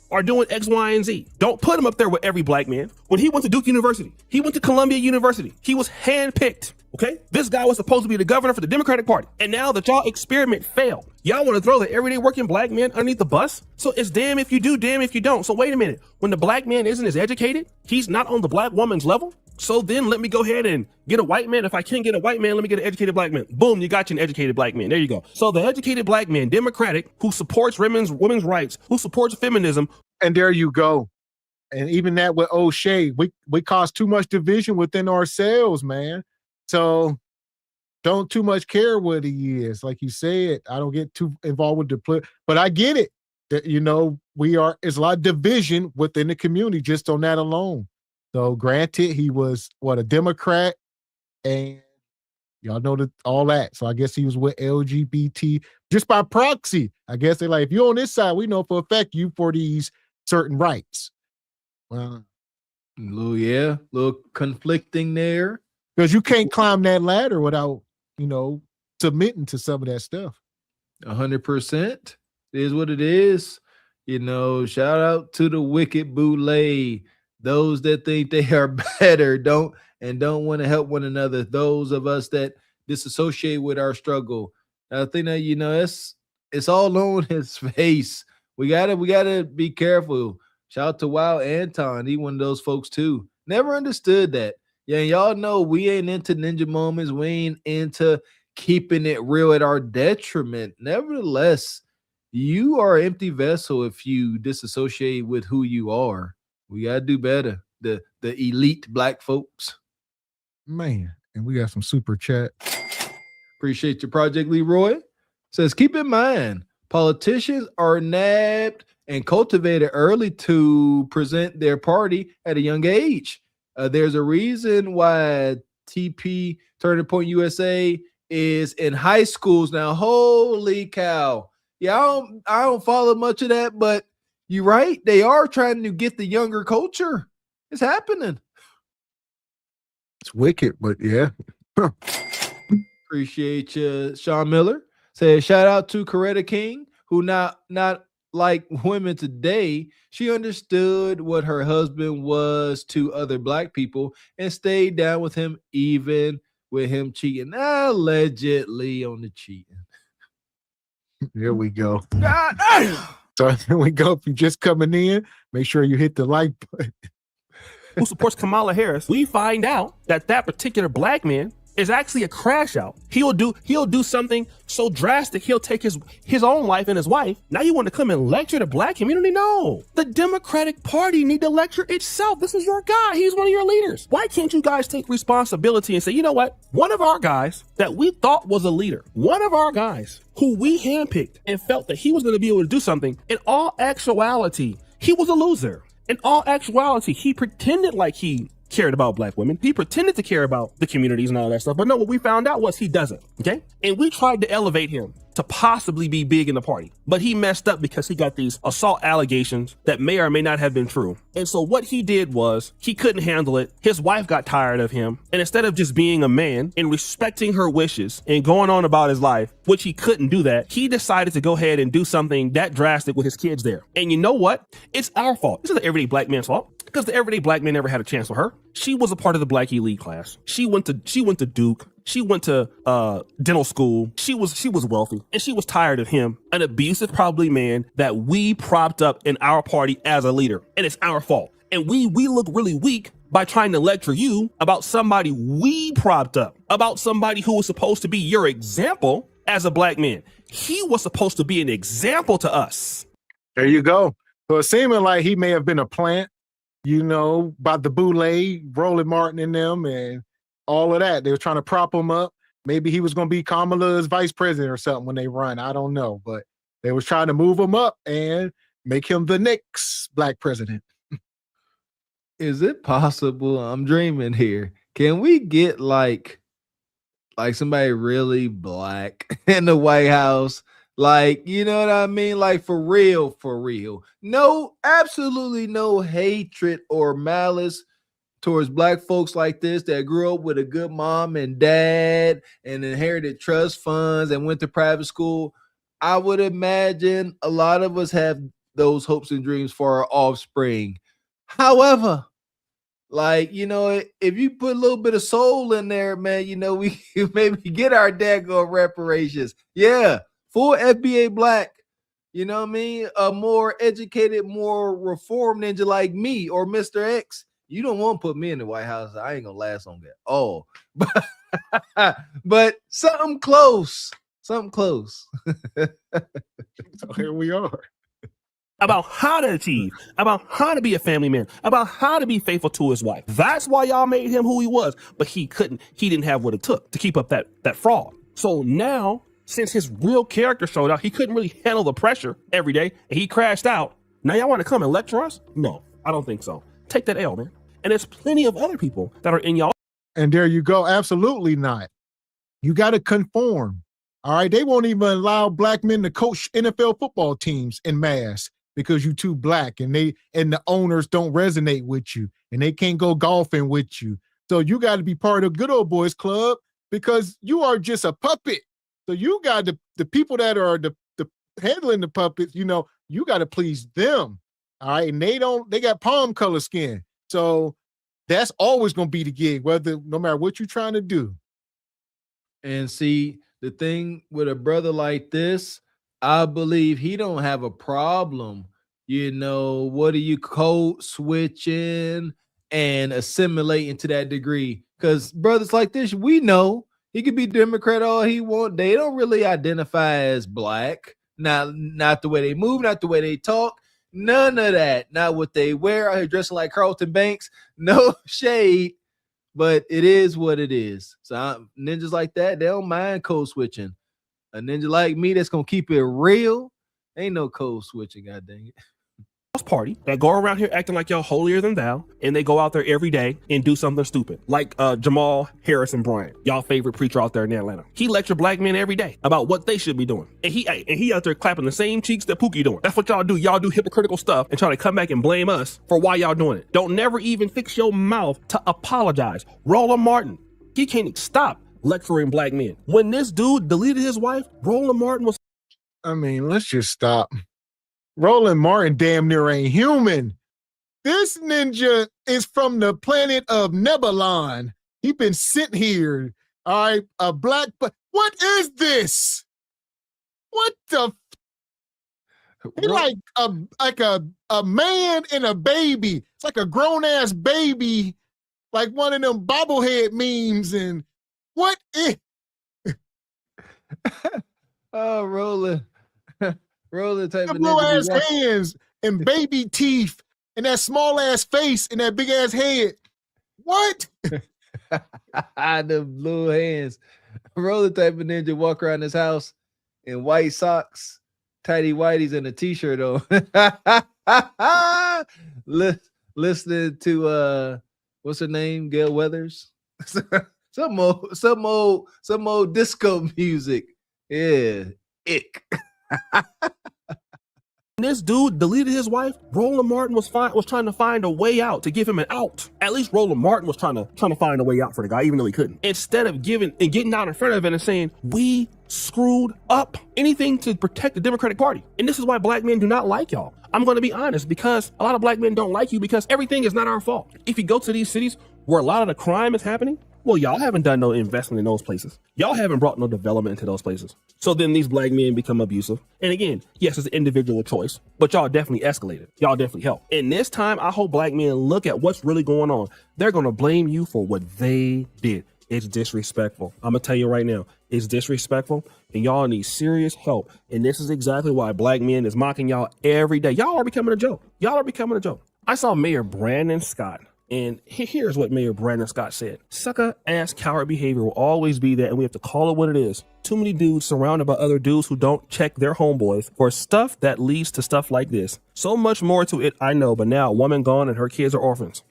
are doing X, Y, and Z. Don't put him up there with every black man. When he went to Duke University, he went to Columbia University. He was handpicked. Okay, this guy was supposed to be the governor for the Democratic Party. And now that y'all experiment failed, y'all want to throw the everyday working black man underneath the bus? So it's damn if you do, damn if you don't. So wait a minute. When the black man isn't as educated, he's not on the black woman's level. So then let me go ahead and get a white man. If I can't get a white man, let me get an educated black man. Boom, you got you an educated black man. There you go. So the educated black man, Democratic, who supports women's rights, who supports feminism. And there you go. And even that with O'Shea, we cause too much division within ourselves, man. So don't too much care what he is. Like you said, I don't get too involved with but I get it. That, you know, it's a lot of division within the community just on that alone. So granted, he was a Democrat, and y'all know all that. So I guess he was with LGBT just by proxy. I guess they're like, if you're on this side, we know for a fact you for these certain rights. Little conflicting there. Because you can't climb that ladder without, submitting to some of that stuff. 100% is what it is. Shout out to the wicked boule, those that think they are better, don't want to help one another. Those of us that disassociate with our struggle. I think that, it's all on his face. We gotta be careful. Shout out to Wild Anton. He one of those folks too. Never understood that. Yeah, y'all know we ain't into ninja moments. We ain't into keeping it real at our detriment. Nevertheless, you are an empty vessel if you disassociate with who you are. We gotta do better. The elite black folks. Man, and we got some super chat. Appreciate your Project Leroy. Says, keep in mind, politicians are nabbed and cultivated early to present their party at a young age. There's a reason why TP Turning Point USA is in high schools now. Holy cow. Yeah, I don't follow much of that, but you're right. They are trying to get the younger culture. It's happening. It's wicked, but yeah. Appreciate you, Sean Miller. Say shout out to Coretta King, who not like women today. She understood what her husband was to other black people and stayed down with him, even with him cheating, allegedly on the cheating. Here we go. So here we go. If you're just coming in, make sure you hit the like button. Who supports Kamala Harris, we find out that that particular black man is actually a crash out. He'll do something so drastic, he'll take his own life and his wife. Now you want to come and lecture the black community? No. The Democratic Party need to lecture itself. This is your guy. He's one of your leaders. Why can't you guys take responsibility and say, you know what? One of our guys that we thought was a leader, one of our guys who we handpicked and felt that he was going to be able to do something, in all actuality, he was a loser. In all actuality, he pretended like he cared about black women. He pretended to care about the communities and all that stuff. But no, what we found out was he doesn't. Okay. And we tried to elevate him to possibly be big in the party, but he messed up because he got these assault allegations that may or may not have been true. And so what he did was he couldn't handle it. His wife got tired of him. And instead of just being a man and respecting her wishes and going on about his life, which he couldn't do that, he decided to go ahead and do something that drastic with his kids there. And you know what? It's our fault. This is the everyday black man's fault, because the everyday black man never had a chance with her. She was a part of the black elite class. She went to Duke. She went to dental school. She was wealthy, and she was tired of him, an abusive, probably man that we propped up in our party as a leader, and it's our fault. And we look really weak by trying to lecture you about somebody we propped up, about somebody who was supposed to be your example as a black man. He was supposed to be an example to us. There you go. So it's seeming like he may have been a plant, you know, about the Boulay, Roland Martin and them, and all of that. They were trying to prop him up. Maybe he was going to be Kamala's vice president or something when they run. I don't know. But they was trying to move him up and make him the next black president. Is it possible? I'm dreaming here. Can we get like somebody really black in the White House? Like, you know what I mean? Like, for real. No, absolutely no hatred or malice towards black folks like this that grew up with a good mom and dad and inherited trust funds and went to private school. I would imagine a lot of us have those hopes and dreams for our offspring. However, like, you know, if you put a little bit of soul in there, man, you know, we maybe get our daggone reparations. Yeah. Full FBA black, you know what I mean? A more educated, more reformed ninja like me or Mr. X. You don't want to put me in the White House. I ain't gonna last on that. Oh, but something close. So here we are. About how to achieve, about how to be a family man, about how to be faithful to his wife. That's why y'all made him who he was, but he didn't have what it took to keep up that fraud. So now, since his real character showed out, he couldn't really handle the pressure every day, and he crashed out. Now y'all want to come and lecture us? No, I don't think so. Take that L, man. And there's plenty of other people that are in y'all. And there you go. Absolutely not. You got to conform. All right. They won't even allow black men to coach NFL football teams en masse because you too black, and the owners don't resonate with you, and they can't go golfing with you. So you got to be part of Good Old Boys Club because you are just a puppet. So you got the people that are the handling the puppets, you know, you got to please them. All right. And they got palm color skin. So that's always going to be the gig, no matter what you're trying to do. And see, the thing with a brother like this, I believe he don't have a problem, you know, what are you code switching and assimilating to that degree? Because brothers like this, we know he could be Democrat all he want. They don't really identify as black. Not the way they move, not the way they talk. None of that. Not what they wear. Out here dressing like Carlton Banks. No shade, but it is what it is. So ninjas like that, they don't mind code switching. A ninja like me that's gonna keep it real, ain't no code switching. God dang it. Party that go around here acting like y'all holier than thou, and they go out there every day and do something stupid, like Jamal Harrison Bryant, y'all favorite preacher out there in Atlanta. He lecture black men every day about what they should be doing, and he out there clapping the same cheeks that Pookie doing. That's what y'all do. Y'all do hypocritical stuff and try to come back and blame us for why y'all doing it. Don't never even fix your mouth to apologize. Roland Martin, he can't stop lecturing black men. When this dude deleted his wife, Roland Martin was. I mean, let's just stop. Roland Martin damn near ain't human. This ninja is from the planet of Nebulon. He been sent here. All right, a black, but what is this? What the? He like a man and a baby. It's like a grown ass baby, like one of them bobblehead memes. And what is? Oh, rolling type The of little ninja. ass hands and baby teeth and that small ass face and that big ass head. What? The little hands. Roller type of ninja walk around his house in white socks, tidy whities, and a t-shirt on. Listening to what's her name? Gail Weathers. some old disco music. Yeah. Ick. This dude deleted his wife. Roland Martin was trying to find a way out to give him an out. At least Roland Martin was trying to find a way out for the guy, even though he couldn't. Instead of getting out in front of it and saying, we screwed up, anything to protect the Democratic Party. And this is why black men do not like y'all. I'm going to be honest, because a lot of black men don't like you because everything is not our fault. If you go to these cities where a lot of the crime is happening, well, y'all haven't done no investment in those places. Y'all haven't brought no development into those places. So then these black men become abusive. And again, yes, it's an individual choice, but y'all definitely escalated. Y'all definitely helped. And this time, I hope black men look at what's really going on. They're going to blame you for what they did. It's disrespectful. I'm going to tell you right now, it's disrespectful, and y'all need serious help. And this is exactly why black men is mocking y'all every day. Y'all are becoming a joke. Y'all are becoming a joke. I saw Mayor Brandon Scott. And here's what Mayor Brandon Scott said. Sucker ass coward behavior will always be there, and we have to call it what it is. Too many dudes surrounded by other dudes who don't check their homeboys for stuff that leads to stuff like this. So much more to it, I know, but now a woman gone and her kids are orphans.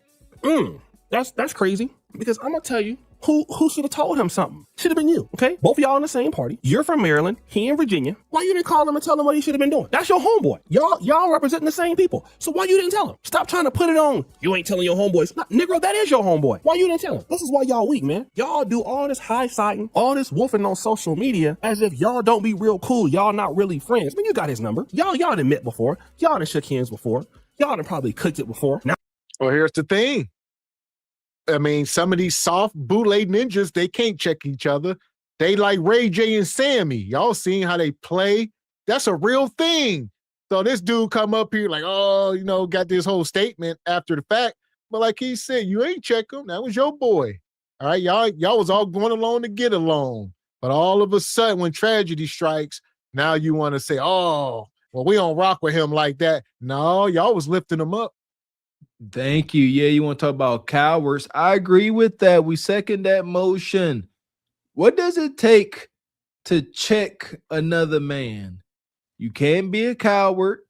That's crazy, because I'm gonna tell you who should have told him something. Should have been you, okay? Both of y'all in the same party. You're from Maryland, he in Virginia. Why you didn't call him and tell him what he should have been doing? That's your homeboy. Y'all representing the same people. So why you didn't tell him? Stop trying to put it on. You ain't telling your homeboys. Nah, Negro, that is your homeboy. Why you didn't tell him? This is why y'all weak, man. Y'all do all this high-siding, all this wolfing on social media as if y'all don't be real cool. Y'all not really friends. I mean, you got his number. Y'all done met before. Y'all done shook hands before. Y'all done probably cooked it before. Now, well, here's the thing. I mean, some of these soft bootleg ninjas, they can't check each other. They like Ray J and Sammy. Y'all seen how they play? That's a real thing. So this dude come up here like, oh, got this whole statement after the fact. But like he said, you ain't check him. That was your boy. All right, y'all was all going along to get along. But all of a sudden, when tragedy strikes, now you want to say, oh, well, we don't rock with him like that. No, y'all was lifting him up. Thank you. Yeah, you want to talk about cowards? I agree with that. We second that motion. What does it take to check another man? You can't be a coward.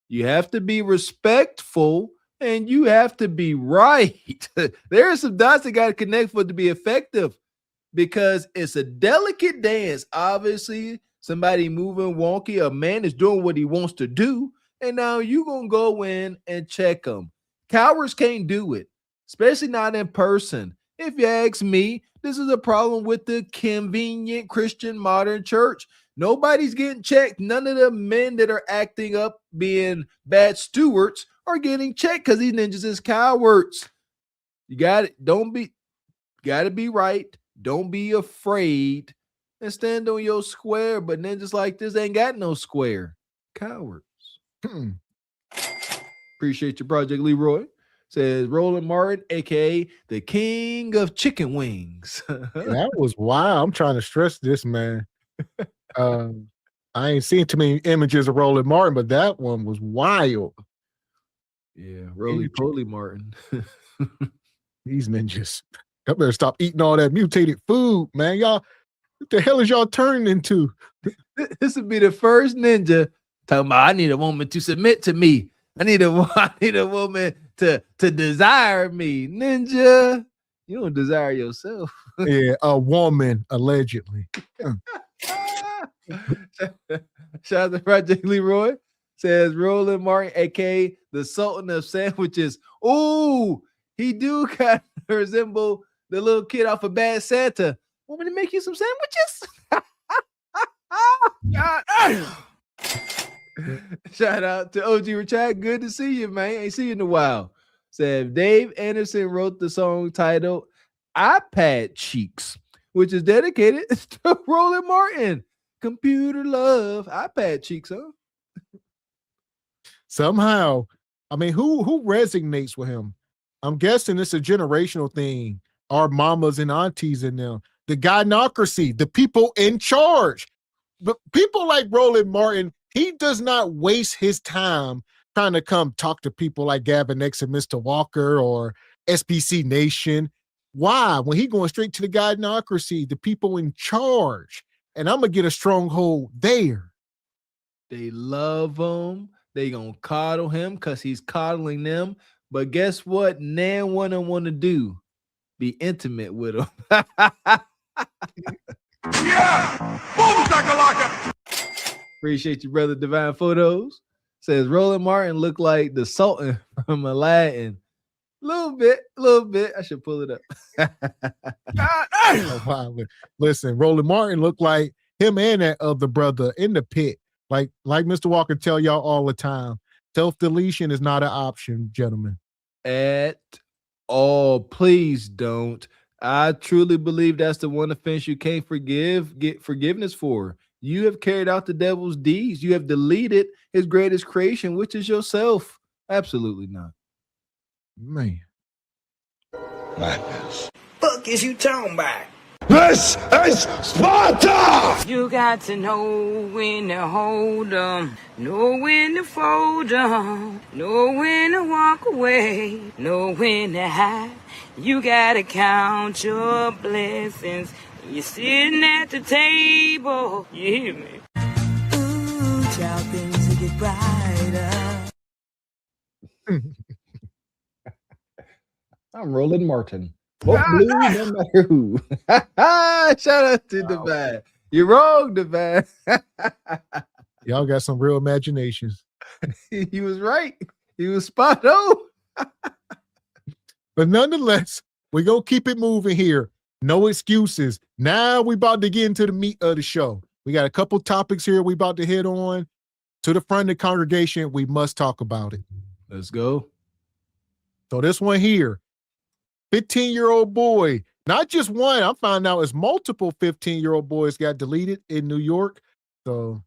You have to be respectful, and you have to be right. There are some dots that got to connect for it to be effective, because it's a delicate dance. Obviously, somebody moving wonky, a man is doing what he wants to do, and now you're going to go in and check him. Cowards can't do it, especially not in person. If you ask me, this is a problem with the convenient Christian modern church. Nobody's getting checked. None of the men that are acting up being bad stewards are getting checked because these ninjas is cowards. You got it. Got to be right. Don't be afraid and stand on your square. But ninjas like this ain't got no square. Cowards. Appreciate your Project Leroy. Says Roland Martin, aka the king of chicken wings. That was wild. I'm trying to stress this, man. I ain't seen too many images of Roland Martin, but that one was wild. Yeah, Roly Martin. These ninjas. Y'all better stop eating all that mutated food, man. Y'all, what the hell is y'all turning into? This would be the first ninja talking about, I need a woman to submit to me. I need a woman to desire me. Ninja, you don't desire yourself. Yeah, a woman, allegedly. Shout out to Project Leroy. Says Roland Martin, aka the Sultan of Sandwiches. Ooh, he do kind of resemble the little kid off of Bad Santa. Want me to make you some sandwiches? God. Shout out to OG Richard. Good to see you, man. Ain't seen you in a while. Said Dave Anderson wrote the song titled iPad Cheeks, which is dedicated to Roland Martin. Computer love. iPad cheeks, huh? Somehow, I mean, who resonates with him? I'm guessing it's a generational thing. Our mamas and aunties in them. The gynocracy, the people in charge. But people like Roland Martin, he does not waste his time trying to come talk to people like Gavin X and Mr. Walker or SBC Nation. Why? When he going straight to the gynocracy, the people in charge. And I'm going to get a stronghold there. They love him. They gonna coddle him because he's coddling them. But guess what? Nan one of them want to do? Be intimate with him. Appreciate you, brother. Divine Photos says Roland Martin looked like the Sultan from Aladdin. Little bit. I should pull it up. Oh, wow. Listen, Roland Martin looked like him and that other brother in the pit. Like Mr. Walker tell y'all all the time, self-deletion is not an option, gentlemen. At all. Please don't. I truly believe that's the one offense you can't get forgiveness for. You have carried out the devil's deeds. You have deleted his greatest creation, which is yourself. Absolutely not. Man. Madness. Fuck is you talking about? This is Sparta! You got to know when to hold 'em, know when to fold 'em, know when to walk away, know when to hide. You gotta count your blessings. You're sitting at the table. You hear me? Ooh, child, things will get brighter. I'm Roland Martin. Both blue, no matter who. Shout out to Divine. You're wrong, Divine. Y'all got some real imaginations. He was right. He was spot on. But nonetheless, we're going to keep it moving here. No excuses. Now we about to get into the meat of the show. We got a couple topics here we about to hit on. To the front of the congregation, we must talk about it. Let's go. So this one here, 15-year-old boy, not just one. I'm finding out it's multiple 15-year-old boys got deleted in New York. So,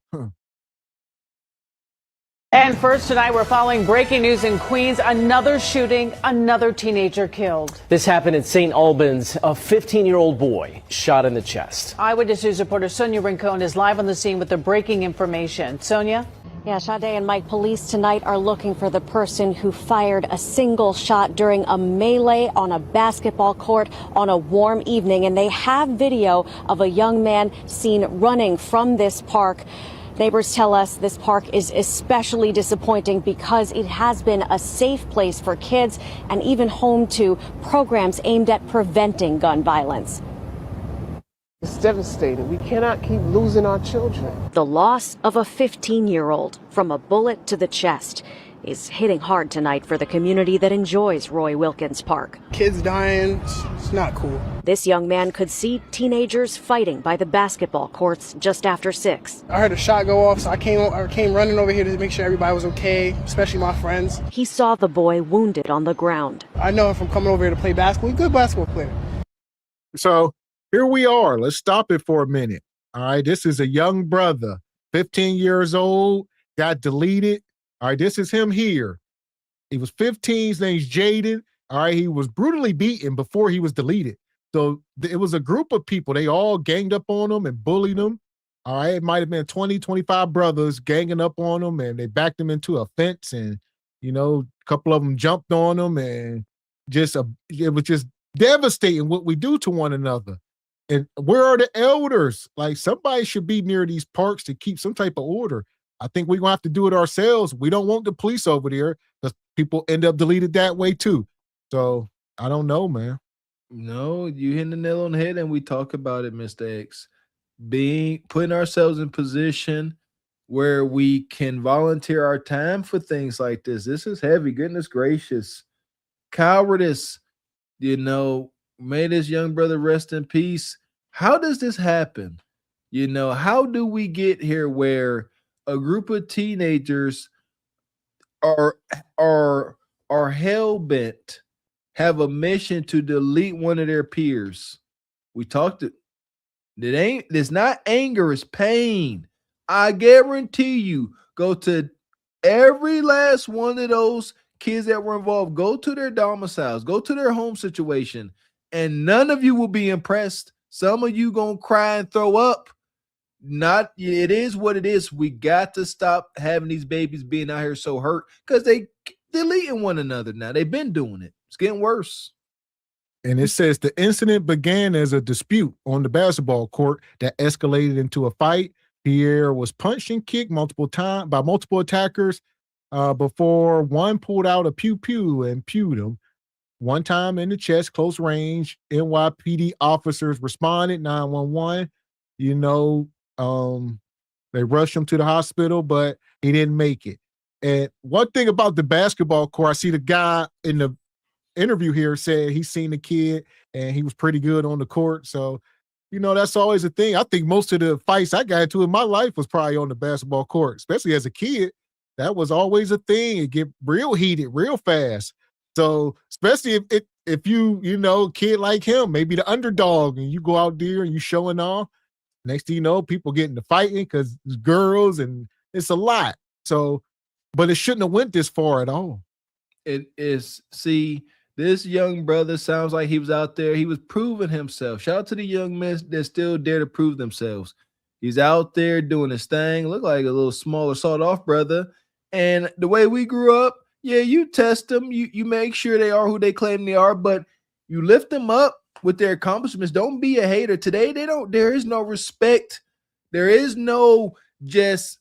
And first tonight, we're following breaking news in Queens. Another shooting, another teenager killed. This happened in St. Albans. A 15-year-old boy shot in the chest. Eyewitness News reporter Sonia Rincon is live on the scene with the breaking information. Sonia? Yeah, Sade and Mike, police tonight are looking for the person who fired a single shot during a melee on a basketball court on a warm evening. And they have video of a young man seen running from this park. Neighbors tell us this park is especially disappointing because it has been a safe place for kids and even home to programs aimed at preventing gun violence. It's devastating. We cannot keep losing our children. The loss of a 15-year-old from a bullet to the chest is hitting hard tonight for the community that enjoys Roy Wilkins Park. Kids dying, it's not cool. This young man could see teenagers fighting by the basketball courts just after 6. I heard a shot go off, so I came running over here to make sure everybody was okay, especially my friends. He saw the boy wounded on the ground. I know him from coming over here to play basketball. He's a good basketball player. So here we are. Let's stop it for a minute. All right. This is a young brother, 15 years old, got deleted. All right. This is him here. He was 15. His name's Jaden. All right. He was brutally beaten before he was deleted. So it was a group of people. They all ganged up on him and bullied him. All right. It might have been 20, 25 brothers ganging up on him, and they backed him into a fence, and, a couple of them jumped on him, and it was just devastating what we do to one another. And where are the elders? Like, somebody should be near these parks to keep some type of order. I think we're going to have to do it ourselves. We don't want the police over there because people end up deleted that way too. So I don't know, man. No, you hit the nail on the head, and we talk about it, Mr. X. Putting ourselves in position where we can volunteer our time for things like this. This is heavy. Goodness gracious. Cowardice, may this young brother rest in peace. How does this happen? How do we get here where a group of teenagers are hell-bent, have a mission to delete one of their peers? We talked It's not anger, it's pain. I guarantee you, go to every last one of those kids that were involved, go to their domiciles, go to their home situation, and none of you will be impressed. Some of you gonna cry and throw up. It is what it is. We got to stop having these babies being out here so hurt because they deleting one another now. They've been doing it. It's getting worse. And it says the incident began as a dispute on the basketball court that escalated into a fight. Pierre was punched and kicked multiple times by multiple attackers before one pulled out a pew and pewed him. One time in the chest, close range. NYPD officers responded, 911. You know, they rushed him to the hospital, but he didn't make it. And one thing about the basketball court, I see the guy in the interview here said he's seen the kid and he was pretty good on the court. So, you know, that's always a thing. I think most of the fights I got into in my life was probably on the basketball court, especially as a kid. That was always a thing. It get real heated real fast. So especially if you know, a kid like him, maybe the underdog, and you go out there and you showing off, next thing you know, people getting to fighting because it's girls and it's a lot. So, but it shouldn't have went this far at all. It is, see, this young brother sounds like he was out there. He was proving himself. Shout out to the young men that still dare to prove themselves. He's out there doing his thing. Look like a little smaller, sawed-off brother. And the way we grew up, yeah, you test them. You make sure they are who they claim they are, but you lift them up with their accomplishments. Don't be a hater. Today, there is no respect. There is no just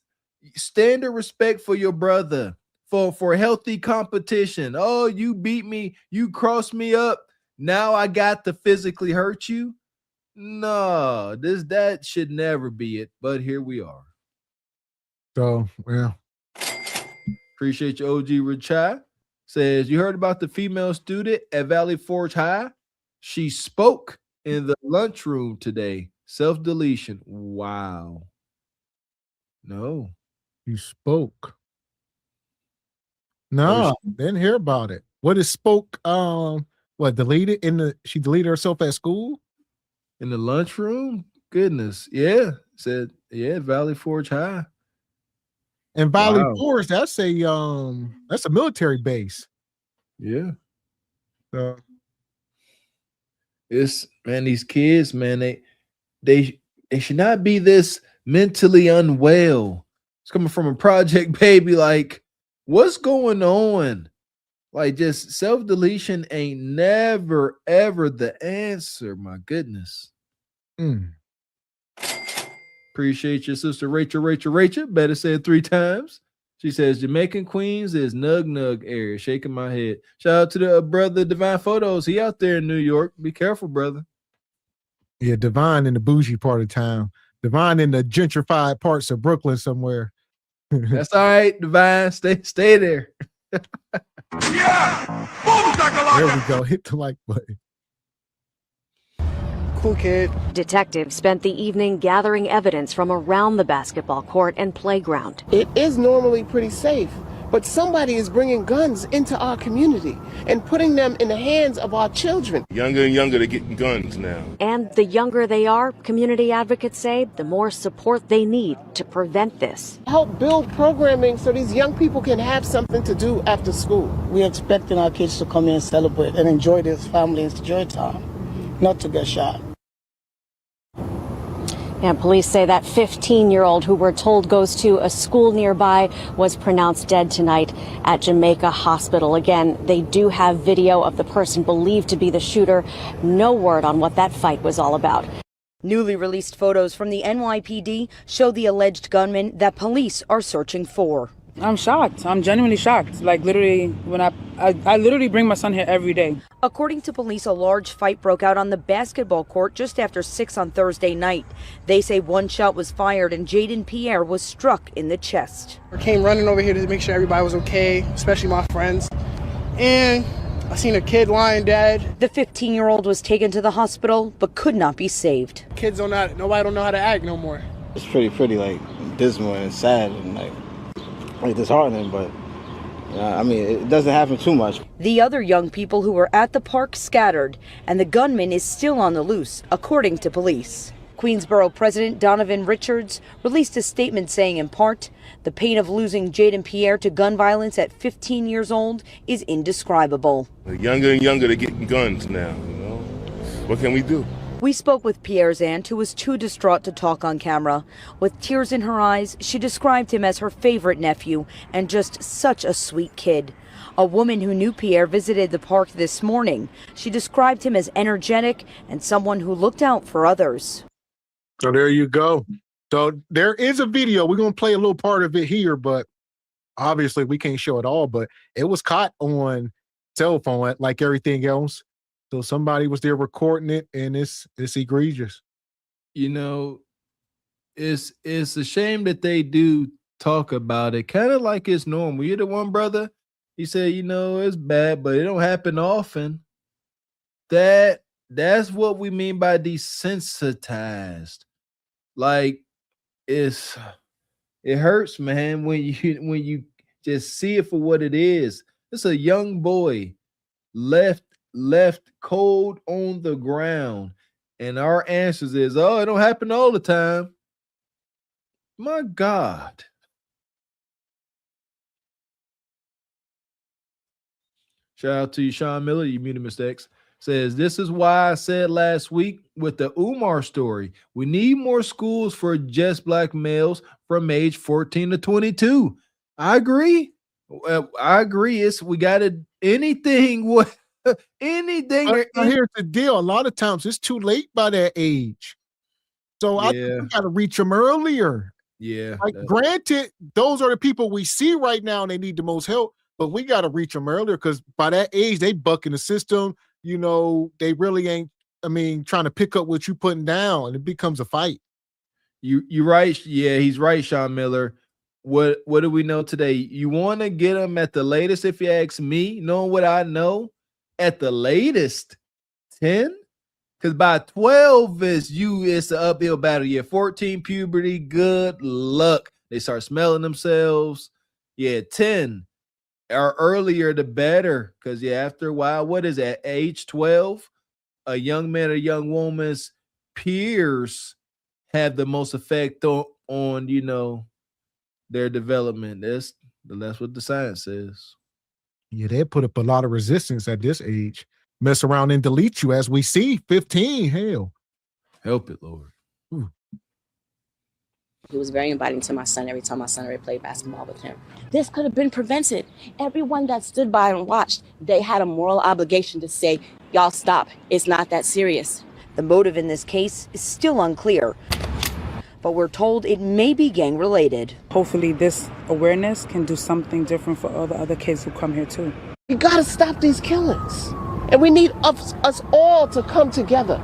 standard respect for your brother. For healthy competition. Oh, you beat me, you crossed me up. Now I got to physically hurt you. No, that should never be it. But here we are. So, well. Appreciate you, OG Richai. Says, you heard about the female student at Valley Forge High? She spoke in the lunchroom today. Self-deletion. Wow. No. You spoke. No, didn't hear about it. What is spoke? Deleted she deleted herself at school? In the lunchroom? Goodness. Yeah. Said, yeah, Valley Forge High. And Valley Forge, that's a military base. Yeah. It's, man, these kids, man, they should not be this mentally unwell. It's coming from a project baby, like, what's going on? Like, just self-deletion ain't never, ever the answer. My goodness. Appreciate your sister, Rachel. Better say it 3 times. She says, Jamaican Queens is nug area. Shaking my head. Shout out to the brother Divine Photos. He out there in New York. Be careful, brother. Yeah, Divine in the bougie part of town. Divine in the gentrified parts of Brooklyn somewhere. That's all right, Divine. Stay there. Yeah! There we go. Hit the like button. Cool kid. Detectives spent the evening gathering evidence from around the basketball court and playground. It is normally pretty safe, but somebody is bringing guns into our community and putting them in the hands of our children. Younger and younger, they're getting guns now. And the younger they are, community advocates say, the more support they need to prevent this. Help build programming so these young people can have something to do after school. We're expecting our kids to come in and celebrate and enjoy this family and enjoy time, not to get shot. And police say that 15-year-old who we're told goes to a school nearby was pronounced dead tonight at Jamaica Hospital. Again, they do have video of the person believed to be the shooter. No word on what that fight was all about. Newly released photos from the NYPD show the alleged gunman that police are searching for. I'm shocked. I'm genuinely shocked. Like, literally, when I literally bring my son here every day. According to police, a large fight broke out on the basketball court just after 6 on Thursday night. They say one shot was fired and Jaden Pierre was struck in the chest. I came running over here to make sure everybody was okay, especially my friends. And I seen a kid lying dead. The 15-year-old was taken to the hospital but could not be saved. Kids nobody don't know how to act no more. It's pretty like dismal and sad and like disheartening, but I mean, it doesn't happen too much. The other young people who were at the park scattered, and the gunman is still on the loose, according to police. Queensborough President Donovan Richards released a statement saying, in part, the pain of losing Jaden Pierre to gun violence at 15 years old is indescribable. Younger and younger, they're getting guns now, you know? What can we do? We spoke with Pierre's aunt, who was too distraught to talk on camera. With tears in her eyes, she described him as her favorite nephew and just such a sweet kid. A woman who knew Pierre visited the park this morning. She described him as energetic and someone who looked out for others. So there you go. So there is a video. We're going to play a little part of it here, but obviously we can't show it all, but it was caught on cell phone like everything else. So somebody was there recording it, and it's egregious. You know, it's a shame that they do talk about it, kind of like it's normal. You're the one brother, he said, you know, it's bad, but it don't happen often. That's what we mean by desensitized. Like, it hurts, man, when you just see it for what it is. It's a young boy left cold on the ground, and our answers is, oh, it don't happen all the time. My God. Shout out to you, Sean Miller. You muted Mr. X. Says, this is why I said last week with the Umar story, we need more schools for just black males from age 14 to 22. I agree. We got to anything. Anything. Here's the deal. A lot of times it's too late by that age. So I think we got to reach them earlier. Yeah. Like, granted, those are the people we see right now and they need the most help, but we got to reach them earlier because by that age, they buck in the system. You know, they really ain't, trying to pick up what you putting down, and it becomes a fight. You're right. Yeah, he's right, Sean Miller. What do we know today? You want to get them at the latest, if you ask me, knowing what I know, at the latest 10, because by 12 it's an uphill battle. Yeah, 14 puberty, good luck. They start smelling themselves. Yeah, 10 or earlier the better, because after a while, what is that? Age 12, a young man or young woman's peers have the most effect on their development. That's what the science says. Yeah, they put up a lot of resistance at this age. Mess around and delete you, as we see. 15, hell. Help it, Lord. Ooh. He was very inviting to my son every time my son ever played basketball with him. This could have been prevented. Everyone that stood by and watched, they had a moral obligation to say, y'all stop. It's not that serious. The motive in this case is still unclear, but we're told it may be gang related. Hopefully this awareness can do something different for all the other kids who come here too. You gotta stop these killings. And we need us all to come together.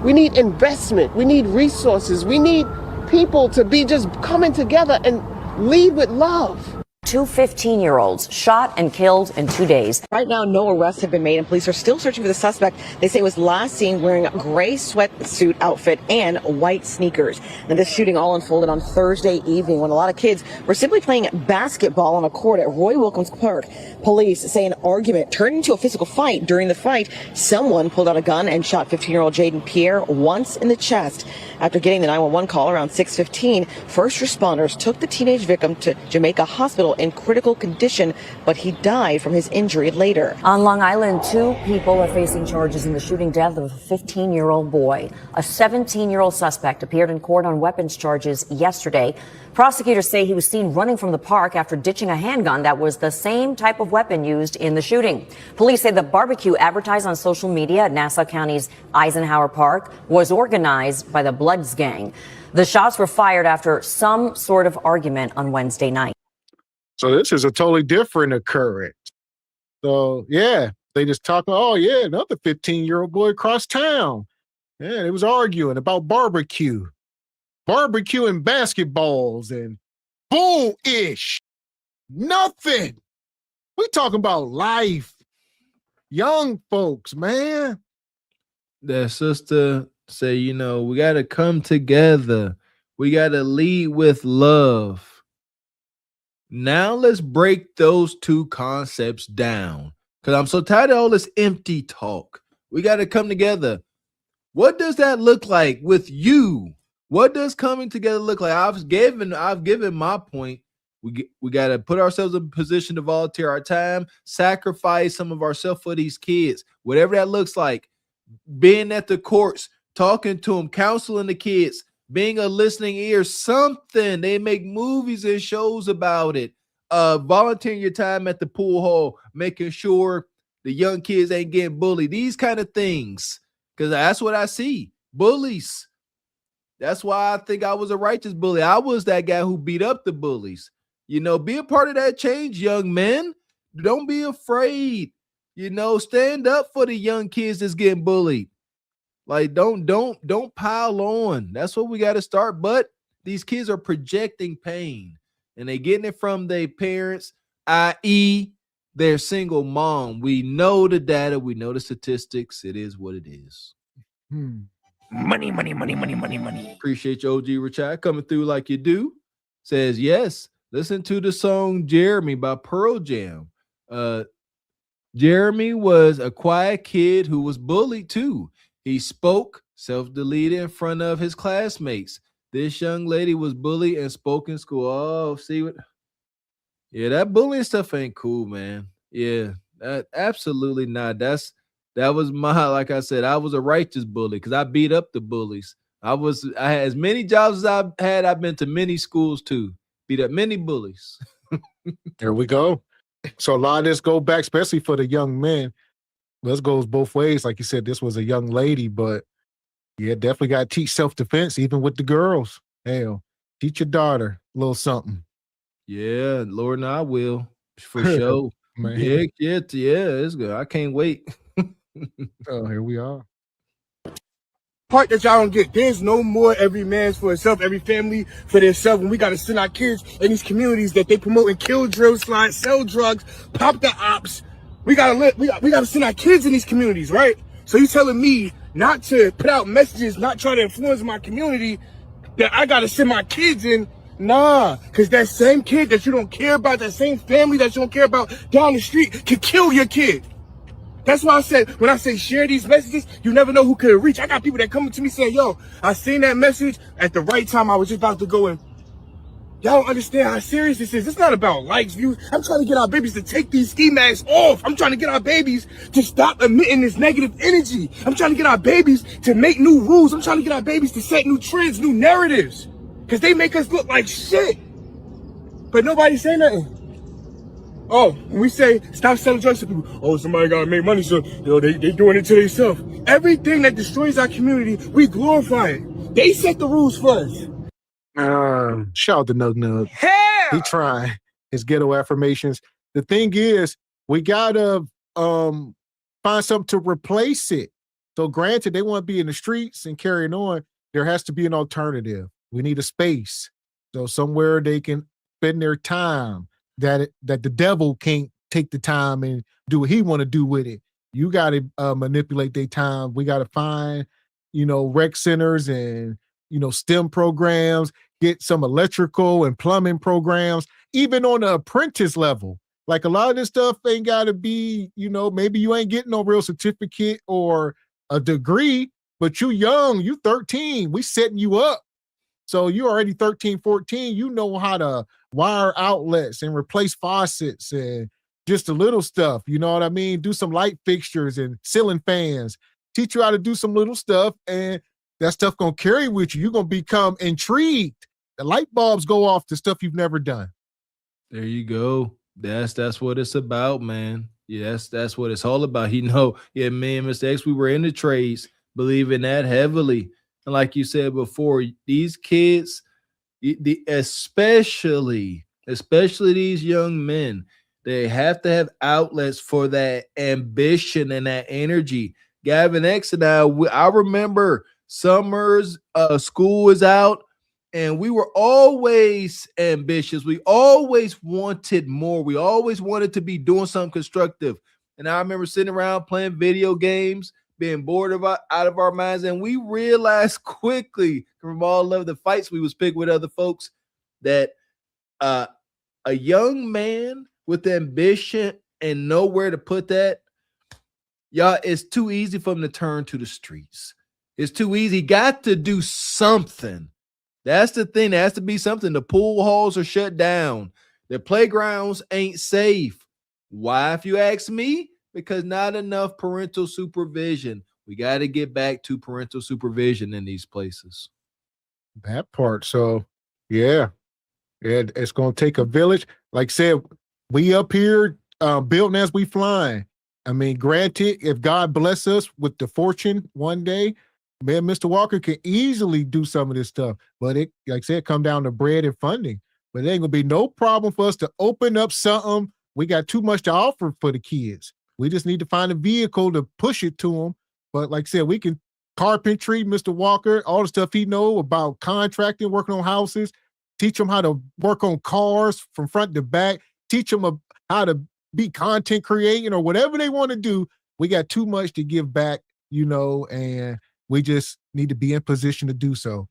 We need investment. We need resources. We need people to be just coming together and lead with love. Two 15-year-olds shot and killed in 2 days. Right now, no arrests have been made, and police are still searching for the suspect. They say was last seen wearing a gray sweatsuit outfit and white sneakers. Now, this shooting all unfolded on Thursday evening when a lot of kids were simply playing basketball on a court at Roy Wilkins Park. Police say an argument turned into a physical fight. During the fight, someone pulled out a gun and shot 15-year-old Jaden Pierre once in the chest. After getting the 911 call around 6:15, first responders took the teenage victim to Jamaica Hospital in critical condition, but he died from his injury later. On Long Island, 2 people are facing charges in the shooting death of a 15-year-old boy. A 17-year-old suspect appeared in court on weapons charges yesterday. Prosecutors say he was seen running from the park after ditching a handgun that was the same type of weapon used in the shooting. Police say the barbecue advertised on social media at Nassau County's Eisenhower Park was organized by the Bloods gang. The shots were fired after some sort of argument on Wednesday night. So this is a totally different occurrence. So, yeah, they just talk, oh, yeah, another 15-year-old boy across town. Yeah, they was arguing about barbecue and basketballs and boom-ish. Nothing. We talking about life. Young folks, man. That sister say, we got to come together. We got to lead with love. Now let's break those two concepts down, because I'm so tired of all this empty talk. We got to come together. What does that look like with you? What does coming together look like? I've given my point. We got to put ourselves in a position to volunteer our time, sacrifice some of ourselves for these kids, whatever that looks like. Being at the courts, talking to them, counseling the kids, being a listening ear, something. They make movies and shows about it. Volunteering your time at the pool hall, making sure the young kids ain't getting bullied. These kind of things, because that's what I see. Bullies. That's why I think I was a righteous bully. I was that guy who beat up the bullies. You know, be a part of that change, young men. Don't be afraid. You know, stand up for the young kids that's getting bullied. Like, don't pile on. That's what we got to start. But these kids are projecting pain, and they getting it from their parents, i.e., their single mom. We know the data. We know the statistics. It is what it is. Money. Appreciate you, OG Richard, coming through like you do. Says, yes, listen to the song Jeremy by Pearl Jam. Jeremy was a quiet kid who was bullied too. He spoke, self-deleted in front of his classmates. This young lady was bullied and spoke in school. Oh, see what? Yeah, that bullying stuff ain't cool, man. Yeah, absolutely not. That was like I said, I was a righteous bully because I beat up the bullies. I had as many jobs as I've had. I've been to many schools too. Beat up many bullies. There we go. So a lot of this go back, especially for the young men. This goes both ways. Like you said, this was a young lady, but yeah, definitely got to teach self-defense, even with the girls. Hell, teach your daughter a little something. Yeah, Lord, and I will for sure. Man. Yeah, it's good. I can't wait. Oh, here we are. Part that y'all don't get, there's no more every man's for himself, every family for themselves. And we got to send our kids in these communities that they promote and kill, drill, slide, sell drugs, pop the ops. We gotta send our kids in these communities, right? So you telling me not to put out messages, not try to influence my community, that I gotta send my kids in? Nah, because that same kid that you don't care about, that same family that you don't care about down the street can kill your kid. That's why I said, when I say share these messages, you never know who could reach. I got people that come to me saying, yo, I seen that message at the right time. I was just about to go in. Y'all don't understand how serious this is. It's not about likes, views. I'm trying to get our babies to take these ski masks off. I'm trying to get our babies to stop emitting this negative energy. I'm trying to get our babies to make new rules. I'm trying to get our babies to set new trends, new narratives. Because they make us look like shit. But nobody say nothing. Oh, when we say stop selling drugs to people, oh, somebody gotta make money, so they doing it to themselves. Everything that destroys our community, we glorify it. They set the rules for us. Shout out to Nug Nug. He trying his ghetto affirmations. The thing is, we gotta find something to replace it. So granted, they want to be in the streets and carrying on. There has to be an alternative. We need a space. So somewhere they can spend their time that the devil can't take the time and do what he want to do with it. You got to manipulate their time. We got to find, rec centers and, STEM programs, get some electrical and plumbing programs, even on the apprentice level. Like a lot of this stuff ain't got to be, maybe you ain't getting no real certificate or a degree, but you young, you 13, we setting you up. So you already 13, 14, you know how to wire outlets and replace faucets and just the little stuff, you know what I mean? Do some light fixtures and ceiling fans. Teach you how to do some little stuff, and that stuff gonna carry with you. You're gonna become intrigued. The light bulbs go off to stuff you've never done. There you go. That's what it's about, man. Yes, that's what it's all about. Me and Mr. X, we were in the trades, believing that heavily. And like you said before, these kids, especially these young men, they have to have outlets for that ambition and that energy. Gavin X and I remember summers, school was out, and we were always ambitious. We always wanted more. We always wanted to be doing something constructive. And I remember sitting around playing video games, being bored out of our minds, and we realized quickly from all of the fights we was picked with other folks that a young man with ambition and nowhere to put that, y'all, it's too easy for him to turn to the streets. It's too easy. Got to do something. That's the thing. There has to be something. The pool halls are shut down. The playgrounds ain't safe. Why, if you ask me? Because not enough parental supervision. We got to get back to parental supervision in these places. That part. So, yeah, it's going to take a village. Like I said, we up here building as we flying. I mean, granted, if God bless us with the fortune one day, man, Mr. Walker can easily do some of this stuff. But it, like I said, come down to bread and funding. But it ain't going to be no problem for us to open up something. We got too much to offer for the kids. We just need to find a vehicle to push it to them. But like I said, we can carpentry, Mr. Walker, all the stuff he know about contracting, working on houses, teach them how to work on cars from front to back, teach them how to be content creating or whatever they want to do. We got too much to give back, and we just need to be in position to do so.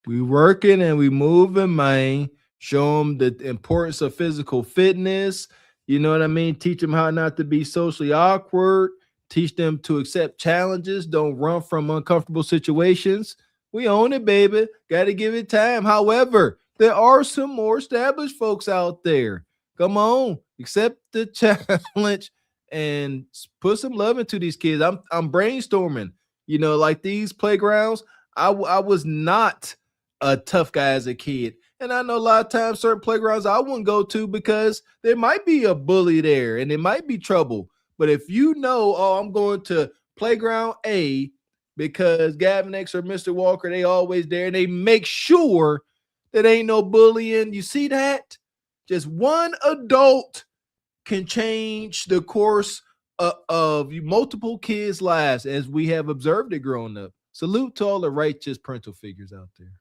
We working and we moving, man. Show them the importance of physical fitness. You know what I mean? Teach them how not to be socially awkward. Teach them to accept challenges. Don't run from uncomfortable situations. We own it, baby. Got to give it time. However, there are some more established folks out there. Come on, accept the challenge and put some love into these kids. I'm brainstorming. Like these playgrounds. I was not a tough guy as a kid. And I know a lot of times certain playgrounds I wouldn't go to because there might be a bully there and it might be trouble. But if I'm going to playground A because Gavin X or Mr. Walker, they always there and they make sure that ain't no bullying. You see that? Just one adult can change the course of multiple kids' lives as we have observed it growing up. Salute to all the righteous parental figures out there.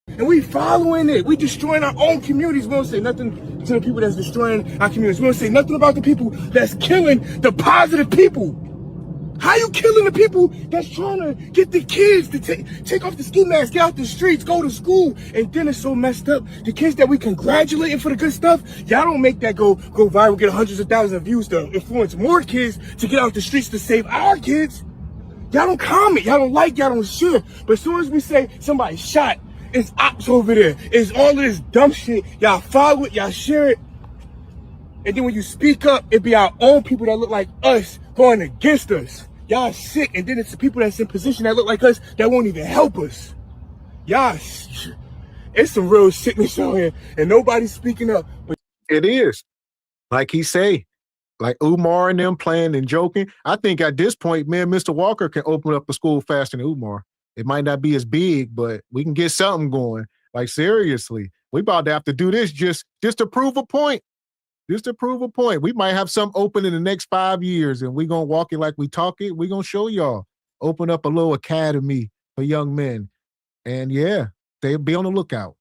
And we following it. We destroying our own communities. We don't say nothing to the people that's destroying our communities. We don't say nothing about the people that's killing the positive people. How you killing the people that's trying to get the kids to take off the ski mask, get out the streets, go to school? And then it's so messed up. The kids that we congratulating for the good stuff, y'all don't make that go viral, get hundreds of thousands of views to influence more kids to get out the streets to save our kids. Y'all don't comment, y'all don't like, y'all don't share. But as soon as we say somebody shot, it's ops over there. It's all of this dumb shit. Y'all follow it, y'all share it. And then when you speak up, it be our own people that look like us going against us. Y'all sick. And then it's the people that's in position that look like us that won't even help us. Y'all, it's some real sickness out here. And nobody's speaking up. But it is. Like he say, like Umar and them playing and joking. I think at this point, man, Mr. Walker can open up a school faster than Umar. It might not be as big, but we can get something going. Like, seriously, we about to have to do this just to prove a point. Just to prove a point. We might have some open in the next 5 years, and we're going to walk it like we talk it. We're going to show y'all. Open up a little academy for young men. And, yeah, they'll be on the lookout.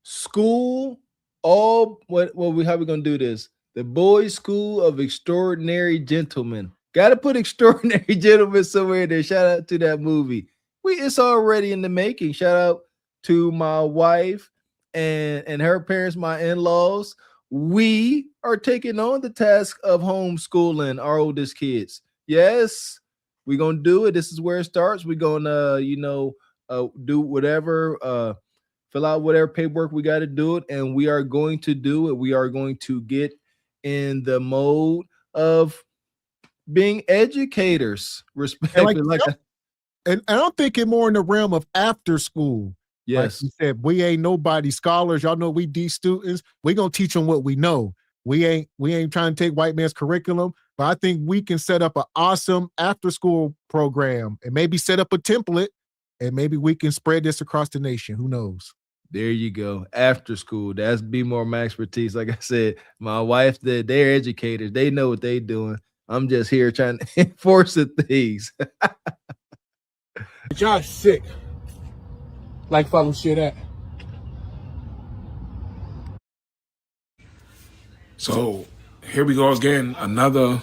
School, how we going to do this? The Boys' School of Extraordinary Gentlemen. Got to put Extraordinary Gentlemen somewhere there. Shout out to that movie. It's already in the making. Shout out to my wife and her parents, my in-laws. We are taking on the task of homeschooling our oldest kids. Yes, we're going to do it. This is where it starts. We're going to, do whatever, fill out whatever paperwork we got to do it. And we are going to do it. We are going to get in the mode of being educators, respectively. And I don't think it more in the realm of after school. Yes. Like you said, we ain't nobody scholars. Y'all know we D students. We gonna teach them what we know. We ain't trying to take white man's curriculum, but I think we can set up an awesome after school program and maybe set up a template, and maybe we can spread this across the nation. Who knows? There you go. After school. That's be more my expertise. Like I said, my wife, they're educators. They know what they're doing. I'm just here trying to enforce the things. Y'all sick. Like, follow, share that. So here we go again. Another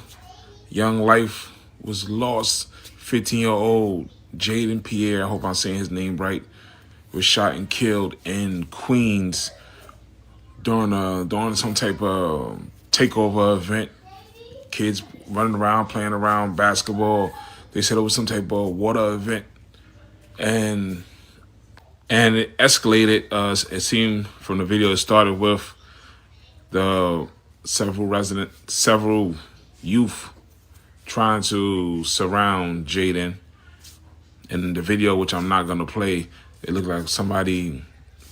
young life was lost. 15-year-old Jaden Pierre, I hope I'm saying his name right, was shot and killed in Queens during some type of takeover event. Kids running around, playing around basketball. They said it was some type of water event, and it escalated. It seemed from the video it started with the several youth trying to surround Jaden. And in the video, which I'm not gonna play, it looked like somebody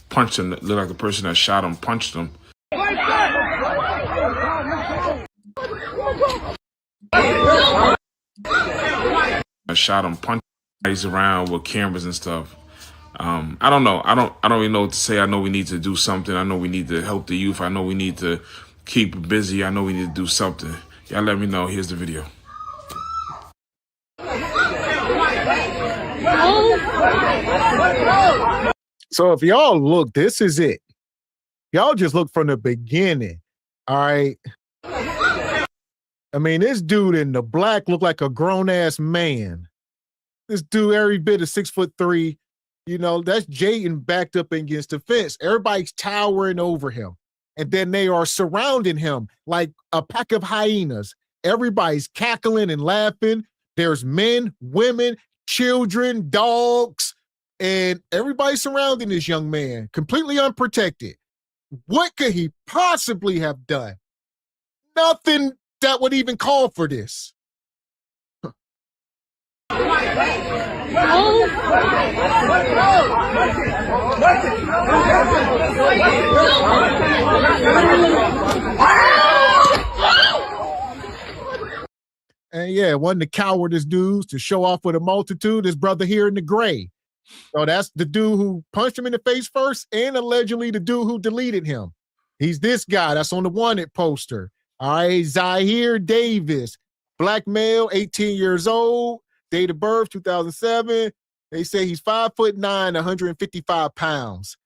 punched him. It looked like the person that shot him punched him. I shot him, punched guys around with cameras and stuff. I don't know. I don't really know what to say. I know we need to do something. I know we need to help the youth. I know we need to keep busy. I know we need to do something. Y'all let me know. Here's the video. So if y'all look, this is it. Y'all just look from the beginning. All right. I mean, this dude in the black looked like a grown-ass man. This dude, every bit of 6'3", you know, that's Jaden backed up against the fence. Everybody's towering over him. And then they are surrounding him like a pack of hyenas. Everybody's cackling and laughing. There's men, women, children, dogs, and everybody surrounding this young man, completely unprotected. What could he possibly have done? Nothing that would even call for this. And yeah, one of the cowardice dudes to show off with a multitude, his brother here in the gray. So that's the dude who punched him in the face first and allegedly the dude who deleted him. He's this guy that's on the wanted poster. All right, Zaire Davis, black male, 18 years old, date of birth, 2007. They say he's 5'9", 155 pounds.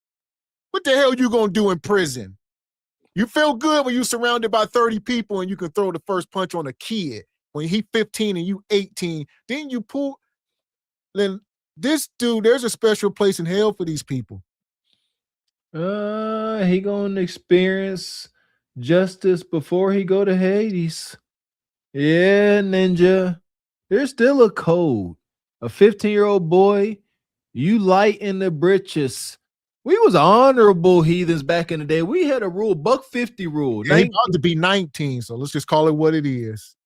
What the hell you gonna do in prison? You feel good when you're surrounded by 30 people and you can throw the first punch on a kid. When he 15 and you 18, then you pull. Then this dude, there's a special place in hell for these people. He gonna experience justice before he go to Hades. Yeah, Ninja. There's still a code. A 15-year-old boy, you light in the britches. We was honorable heathens back in the day. We had a rule, $150 rule. They about to be 19, so let's just call it what it is.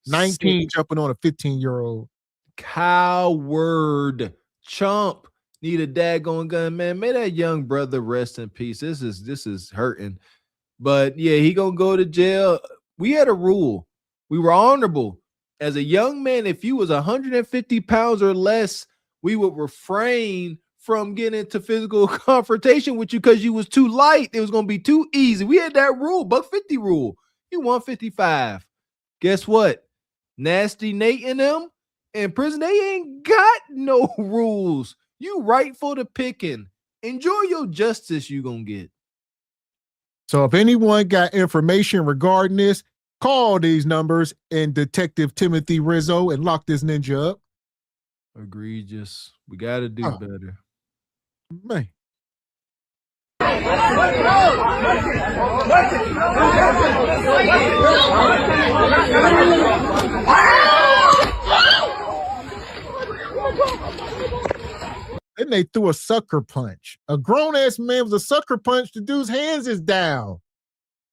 19 jumping on a 15-year-old. Coward. Chump. Need a daggone gun, man. May that young brother rest in peace. This is hurting. But yeah, he gonna go to jail. We had a rule. We were honorable. As a young man, if you was 150 pounds or less, we would refrain from getting into physical confrontation with you because you was too light. It was gonna be too easy. We had that rule, $150 rule. You 155. Guess what? Nasty Nate and them in prison, they ain't got no rules. You right for the picking. Enjoy your justice you gonna get. So if anyone got information regarding this, call these numbers and Detective Timothy Rizzo and lock this ninja up. Egregious. We got to do better. Man. Then they threw a sucker punch. A grown-ass man was a sucker punch. The dude's hands is down.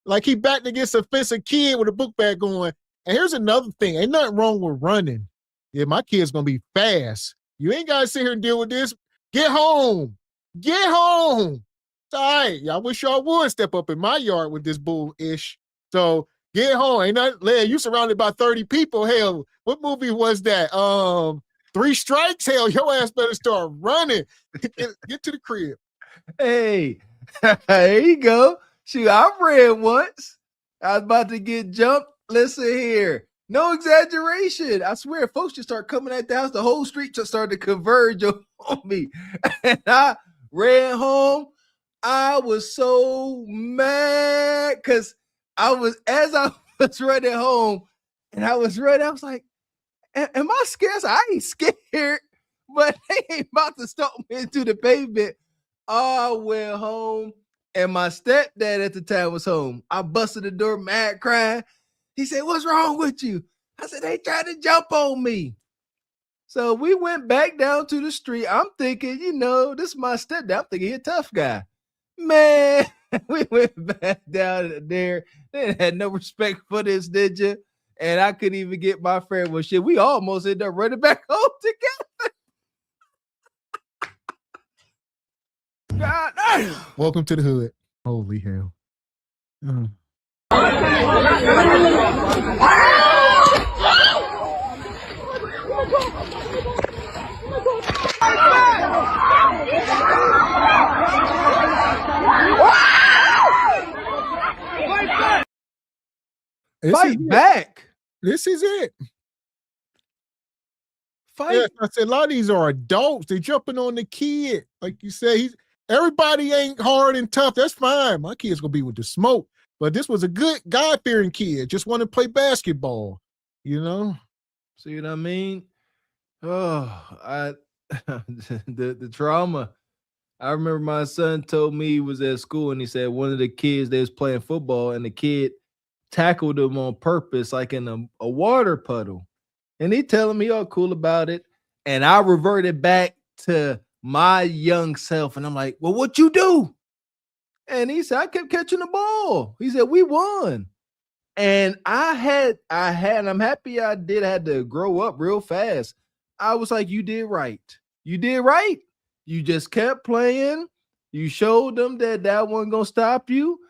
Like he backed against a fence, a kid with a book bag going. And here's another thing. Ain't nothing wrong with running. Yeah, my kid's going to be fast. You ain't got to sit here and deal with this. Get home. Get home. It's all right. I wish y'all would step up in my yard with this bull-ish. So get home. Ain't nothing. You surrounded by 30 people. Hell, what movie was that? 3 Strikes? Hell, your ass better start running. Get to the crib. Hey, there you go. Shoot, I ran once. I was about to get jumped. Listen here. No exaggeration. I swear, folks just start coming at the house. The whole street just started to converge on me. And I ran home. I was so mad because as I was running home and I was running, I was like, am I scared? I ain't scared, but they ain't about to stomp me into the pavement. I went home and my stepdad at the time was home. I busted the door, mad crying. He said, "What's wrong with you?" I said, "They tried to jump on me." So we went back down to the street. I'm thinking, this is my stepdad. I'm thinking he a tough guy. Man, we went back down there. They had no respect for this, did you? And I couldn't even get my friend. Well, shit, we almost ended up running back home together. God damn. Welcome to the hood. Holy hell. Fight back. This is it. Fight. Yeah, I said a lot of these are adults. They jumping on the kid. Like you said, everybody ain't hard and tough. That's fine. My kid's gonna be with the smoke. But this was a good God-fearing kid. Just want to play basketball, See what I mean? Oh, the trauma. I remember my son told me he was at school and he said one of the kids, they was playing football and the kid tackled him on purpose, like in a water puddle. And he telling me all cool about it. And I reverted back to my young self. And I'm like, well, what you do? And he said, I kept catching the ball. He said, we won. And I'm happy I had to grow up real fast. I was like, you did right. You did right. You just kept playing. You showed them that wasn't going to stop you.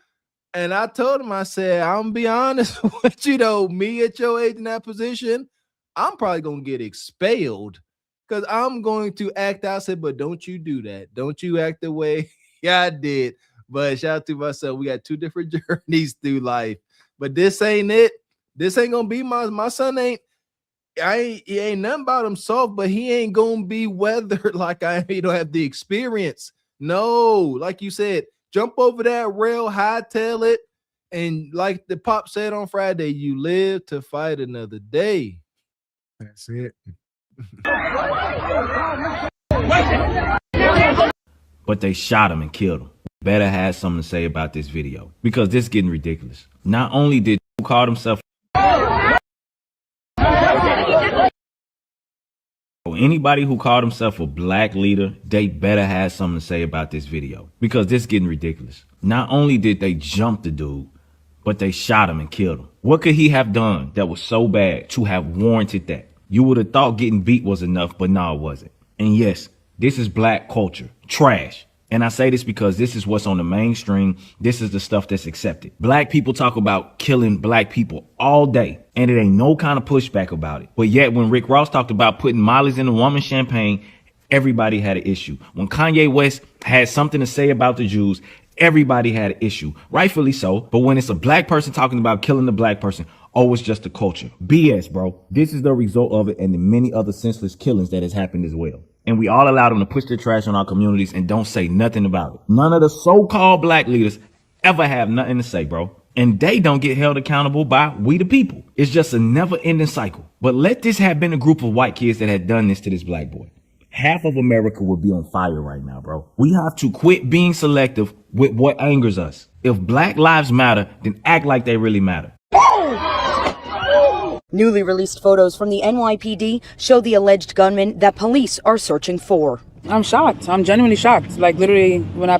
And I told him, I said, I'm going to be honest with you, though. Me at your age in that position, I'm probably going to get expelled because I'm going to act out. I said, but don't you do that. Don't you act the way I did. But shout out to myself. We got two different journeys through life. But this ain't it. This ain't going to be my son he ain't nothing about himself, but he ain't gonna be weathered like he don't have the experience. No, like you said, jump over that rail, hightail it, and like the pop said on Friday, you live to fight another day. That's it. But they shot him and killed him. Better have something to say about this video because this is getting ridiculous. Not only did he call himself anybody who called himself a black leader, they better have something to say about this video because this is getting ridiculous. Not only did they jump the dude, but they shot him and killed him. What could he have done that was so bad to have warranted that? You would have thought getting beat was enough, but no, it wasn't. And yes, this is black culture. Trash. And I say this because this is what's on the mainstream. This is the stuff that's accepted. Black people talk about killing black people all day, and it ain't no kind of pushback about it. But yet when Rick Ross talked about putting Molly's in a woman's champagne, everybody had an issue. When Kanye West had something to say about the Jews, everybody had an issue. Rightfully so. But when it's a black person talking about killing the black person, oh, it's just a culture. BS, bro. This is the result of it and the many other senseless killings that has happened as well. And we all allow them to push their trash on our communities and don't say nothing about it. None of the so-called black leaders ever have nothing to say, bro. And they don't get held accountable by we the people. It's just a never-ending cycle. But let this have been a group of white kids that had done this to this black boy. Half of America would be on fire right now, bro. We have to quit being selective with what angers us. If black lives matter, then act like they really matter. Newly released photos from the NYPD show the alleged gunman that police are searching for. I'm shocked. I'm genuinely shocked. Like literally, when I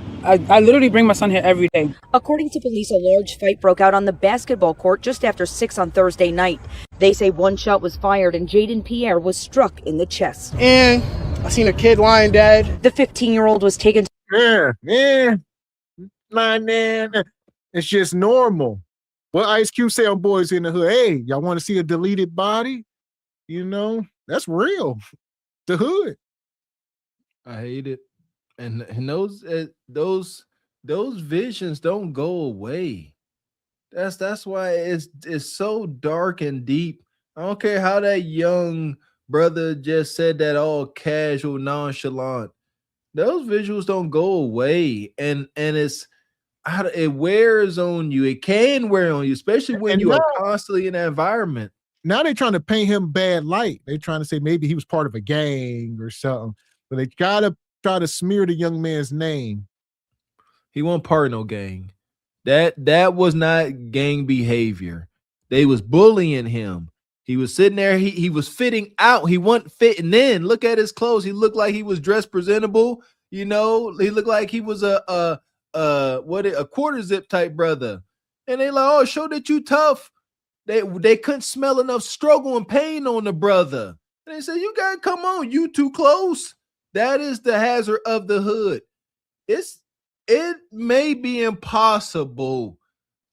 literally bring my son here every day. According to police, a large fight broke out on the basketball court just after 6 on Thursday night. They say one shot was fired and Jaden Pierre was struck in the chest. And I seen a kid lying dead. The 15-year-old was taken. Yeah. Man, it's just normal. What Ice Cube say on Boys in the Hood? Hey, y'all want to see a deleted body? That's real. The hood. I hate it. And those visions don't go away. That's why it's so dark and deep. I don't care how that young brother just said that all casual, nonchalant. Those visuals don't go away. And it wears on you. It can wear on you, especially when you are constantly in that environment. Now they're trying to paint him bad light. They're trying to say maybe he was part of a gang or something. But they gotta try to smear the young man's name. He wasn't part of no gang. That was not gang behavior. They was bullying him. He was sitting there. He was fitting out. He wasn't fitting in. Look at his clothes. He looked like he was dressed presentable. You know, he looked like he was a quarter zip type brother. And they like, oh, show that you tough. They couldn't smell enough struggle and pain on the brother. And they said, you gotta come on, you too close. That is the hazard of the hood. It may be impossible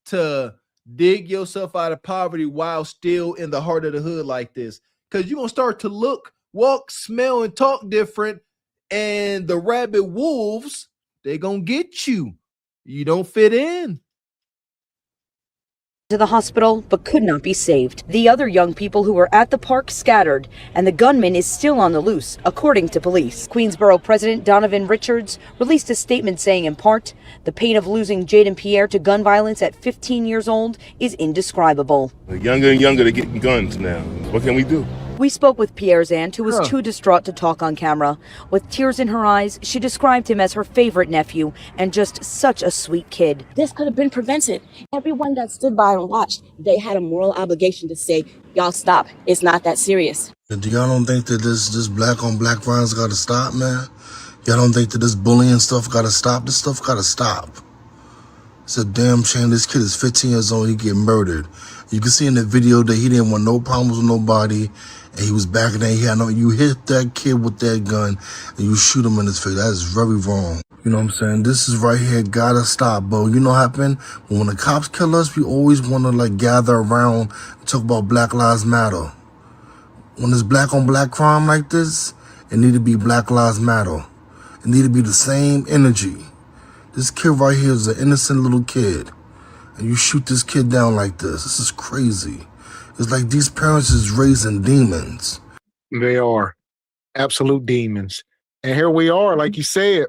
to dig yourself out of poverty while still in the heart of the hood like this, because you're gonna start to look, walk, smell, and talk different, and the rabid wolves, they're gonna get you. You don't fit in. To the hospital, but could not be saved. The other young people who were at the park scattered, and the gunman is still on the loose, according to police. Queensborough President Donovan Richards released a statement saying, in part, the pain of losing Jaden Pierre to gun violence at 15 years old is indescribable. Younger and younger, they're getting guns now. What can we do? We spoke with Pierre's aunt, who was too distraught to talk on camera. With tears in her eyes, she described him as her favorite nephew and just such a sweet kid. This could have been prevented. Everyone that stood by and watched, they had a moral obligation to say, y'all stop. It's not that serious. Do y'all don't think that this black on black violence gotta stop, man? Y'all don't think that this bullying stuff gotta stop? This stuff gotta stop. It's a damn shame this kid is 15 years old, he get murdered. You can see in the video that he didn't want no problems with nobody, and he was backing there. He had no, you hit that kid with that gun, and you shoot him in his face. That is very wrong. You know what I'm saying? This is right here, gotta stop, bro. You know what happened? When the cops kill us, we always want to like gather around and talk about Black Lives Matter. When it's black on black crime like this, it need to be Black Lives Matter. It need to be the same energy. This kid right here is an innocent little kid, and you shoot this kid down like this. This is crazy. It's like these parents is raising demons. They are absolute demons. And here we are, like you said,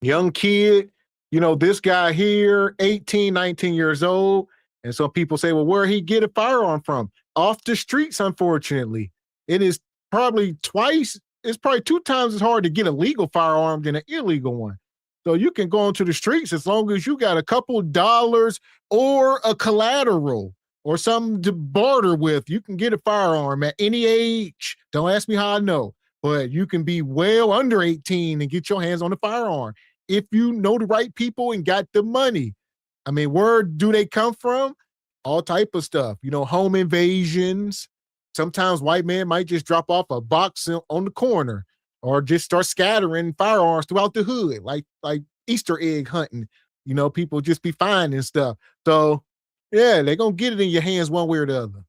young kid, you know, this guy here, 18, 19 years old. And some people say, well, where he get a firearm from? Off the streets, unfortunately. It is probably two times as hard to get a legal firearm than an illegal one. So you can go onto the streets as long as you got a couple dollars or a collateral or something to barter with. You can get a firearm at any age. Don't ask me how I know, but you can be well under 18 and get your hands on a firearm if you know the right people and got the money. I mean, where do they come from? All type of stuff, you know, home invasions. Sometimes white men might just drop off a box on the corner or just start scattering firearms throughout the hood, like Easter egg hunting. You know, people just be finding stuff. So yeah, they're going to get it in your hands one way or the other.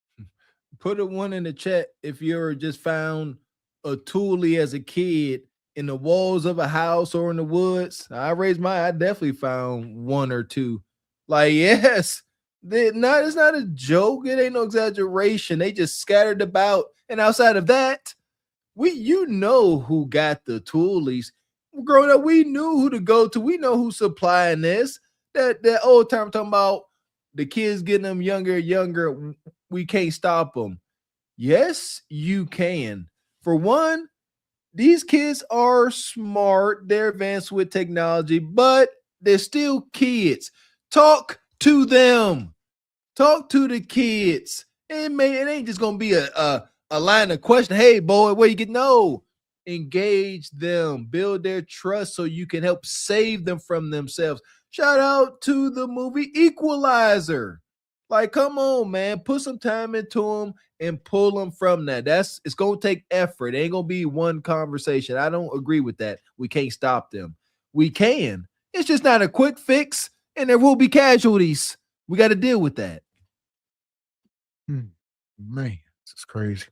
Put a one in the chat if you ever just found a toolie as a kid in the walls of a house or in the woods. I definitely found one or two. Like, yes, it's not a joke. It ain't no exaggeration. They just scattered about. And outside of that, you know who got the toolies. Growing up, we knew who to go to. We know who's supplying this. That old time talking about the kids getting them younger, we can't stop them. Yes, you can. For one, these kids are smart. They're advanced with technology, but they're still kids. Talk to them. Talk to the kids. It ain't just gonna be a line of question. Hey, boy, where you get? No. Engage them. Build their trust so you can help save them from themselves. Shout out to the movie Equalizer. Like, come on, man. Put some time into them and pull them from that. It's going to take effort. It ain't going to be one conversation. I don't agree with that. We can't stop them. We can. It's just not a quick fix, and there will be casualties. We got to deal with that. Man, this is crazy.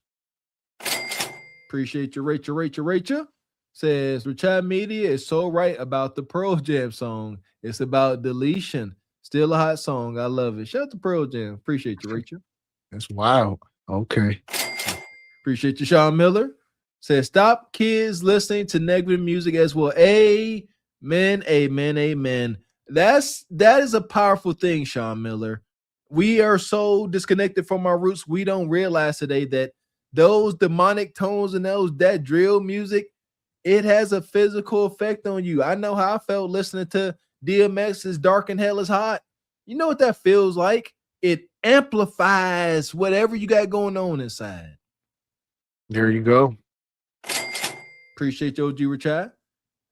Appreciate you, Rachel. Says, Richard Media is so right about the Pearl Jam song. It's about deletion. Still a hot song. I love it. Shout out to Pearl Jam. Appreciate you, Rachel. That's wild. Okay. Appreciate you, Sean Miller. Says, stop kids listening to negative music as well. Amen, amen, amen. That is a powerful thing, Sean Miller. We are so disconnected from our roots. We don't realize today that those demonic tones and that drill music, it has a physical effect on you. I know how I felt listening to DMX's Dark and Hell is Hot. You know what that feels like? It amplifies whatever you got going on inside. There you go. Appreciate you, OG Richard.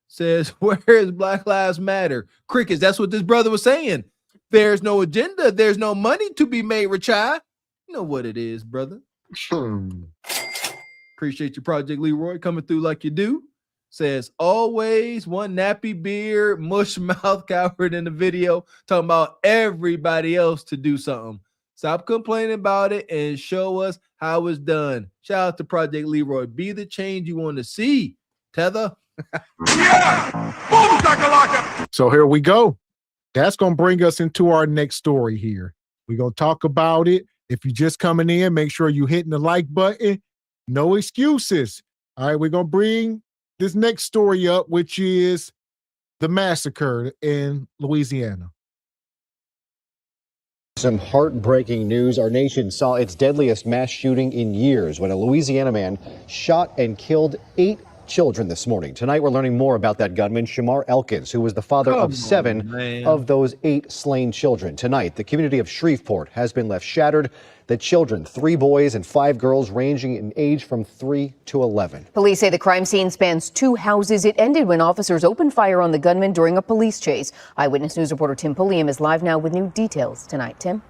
Says, where is Black Lives Matter? Crickets, that's what this brother was saying. There's no agenda. There's no money to be made, Richard. You know what it is, brother. Appreciate your Project Leroy coming through like you do. Says, always one nappy beard, mush mouth coward in the video, talking about everybody else to do something. Stop complaining about it and show us how it's done. Shout out to Project Leroy. Be the change you want to see. Tether. So here we go. That's going to bring us into our next story here. We're going to talk about it. If you're just coming in, make sure you're hitting the like button. No excuses. All right, we're going to bring this next story up, which is the massacre in Louisiana. Some heartbreaking news. Our nation saw its deadliest mass shooting in years when a Louisiana man shot and killed 8 children this morning. Tonight, we're learning more about that gunman, Shamar Elkins, who was the father of 7 of those 8 slain children. Tonight, the community of Shreveport has been left shattered. The children, 3 boys and 5 girls, ranging in age from 3 to 11. Police say the crime scene spans 2 houses. It ended when officers opened fire on the gunman during a police chase. Eyewitness News reporter Tim Pulliam is live now with new details tonight. Tim?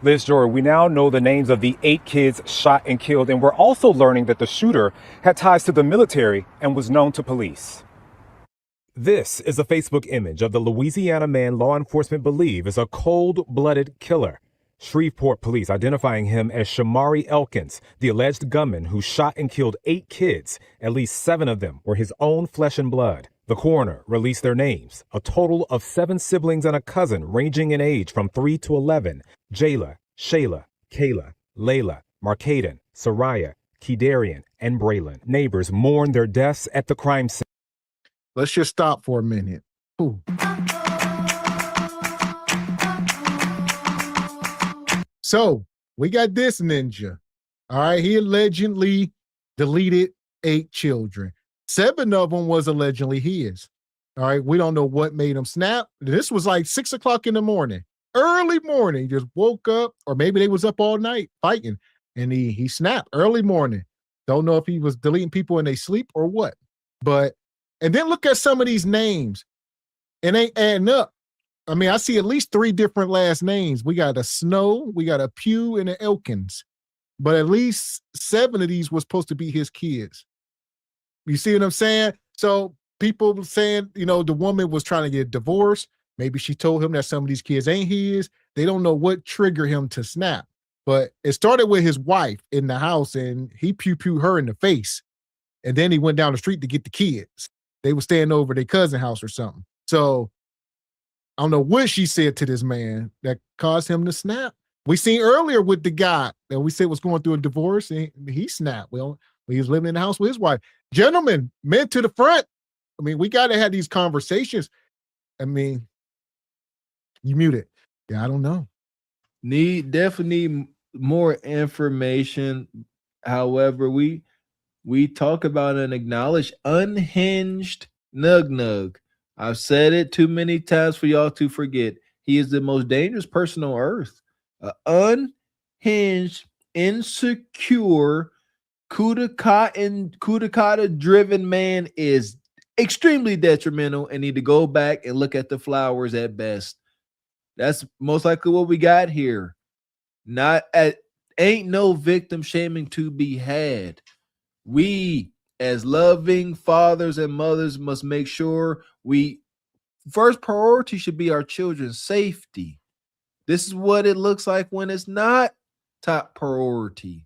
Liz Jory, we now know the names of the 8 kids shot and killed, and we're also learning that the shooter had ties to the military and was known to police. This is a Facebook image of the Louisiana man law enforcement believe is a cold-blooded killer. Shreveport police identifying him as Shamari Elkins, the alleged gunman who shot and killed 8 kids. At least 7 of them were his own flesh and blood. The coroner released their names, a total of 7 siblings and a cousin ranging in age from 3 to 11. Jayla, Shayla, Kayla, Layla, Markaden, Soraya, Kedarian, and Braylon. Neighbors mourn their deaths at the crime scene. Let's just stop for a minute. Ooh. So we got this ninja. All right. He allegedly deleted 8 children. 7 of them was allegedly his. All right. We don't know what made him snap. This was like 6 o'clock in the morning, early morning. He just woke up, or maybe they was up all night fighting, and he snapped early morning. Don't know if he was deleting people in their sleep or what. But, and then look at some of these names. It ain't adding up. I mean, I see at least 3 different last names. We got a Snow, we got a Pugh, and an Elkins. But at least 7 of these was supposed to be his kids. You see what I'm saying? So people saying, you know, the woman was trying to get divorced. Maybe she told him that some of these kids ain't his. They don't know what triggered him to snap. But it started with his wife in the house, and he pew-pewed her in the face. And then he went down the street to get the kids. They were staying over their cousin's house or something. So I don't know what she said to this man that caused him to snap. We seen earlier with the guy that we said was going through a divorce, and he snapped. Well, he was living in the house with his wife. Gentlemen, men to the front. I mean, we got to have these conversations. I mean, you muted. Yeah, I don't know. Definitely need more information. However, we talk about and acknowledge unhinged nug. I've said it too many times for y'all to forget. He is the most dangerous person on earth. An unhinged, insecure, coup d'etat driven man is extremely detrimental and need to go back and look at the flowers at best. That's most likely what we got here. Ain't no victim shaming to be had. We, as loving fathers and mothers, must make sure first priority should be our children's safety. This is what it looks like when it's not top priority.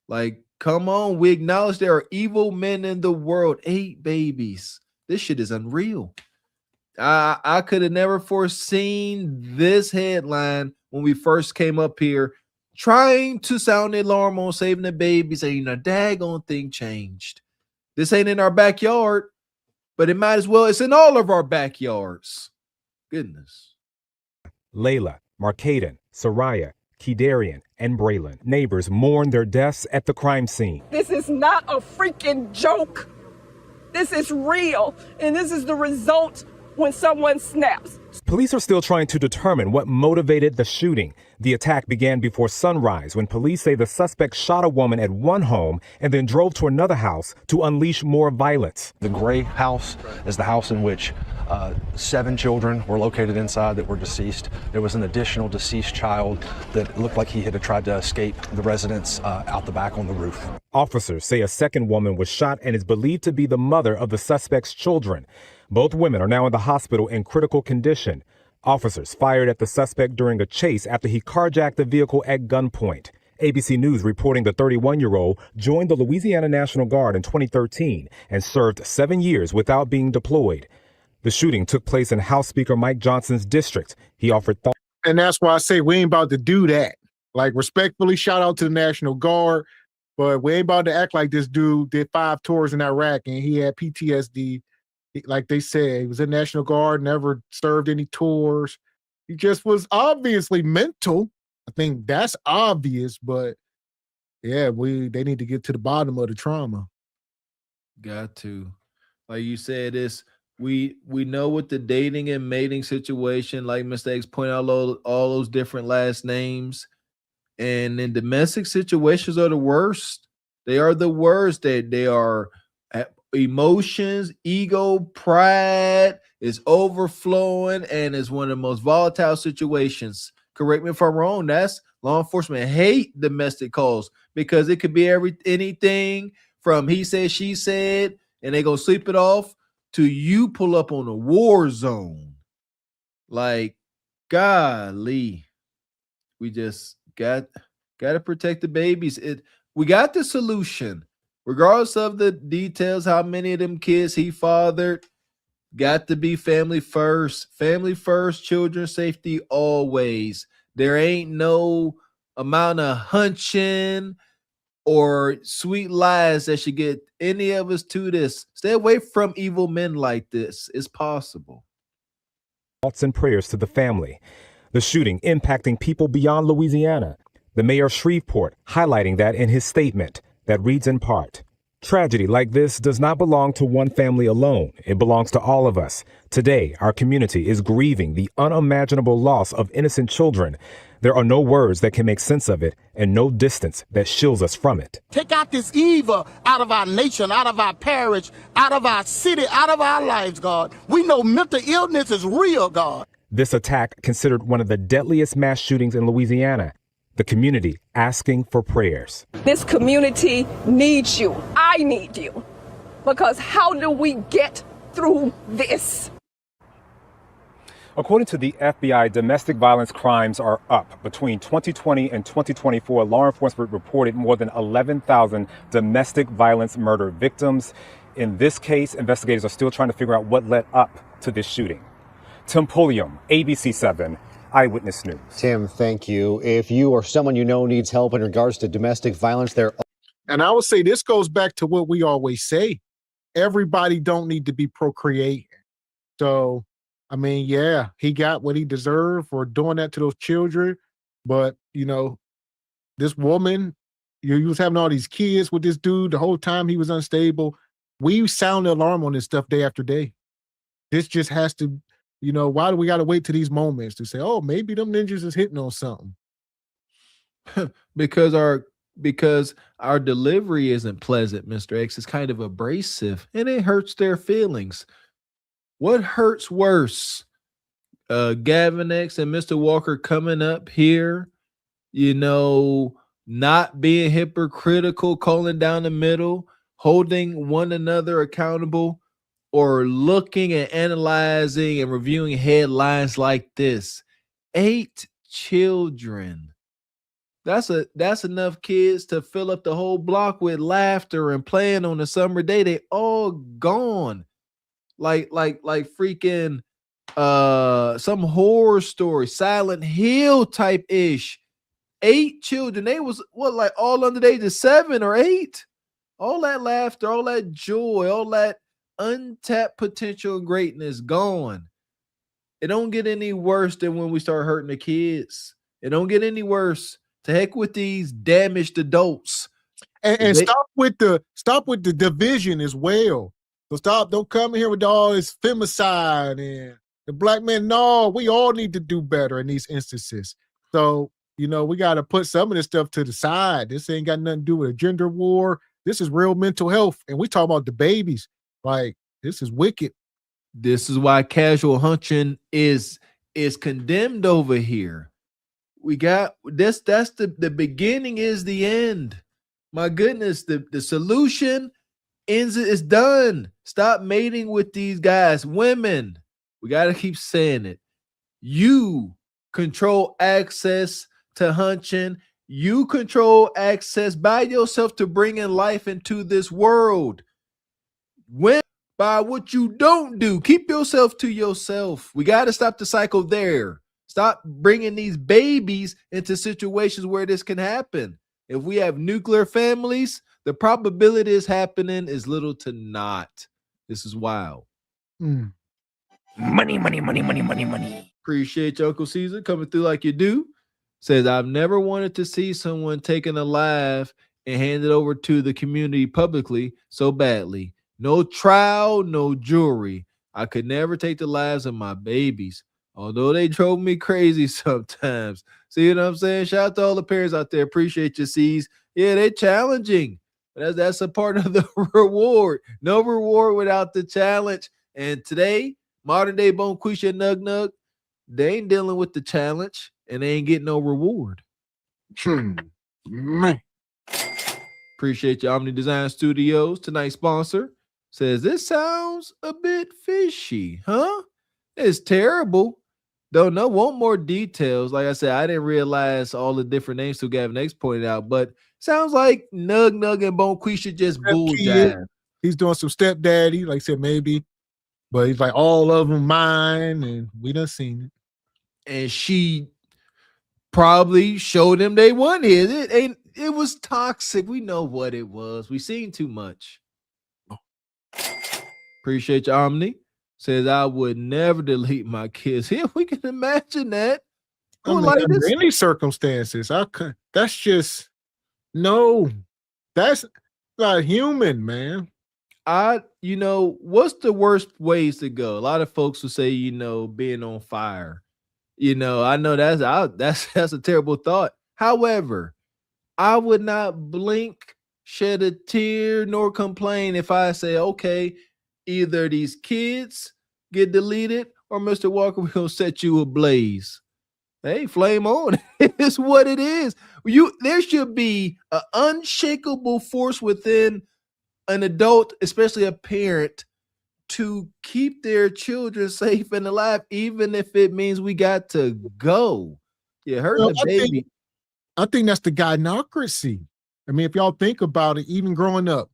Like, come on, we acknowledge there are evil men in the world. 8 babies. This shit is unreal. I could have never foreseen this headline when we first came up here, trying to sound the alarm on saving the babies, and a daggone thing changed. This ain't in our backyard, but it might as well. It's in all of our backyards. Goodness. Layla, Markaden, Soraya, Kedarian, and Braylon. Neighbors mourn their deaths at the crime scene. This is not a freaking joke. This is real. And this is the result when someone snaps. Police are still trying to determine what motivated the shooting. The attack began before sunrise when police say the suspect shot a woman at one home and then drove to another house to unleash more violence. The gray house is the house in which 7 children were located inside that were deceased. There was an additional deceased child that looked like he had tried to escape the residence out the back on the roof. Officers say a second woman was shot and is believed to be the mother of the suspect's children. Both women are now in the hospital in critical condition. Officers fired at the suspect during a chase after he carjacked the vehicle at gunpoint. ABC News reporting the 31-year-old joined the Louisiana National Guard in 2013 and served 7 years without being deployed. The shooting took place in House Speaker Mike Johnson's district. He offered thought. And that's why I say we ain't about to do that. Like, respectfully, shout out to the National Guard, but we ain't about to act like this dude did 5 tours in Iraq and he had PTSD. Like they said, he was in National Guard, never served any tours. He just was obviously mental. I think that's obvious, but yeah, they need to get to the bottom of the trauma. Got to. Like you said, we know what the dating and mating situation, like Mr. X pointed out, all those different last names. And then domestic situations are the worst. They are the worst. They are emotions, ego, pride is overflowing, and it's one of the most volatile situations. Correct me if I'm wrong. That's law enforcement hate domestic calls because it could be anything from he said, she said, and they go sleep it off to you pull up on a war zone. Like, golly, we just got to protect the babies. We got the solution. Regardless of the details, how many of them kids he fathered, got to be family first. Family first, children safety always. There ain't no amount of hunching or sweet lies that should get any of us to this. Stay away from evil men like this. It's possible. Thoughts and prayers to the family. The shooting impacting people beyond Louisiana. The mayor of Shreveport highlighting that in his statement. That reads in part, tragedy like this does not belong to one family alone. It belongs to all of us. Today, our community is grieving the unimaginable loss of innocent children. There are no words that can make sense of it and no distance that shields us from it. Take out this evil out of our nation, out of our parish, out of our city, out of our lives, God. We know mental illness is real, God. This attack considered one of the deadliest mass shootings in Louisiana. The community asking for prayers. This community needs you. I need you. Because how do we get through this? According to the FBI, domestic violence crimes are up. Between 2020 and 2024, law enforcement reported more than 11,000 domestic violence murder victims. In this case, investigators are still trying to figure out what led up to this shooting. Tim Pulliam, ABC 7. Eyewitness News. Tim, thank you. If you or someone you know needs help in regards to domestic violence, and I would say this goes back to what we always say. Everybody don't need to be procreating. So, I mean, yeah, he got what he deserved for doing that to those children. But, you know, this woman, you was having all these kids with this dude the whole time he was unstable. We sound the alarm on this stuff day after day. This just has to, you know, why do we got to wait to these moments to say, oh, maybe them ninjas is hitting on something? because our delivery isn't pleasant, Mr. X. It's kind of abrasive and it hurts their feelings. What hurts worse? Gavin X and Mr. Walker coming up here, you know, not being hypocritical, calling down the middle, holding one another accountable, or looking and analyzing and reviewing headlines like this. 8 children. That's enough kids to fill up the whole block with laughter and playing on a summer day. They all gone. Like freaking some horror story, Silent Hill type ish. 8 children. They was what, like all under the age of 7 or 8. All that laughter, all that joy, all that untapped potential and greatness gone. It don't get any worse than when we start hurting the kids. It don't get any worse. To heck with these damaged adults. And stop with the division as well. So stop, don't come here with all this femicide and the black men. No, we all need to do better in these instances. So, you know, we got to put some of this stuff to the side. This ain't got nothing to do with a gender war. This is real mental health. And we talk about the babies. Like, this is wicked. This is why casual hunching is condemned over here. We got this. That's the beginning is the end. My goodness, the solution is done. Stop mating with these guys. Women, we got to keep saying it. You control access to hunching. You control access by yourself to bringing life into this world. When by what you don't do, keep yourself to yourself. We got to stop the cycle there. Stop bringing these babies into situations where this can happen. If we have nuclear families, the probability is happening is little to not. This is wild. Mm. Money, money, money, money, money, money. Appreciate you, Uncle Caesar, coming through like you do. Says, I've never wanted to see someone taken alive and handed over to the community publicly so badly. No trial, no jury. I could never take the lives of my babies, although they drove me crazy sometimes. See what I'm saying? Shout out to all the parents out there. Appreciate you, C's. Yeah, they're challenging. That's a part of the reward. No reward without the challenge. And today, modern day Bonquisha Nug Nug, they ain't dealing with the challenge and they ain't getting no reward. Man. Appreciate you, Omni Design Studios. Tonight's sponsor says, this sounds a bit fishy, huh? It's terrible. Don't know. Want more details. Like I said, I didn't realize all the different names till Gavin X pointed out, but sounds like Nug Nug and Bonquisha just bull jive. He's doing some stepdaddy, like I said, maybe. But he's like, all of them mine, and we done seen it. And she probably showed him they wanted it. It was toxic. We know what it was. We seen too much. Appreciate you, Omni. Says, I would never delete my kids. Here, we can imagine that. I mean, like under this. any circumstances, I could. That's just no. That's not human, man. What's the worst ways to go? A lot of folks will say, being on fire. I know that's a terrible thought. However, I would not blink, shed a tear, nor complain if I say, okay, either these kids get deleted or Mr. Walker, we're going to set you ablaze. Hey, flame on. It's what it is. There should be an unshakable force within an adult, especially a parent, to keep their children safe and alive, even if it means we got to go. Yeah, hurt the baby. I think that's the gynocracy. I mean, if y'all think about it, even growing up,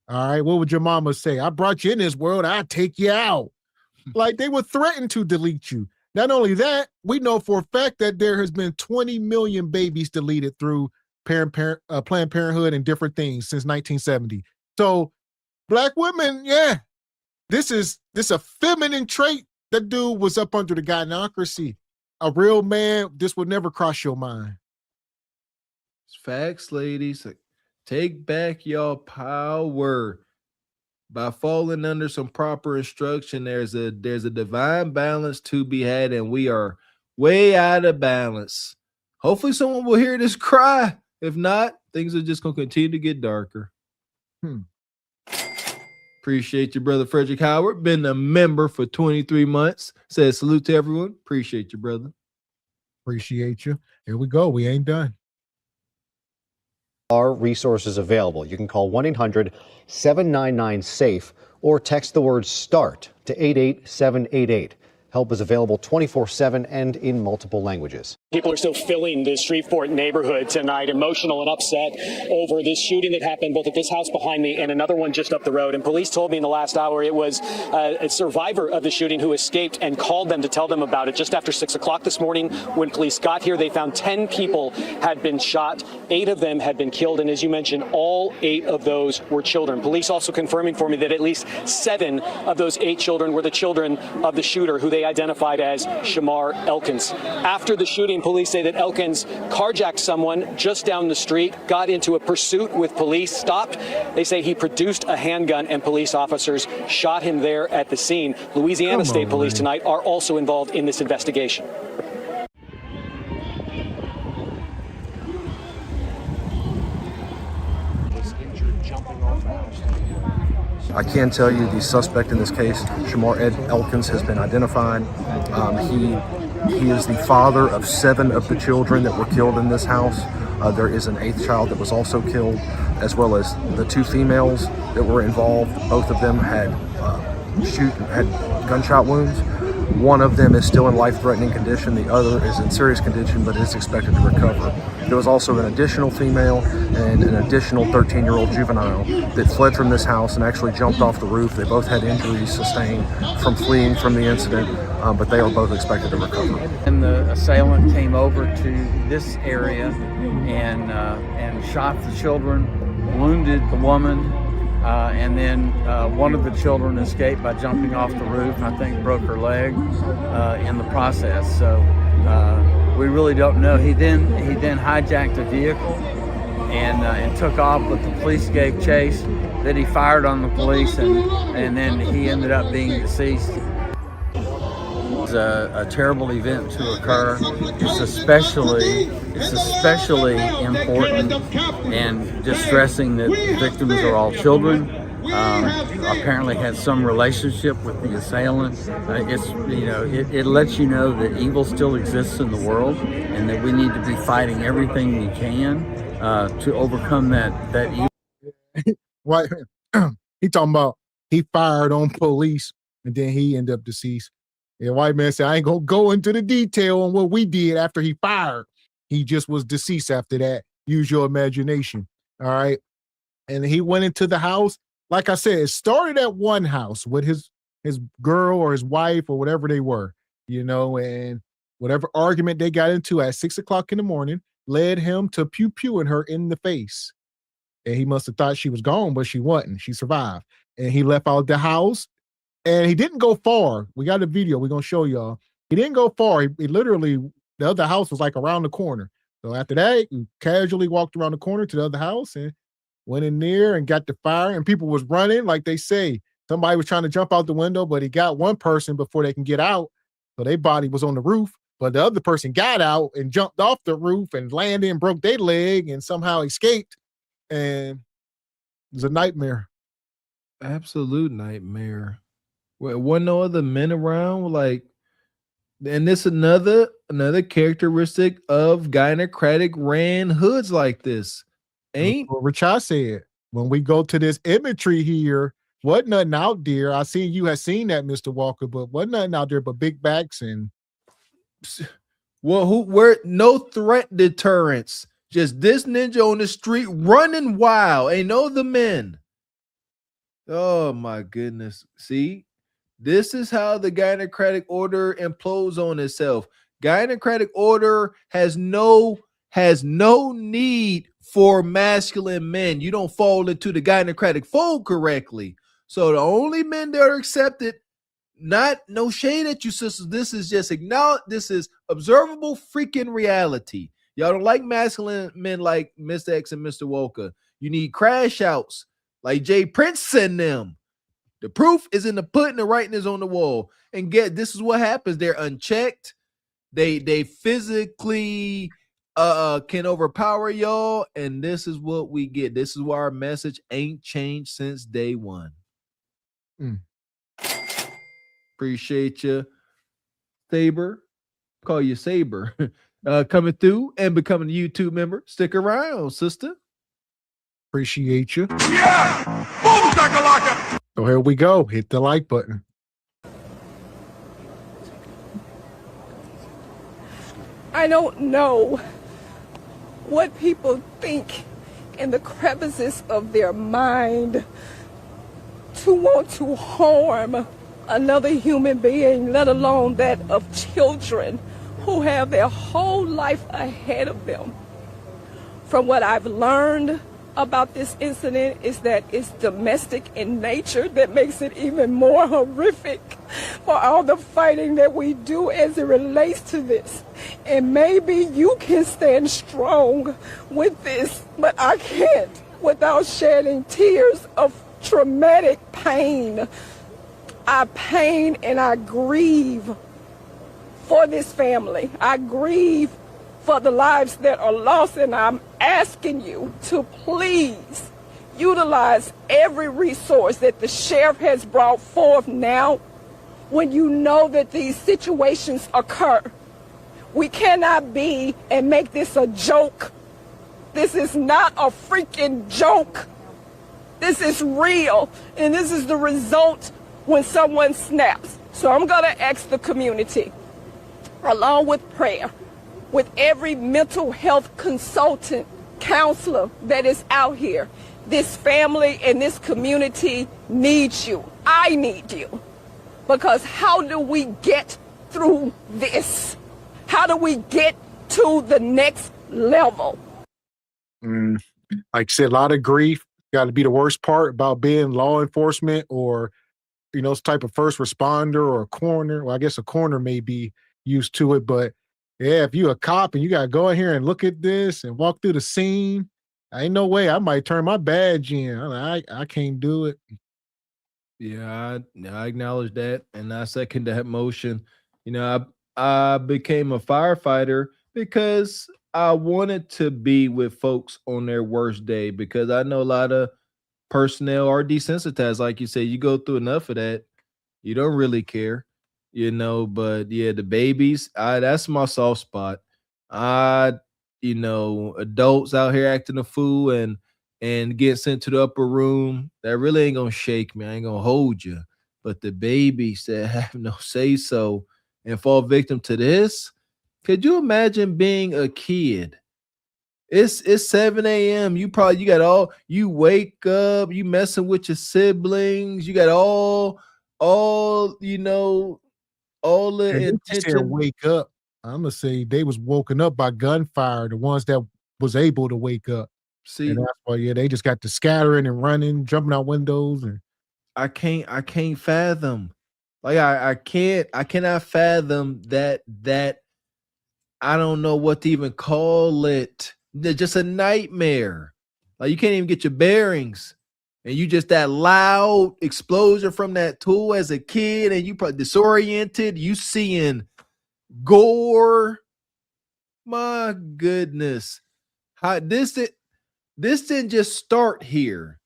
all right, what would your mama say? I brought you in this world, I'll take you out. Like, they would threaten to delete you. Not only that, we know for a fact that there has been 20 million babies deleted through Planned Parenthood and different things since 1970. So black women, yeah, this a feminine trait. That dude was up under the gynocracy. A real man, this would never cross your mind. It's facts, ladies. Take back your power by falling under some proper instruction. There's a divine balance to be had, and we are way out of balance. Hopefully someone will hear this cry. If not, things are just going to continue to get darker. Appreciate you, brother Frederick Howard. Been a member for 23 months. Says salute to everyone. Appreciate you, brother. Appreciate you. Here we go. We ain't done. Are resources available? You can call 1-800-799-SAFE or text the word START to 88788. Help is available 24/7 and in multiple languages. People are still filling the Shreveport neighborhood tonight, emotional and upset over this shooting that happened both at this house behind me and another one just up the road. And police told me in the last hour it was a survivor of the shooting who escaped and called them to tell them about it. Just after 6 o'clock this morning, when police got here, they found 10 people had been shot. 8 of them had been killed. And as you mentioned, all 8 of those were children. Police also confirming for me that at least 7 of those 8 children were the children of the shooter, who they they identified as Shamar Elkins. After the shooting, police say that Elkins carjacked someone just down the street, got into a pursuit with police, stopped. They say he produced a handgun and police officers shot him there at the scene. Louisiana State Police tonight are also involved in this investigation. I can tell you the suspect in this case, Shamar Elkins, has been identified. He is the father of 7 of the children that were killed in this house. There is an 8th child that was also killed, as well as the 2 females that were involved. Both of them had gunshot wounds. One of them is still in life-threatening condition. The other is in serious condition, but is expected to recover. There was also an additional female and an additional 13-year-old juvenile that fled from this house and actually jumped off the roof. They both had injuries sustained from fleeing from the incident, but they are both expected to recover. And the assailant came over to this area and shot the children, wounded the woman, and then one of the children escaped by jumping off the roof. I think broke her leg in the process. So we really don't know. He then hijacked a vehicle and took off, but the police gave chase. Then he fired on the police, and then he ended up being deceased. It's a terrible event to occur. It's especially important and distressing that the victims are all children. Apparently had some relationship with the assailant. It lets you know that evil still exists in the world, and that we need to be fighting everything we can to overcome that evil. Right. He talking about he fired on police and then he ended up deceased. Yeah, white man said, I ain't gonna go into the detail on what we did after he fired. He just was deceased after that. Use your imagination. All right. And he went into the house. Like I said, it started at one house with his girl or his wife or whatever they were, and whatever argument they got into at 6 o'clock in the morning led him to pew-pewing her in the face. And he must have thought she was gone, but she wasn't. She survived. And he left out the house. And he didn't go far. We got a video we're going to show y'all. He didn't go far. He literally, the other house was like around the corner. So after that, he casually walked around the corner to the other house and went in there and got the fire. And people was running, like they say. Somebody was trying to jump out the window, but he got one person before they can get out. So their body was on the roof. But the other person got out and jumped off the roof and landed and broke their leg and somehow escaped. And it was a nightmare. Absolute nightmare. Well, wasn't no other men around, and this another characteristic of gynocratic ran hoods like this. Ain't what Richard said. When we go to this imagery here, wasn't nothing out there. I seen you had seen that, Mr. Walker, but wasn't nothing out there but big backs and where no threat deterrence. Just this ninja on the street running wild. Ain't no the men. Oh my goodness. See? This is how the gynocratic order implodes on itself. Gynocratic order has no need for masculine men. You don't fall into the gynocratic fold correctly. So the only men that are accepted, no shade at you, sisters. This is just this is observable freaking reality. Y'all don't like masculine men like Mr. X and Mr. Walker. You need crash outs like Jay Prince and them. The proof is in the pudding, the writing is on the wall. And this is what happens. They're unchecked. They physically can overpower y'all. And this is what we get. This is why our message ain't changed since day one. Appreciate you, Saber. Call you Saber. Coming through and becoming a YouTube member. Stick around, sister. Appreciate you. Yeah! Boom, shakalaka! So here we go. Hit the like button. I don't know what people think in the crevices of their mind to want to harm another human being, let alone that of children who have their whole life ahead of them. From what I've learned about this incident is that it's domestic in nature that makes it even more horrific. for all the fighting that we do as it relates to this. And maybe you can stand strong with this, but I can't without shedding tears of traumatic pain. I pain and I grieve for this family. I grieve for the lives that are lost, and I'm asking you to please utilize every resource that the sheriff has brought forth now when you know that these situations occur. We cannot be and make this a joke. This is not a freaking joke. This is real, and this is the result when someone snaps. So I'm going to ask the community, along with prayer, with every mental health consultant, counselor that is out here, this family and this community needs you. I need you. Because how do we get through this? How do we get to the next level? Like I said, a lot of grief. Got to be the worst part about being law enforcement or, you know, some type of first responder or a coroner. Well, I guess a coroner may be used to it, but yeah, if you a cop and you got to go in here and look at this and walk through the scene, ain't no way I might turn my badge in. I can't do it. Yeah, I acknowledge that, and I second that motion. You know, I became a firefighter because I wanted to be with folks on their worst day, because I know a lot of personnel are desensitized. Like you say, you go through enough of that, you don't really care, you know. But yeah, the babies, that's my soft spot. You know, adults out here acting a fool and get sent to the upper room, that really ain't gonna shake me. I ain't gonna hold you. But the babies that have no say so and fall victim to this, could you imagine being a kid? It's 7 a.m. You wake up, you messing with your siblings, you got all you know, all the And you said intention. wake up. I'm gonna say they was woken up by gunfire. The ones that was able to wake up. See, and that's why, yeah, they just got to scattering and running, jumping out windows, and I can't fathom. Like I cannot fathom that I don't know what to even call it. They're just a nightmare. Like you can't even get your bearings. And you just that loud explosion from that tool as a kid, and you probably disoriented, you seeing gore. My goodness. How this didn't just start here.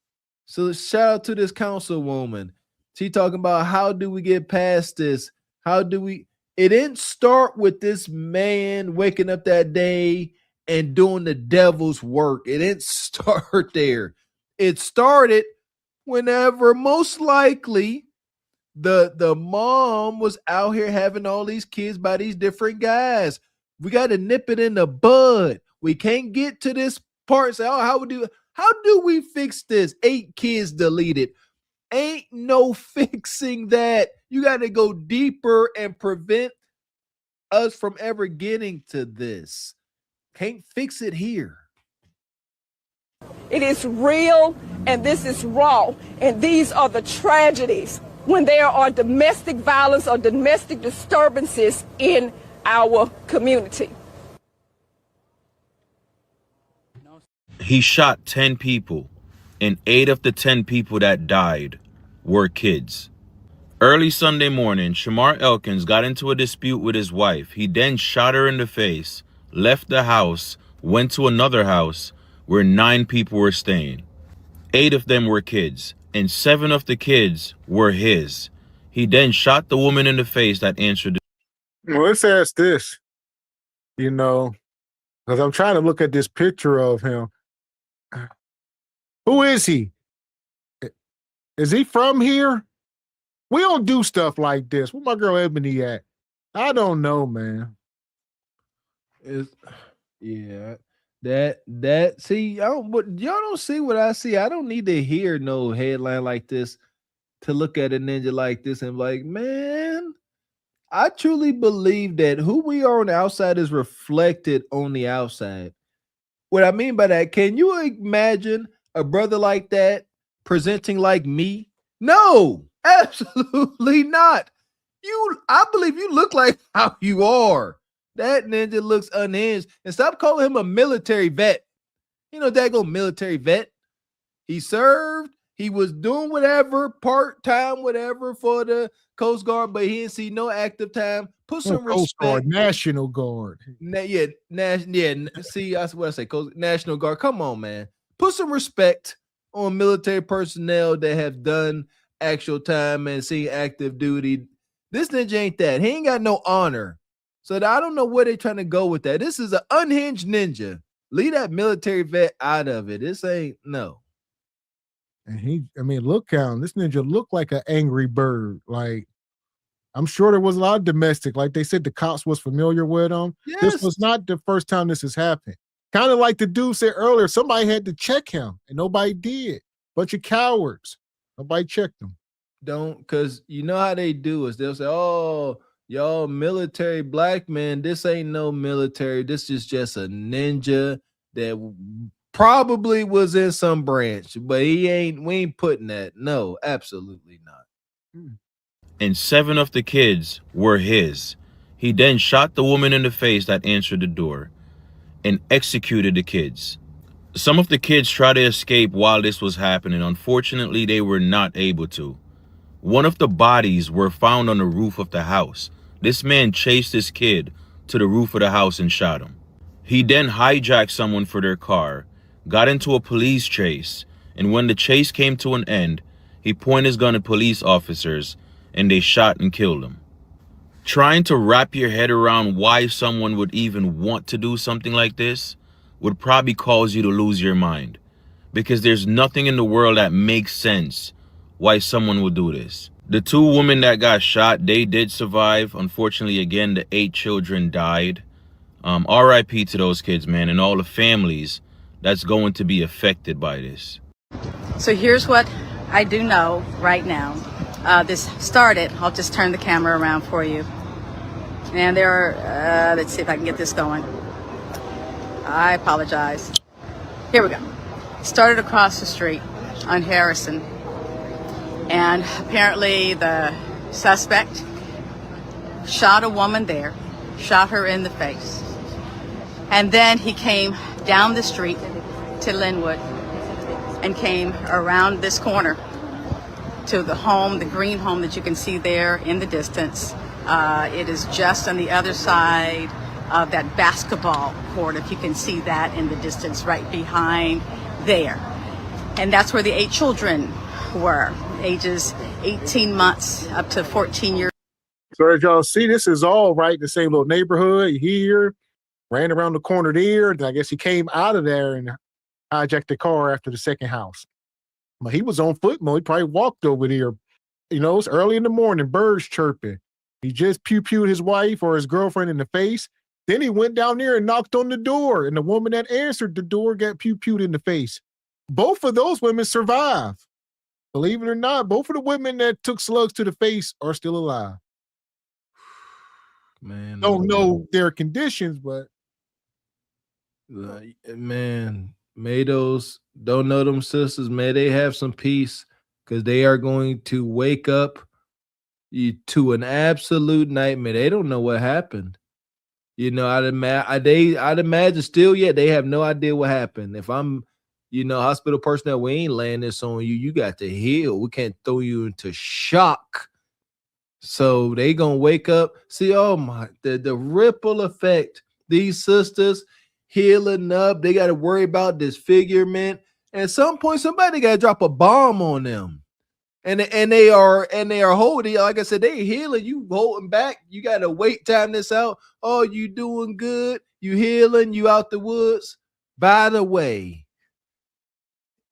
So shout out to this councilwoman. She talking about how do we get past this? It didn't start with this man waking up that day and doing the devil's work. It didn't start there. It started whenever most likely the mom was out here having all these kids by these different guys. We got to nip it in the bud. We can't get to this part and say, oh, how do we fix this? 8 kids deleted. Ain't no fixing that. You got to go deeper and prevent us from ever getting to this. Can't fix it here. It is real, and this is raw, and these are the tragedies when there are domestic violence or domestic disturbances in our community. He shot 10 people, and 8 of the 10 people that died were kids. Early Sunday morning, Shamar Elkins got into a dispute with his wife. He then shot her in the face, left the house, went to another house where 9 people were staying. 8 of them were kids, and 7 of the kids were his. He then shot the woman in the face that answered the... Well, let's ask this, you know, because I'm trying to look at this picture of him. Who is he? Is he from here? We don't do stuff like this. Where my girl Ebony at? I don't know, man. Yeah. See, y'all don't see what I see. I don't need to hear no headline like this to look at a ninja like this and be like, man, I truly believe that who we are on the outside is reflected on the outside. What I mean by that, can you imagine a brother like that presenting like me? No, absolutely not. I believe you look like how you are. That ninja looks unhinged. And stop calling him a military vet. You know, daggone military vet. He served. He was doing whatever, part-time, whatever for the Coast Guard, but he didn't see no active time. Put some Coast Guard, respect. National Guard. See, that's what I say. National Guard. Come on, man. Put some respect on military personnel that have done actual time and seen active duty. This ninja ain't that. He ain't got no honor. So I don't know where they're trying to go with that. This is an unhinged ninja. Leave that military vet out of it. This ain't no. And look at him. This ninja looked like an angry bird. Like, I'm sure there was a lot of domestic. Like they said, the cops was familiar with him. Yes. This was not the first time this has happened. Kind of like the dude said earlier, somebody had to check him, and nobody did. Bunch of cowards. Nobody checked him. Because you know how they do is they'll say, oh, y'all military black men, this ain't no military. This is just a ninja that probably was in some branch, but we ain't putting that. No, absolutely not. And 7 of the kids were his. He then shot the woman in the face that answered the door and executed the kids. Some of the kids tried to escape while this was happening. Unfortunately, they were not able to. One of the bodies were found on the roof of the house. This man chased this kid to the roof of the house and shot him. He then hijacked someone for their car, got into a police chase, and when the chase came to an end, he pointed his gun at police officers and they shot and killed him. Trying to wrap your head around why someone would even want to do something like this would probably cause you to lose your mind, because there's nothing in the world that makes sense why someone would do this. The 2 women that got shot, they did survive. Unfortunately, again, the 8 children died. RIP to those kids, man, and all the families that's going to be affected by this. So here's what I do know right now. This started, I'll just turn the camera around for you. And there are, let's see if I can get this going. I apologize. Here we go. Started across the street on Harrison. And apparently the suspect shot a woman there, shot her in the face. And then he came down the street to Linwood and came around this corner to the home, the green home that you can see there in the distance. It is just on the other side of that basketball court, if you can see that in the distance right behind there. And that's where the 8 children were, ages 18 months up to 14 years. So as y'all see, this is all right, the same little neighborhood here, ran around the corner there. I guess he came out of there and hijacked the car after the second house. But he was on foot mode. He probably walked over there. You know, it's early in the morning, birds chirping. He just pew-pewed his wife or his girlfriend in the face. Then he went down there and knocked on the door, and the woman that answered the door got pew-pewed in the face. Both of those women survived. Believe it or not, both of the women that took slugs to the face are still alive. Man, don't know their conditions, but man, may those don't know them sisters, may they have some peace, because they are going to wake up to an absolute nightmare. They don't know what happened. You know, I'd imagine still yet they have no idea what happened. If I'm, hospital personnel, we ain't laying this on you. You got to heal. We can't throw you into shock. So they gonna wake up. See, the ripple effect. These sisters healing up. They got to worry about disfigurement. At some point, somebody got to drop a bomb on them. And they are holding, like I said, they healing. You holding back. You got to wait time this out. Oh, you doing good. You healing. You out the woods. By the way,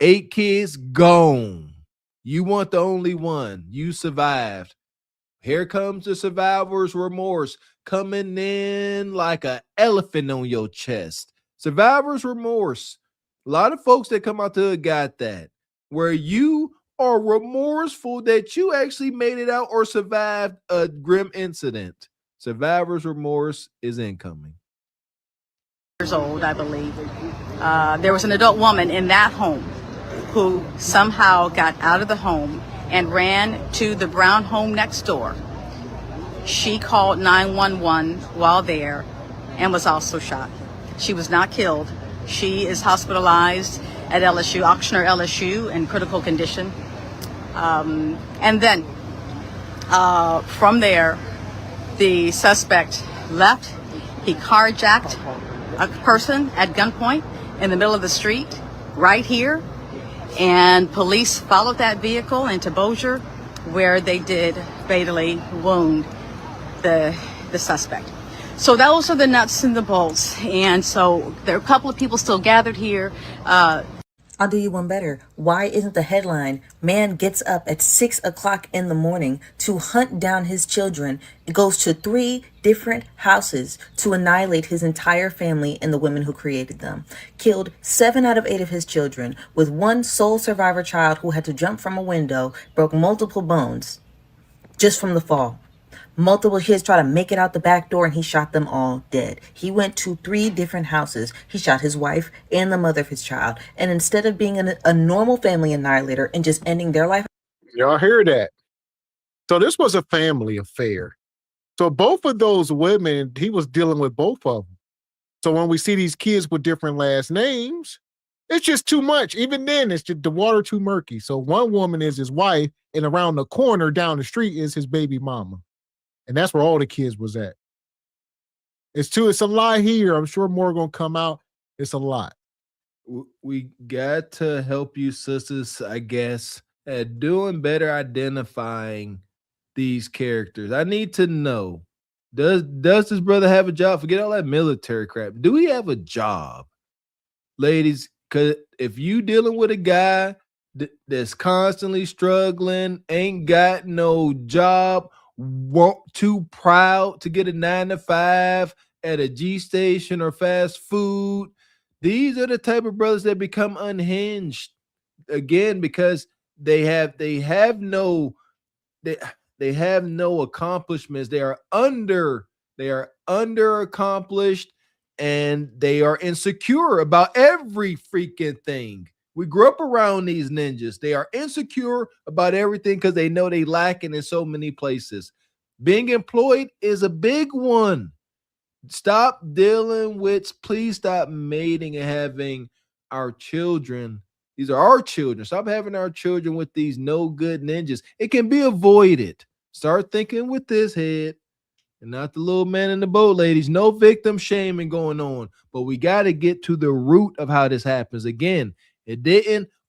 8 kids gone. You weren't the only one. You survived. Here comes the survivor's remorse coming in like an elephant on your chest. Survivor's remorse. A lot of folks that come out to it got that. Where you are remorseful that you actually made it out or survived a grim incident. Survivor's remorse is incoming. Years old, I believe. There was an adult woman in that home who somehow got out of the home and ran to the brown home next door. She called 911 while there and was also shot. She was not killed. She is hospitalized at LSU, Oxnard LSU, in critical condition. And then from there, the suspect left. He carjacked a person at gunpoint in the middle of the street right here. And police followed that vehicle into Bossier, where they did fatally wound the suspect. So those are the nuts and the bolts. And so there are a couple of people still gathered here. I'll do you one better. Why isn't the headline, man gets up at 6 o'clock in the morning to hunt down his children, goes to 3 different houses to annihilate his entire family and the women who created them, killed 7 out of 8 of his children, with one sole survivor child who had to jump from a window, broke multiple bones just from the fall. Multiple kids try to make it out the back door and he shot them all dead. He went to 3 different houses. He shot his wife and the mother of his child. And instead of being a normal family annihilator and just ending their life. Y'all hear that? So this was a family affair. So both of those women, he was dealing with both of them. So when we see these kids with different last names, it's just too much. Even then, it's just the water too murky. So one woman is his wife, and around the corner down the street is his baby mama. And that's where all the kids was at. It's a lie here. I'm sure more gonna come out. It's a lot. We got to help you sisters, I guess, at doing better identifying these characters. I need to know, does this brother have a job? Forget all that military crap. Do he have a job? Ladies, because if you dealing with a guy that's constantly struggling, ain't got no job, too proud to get a 9-to-5 at a G station or fast food. These are the type of brothers that become unhinged again because they have no accomplishments. They are under accomplished and they are insecure about every freaking thing. We grew up around these ninjas. They are insecure about everything because they know they lacking in so many places. Being employed is a big one. Stop dealing with, please stop mating and having our children. These are our children. Stop having our children with these no good ninjas. It can be avoided. Start thinking with this head and not the little man in the boat, ladies. No victim shaming going on, but we got to get to the root of how this happens. Again,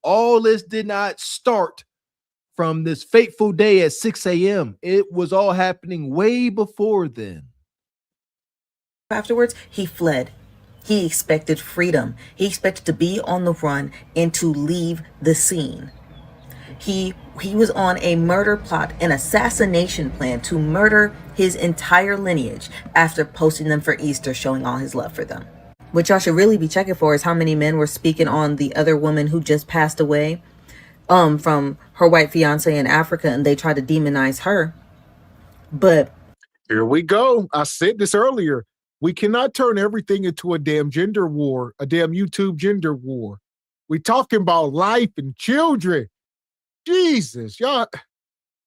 all this did not start from this fateful day at 6 a.m. It was all happening way before then. Afterwards, he fled. He expected freedom. He expected to be on the run and to leave the scene. He was on a murder plot, an assassination plan to murder his entire lineage after posting them for Easter, showing all his love for them. What y'all should really be checking for is how many men were speaking on the other woman who just passed away from her white fiance in Africa, and they tried to demonize her. But here we go. I said this earlier. We cannot turn everything into a damn gender war, a damn YouTube gender war. We talking about life and children. Jesus, y'all,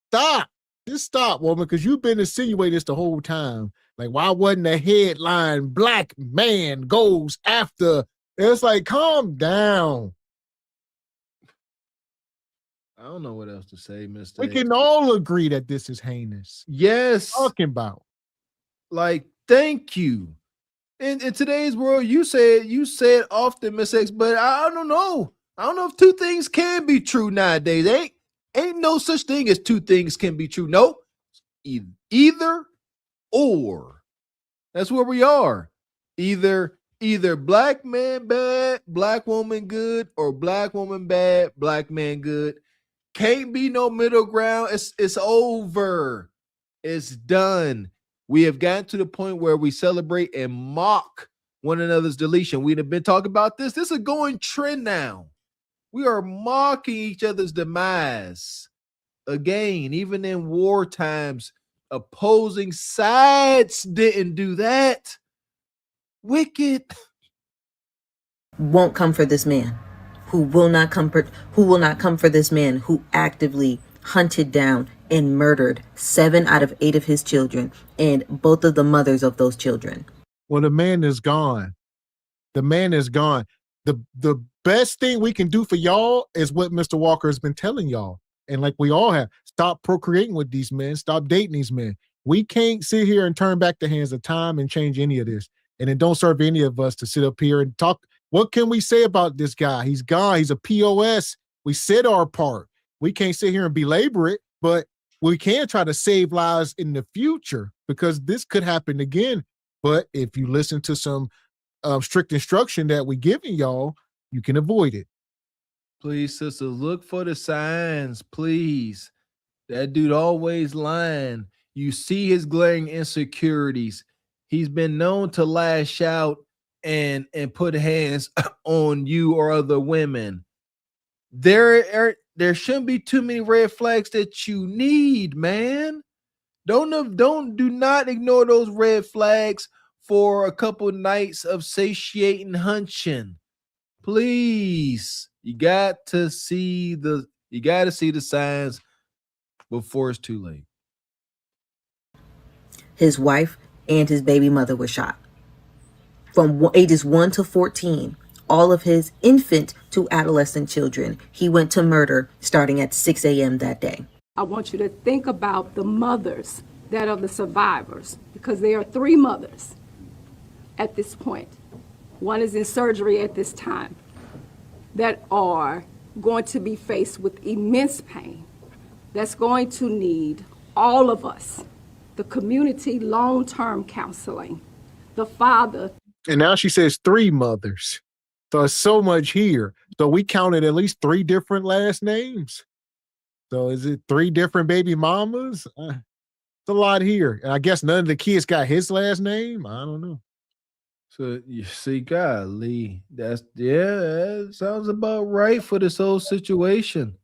stop. Just stop, woman, because you've been insinuating this the whole time. Like, why wasn't the headline black man goes after? It's like, calm down. I don't know what else to say, Mr. We can all agree that this is heinous. Yes. Talking about. Like, thank you. In today's world, you said often, Miss X, but I don't know. I don't know if 2 things can be true nowadays. Ain't no such thing as 2 things can be true. No, either or. That's where we are. Either black man bad, black woman good, or black woman bad, black man good. Can't be no middle ground. It's over. It's done. We have gotten to the point where we celebrate and mock one another's deletion. We've been talking about this. This is a going trend now. We are mocking each other's demise. Again, even in war times, opposing sides didn't do that. Wicked. Won't come for this man. Who will not come for this man who actively hunted down and murdered 7 out of 8 of his children and both of the mothers of those children. Well, the man is gone. The man is gone. The best thing we can do for y'all is what Mr. Walker has been telling y'all. And like we all have, stop procreating with these men, stop dating these men. We can't sit here and turn back the hands of time and change any of this. And it don't serve any of us to sit up here and talk. What can we say about this guy? He's gone. He's a POS. We said our part. We can't sit here and belabor it, but we can try to save lives in the future because this could happen again. But if you listen to some strict instruction that we giving y'all, you can avoid it. Please, sisters, look for the signs, please. That dude always lying. You see his glaring insecurities. He's been known to lash out and put hands on you or other women. There shouldn't be too many red flags that you need, man. Do not ignore those red flags for a couple nights of satiating hunching. Please, you got to see the signs before it's too late. His wife and his baby mother were shot. From ages 1 to 14, all of his infant to adolescent children, he went to murder starting at 6 a.m. that day. I want you to think about the mothers that are the survivors, because there are 3 mothers at this point. One is in surgery at this time, that are going to be faced with immense pain, that's going to need all of us, the community long-term counseling, the father. And now she says 3 mothers. So it's so much here. So we counted at least 3 different last names. So is it 3 different baby mamas? It's a lot here. And I guess none of the kids got his last name. I don't know. So you see, golly, that sounds about right for this whole situation.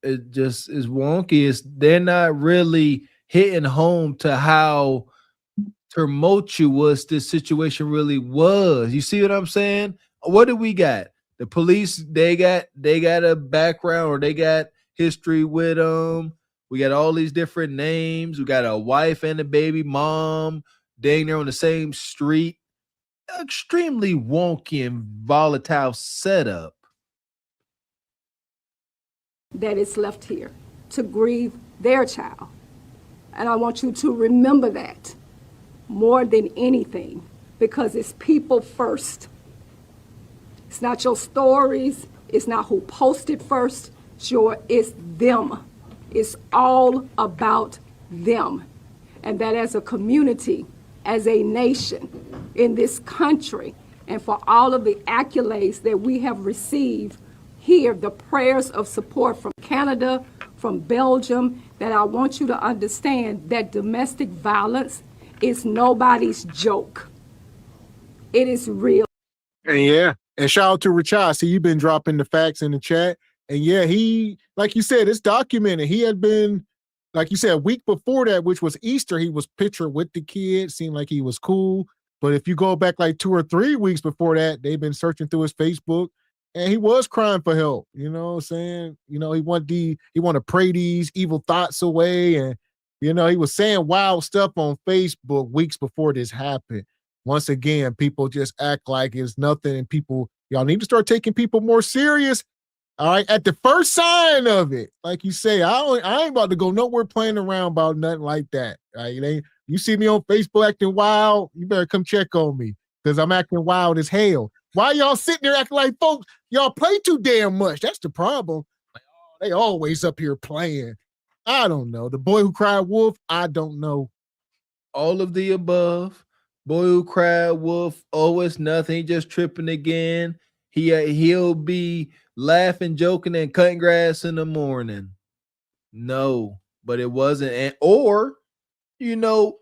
It just is wonky. They're not really hitting home to how tumultuous this situation really was. You see what I'm saying? What do we got? The police, they got a background or they got history with them. We got all these different names. We got a wife and a baby mom. Dang, they're on the same street. Extremely wonky and volatile setup. That is left here to grieve their child. And I want you to remember that more than anything, because it's people first. It's not your stories. It's not who posted first. It's them. It's all about them. And that as a community, as a nation in this country, and for all of the accolades that we have received here, the prayers of support from Canada, from Belgium, that I want you to understand that domestic violence is nobody's joke. It is real. And yeah, and shout out to Richard. See, you've been dropping the facts in the chat. And yeah, he, like you said, it's documented. He had been, like you said, a week before that, which was Easter, he was pictured with the kids, seemed like he was cool. But if you go back like 2 or 3 weeks before that, they've been searching through his Facebook, and he was crying for help. You know what I'm saying? You know, he want to pray these evil thoughts away. And, you know, he was saying wild stuff on Facebook weeks before this happened. Once again, people just act like it's nothing, and y'all need to start taking people more serious. All right, at the first sign of it, like you say, I ain't about to go nowhere playing around about nothing like that. Right? You see me on Facebook acting wild, you better come check on me, because I'm acting wild as hell. Why y'all sitting there acting like folks? Y'all play too damn much. That's the problem. They always up here playing. I don't know. The boy who cried wolf, I don't know. All of the above. Boy who cried wolf, oh, it's nothing. He just tripping again. He'll be laughing, joking, and cutting grass in the morning. No, but it wasn't. Or, you know,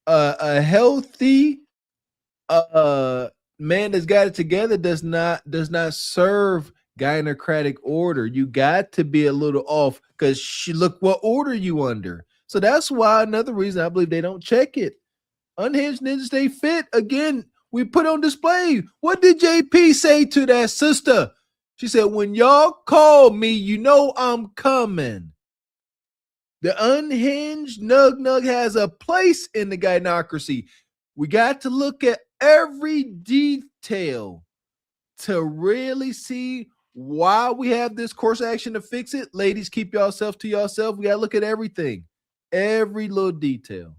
a healthy man that's got it together does not serve gynocratic order. You got to be a little off, because look what order you under. So that's why another reason I believe they don't check it. Unhinged Ninjas Stay Fit. Again, we put on display. What did JP say to that sister? She said, when y'all call me, you know I'm coming. The unhinged nug has a place in the gynocracy. We got to look at every detail to really see why we have this course of action to fix it. Ladies, keep yourself to yourself. We got to look at everything, every little detail.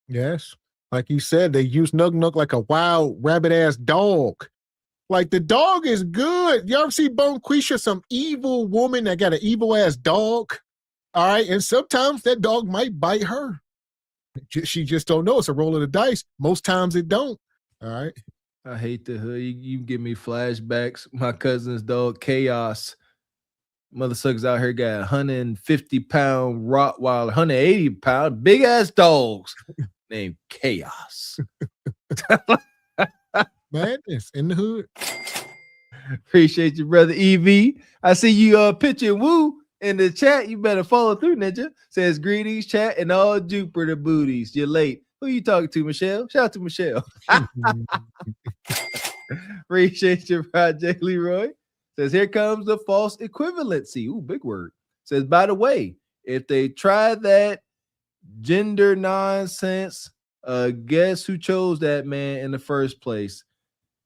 Yes. Like you said, they use Nug like a wild rabbit ass dog. Like the dog is good. You ever see Bonquisha, some evil woman that got an evil ass dog? All right. And sometimes that dog might bite her. She just don't know. It's a roll of the dice. Most times it don't. All right. I hate the hood. You give me flashbacks. My cousin's dog, Chaos. Mother suckers out here got 150-pound Rottweiler, 180-pound big ass dogs named Chaos. Madness in the hood. Appreciate you, brother EV. I see you pitching woo in the chat. You better follow through, Ninja. Says greetings, chat, and all Jupiter booties. You're late. Who you talking to, Michelle? Shout out to Michelle. Appreciate your Project Leroy. Says here comes the false equivalency. Ooh, big word. Says, by the way, if they try that gender nonsense, guess who chose that man in the first place?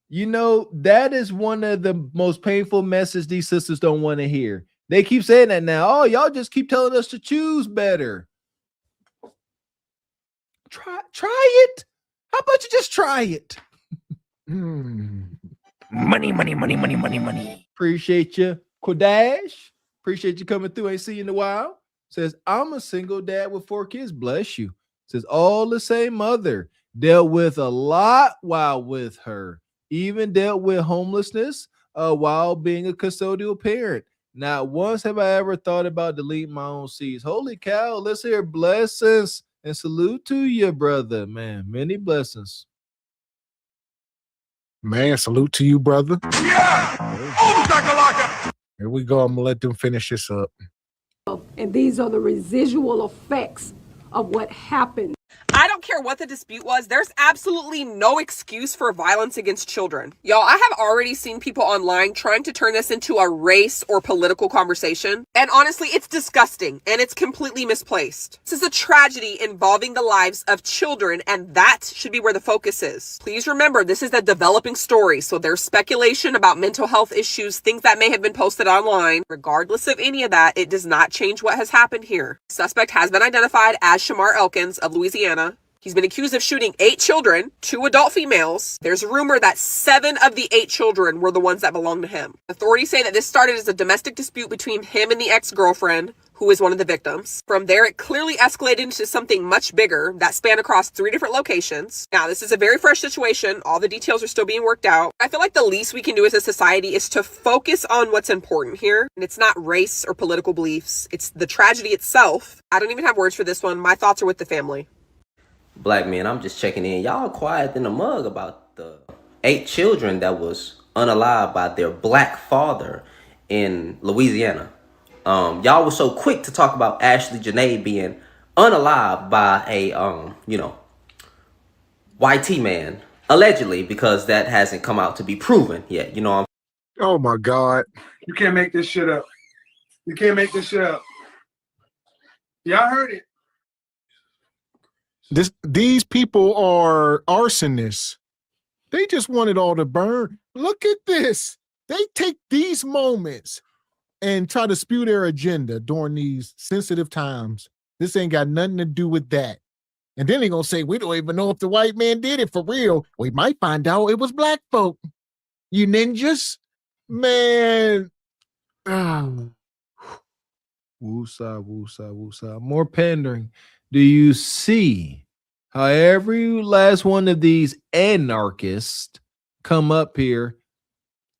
You know, that is one of the most painful messages these sisters don't want to hear. They keep saying that now. Oh, y'all just keep telling us to choose better. Try it. How about you just try it? Money. Appreciate you, Kodash. Appreciate you coming through. Ain't seen you in a while. Says, I'm a single dad with 4 kids. Bless you. Says, all the same mother. Dealt with a lot while with her. Even dealt with homelessness while being a custodial parent. Not once have I ever thought about deleting my own seeds. Holy cow. Let's hear blessings and salute to you, brother. Man, many blessings. Man, salute to you, brother. Yeah! Here we go. I'm going to let them finish this up. And these are the residual effects of what happened. I don't care what the dispute was. There's absolutely no excuse for violence against children. Y'all, I have already seen people online trying to turn this into a race or political conversation. And honestly, it's disgusting and it's completely misplaced. This is a tragedy involving the lives of children, and that should be where the focus is. Please remember, this is a developing story, so there's speculation about mental health issues, things that may have been posted online. Regardless of any of that, it does not change what has happened here. Suspect has been identified as Shamar Elkins of Louisiana. He's been accused of shooting 8 children, 2 adult females. There's a rumor that 7 of the 8 children were the ones that belonged to him. Authorities say that this started as a domestic dispute between him and the ex-girlfriend, who is one of the victims. From there, it clearly escalated into something much bigger that spanned across 3 different locations. Now, this is a very fresh situation. All the details are still being worked out. I feel like the least we can do as a society is to focus on what's important here. And it's not race or political beliefs. It's the tragedy itself. I don't even have words for this one. My thoughts are with the family. Black men, I'm just checking in. Y'all quiet in the mug about the 8 children that was unalived by their black father in Louisiana. Y'all was so quick to talk about Ashley Janae being unalived by a, YT man, allegedly, because that hasn't come out to be proven yet. You know. Oh my God. You can't make this shit up. You can't make this shit up. Y'all heard it. These people are arsonists. They just want it all to burn. Look at this. They take these moments and try to spew their agenda during these sensitive times. This ain't got nothing to do with that. And then they're going to say, we don't even know if the white man did it for real. We might find out it was black folk. You ninjas? Man. Woosah. More pandering. Do you see how every last one of these anarchists come up here?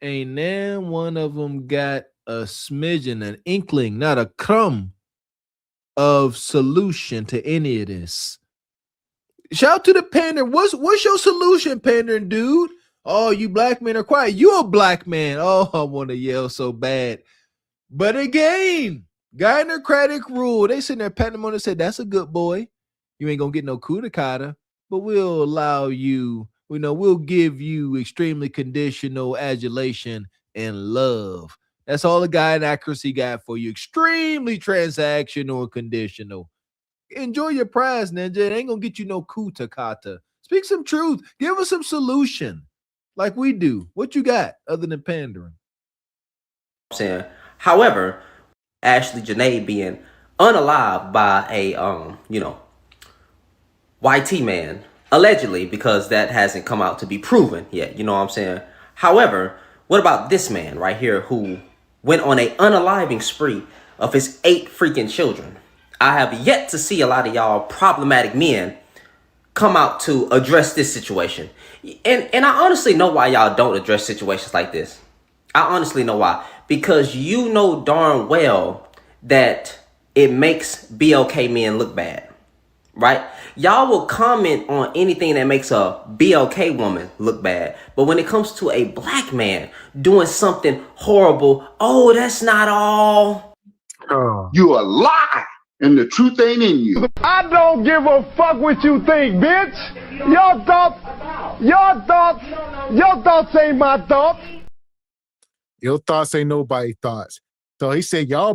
Ain't then one of them got a smidgen, an inkling, not a crumb of solution to any of this. Shout out to the pander. What's your solution, pandering dude? Oh, you black men are quiet. You a black man. Oh, I want to yell so bad. But again, gynocratic rule. They sitting there patting him on and said, that's a good boy. You ain't gonna get no coup de cotta, but we'll allow you, we'll give you extremely conditional adulation and love That's all the guy inaccuracy got for you. Extremely transactional and conditional. Enjoy your prize, Ninja. It ain't gonna get you no kuta kata. Speak some truth. Give us some solution, like we do. What you got other than pandering? Saying, however, Ashley Janae being unalived by a YT man, allegedly, because that hasn't come out to be proven yet. You know what I'm saying? However, what about this man right here who went on a unaliving spree of his 8 freaking children? I have yet to see a lot of y'all problematic men come out to address this situation. And I honestly know why y'all don't address situations like this. I honestly know why. Because you know darn well that it makes BLK men look bad, right? Y'all will comment on anything that makes a BLK woman look bad. But when it comes to a black man doing something horrible, oh, that's not all. You a lie, and the truth ain't in you. I don't give a fuck what you think, bitch. Your thoughts ain't my thoughts. Your thoughts ain't nobody's thoughts. So he said, y'all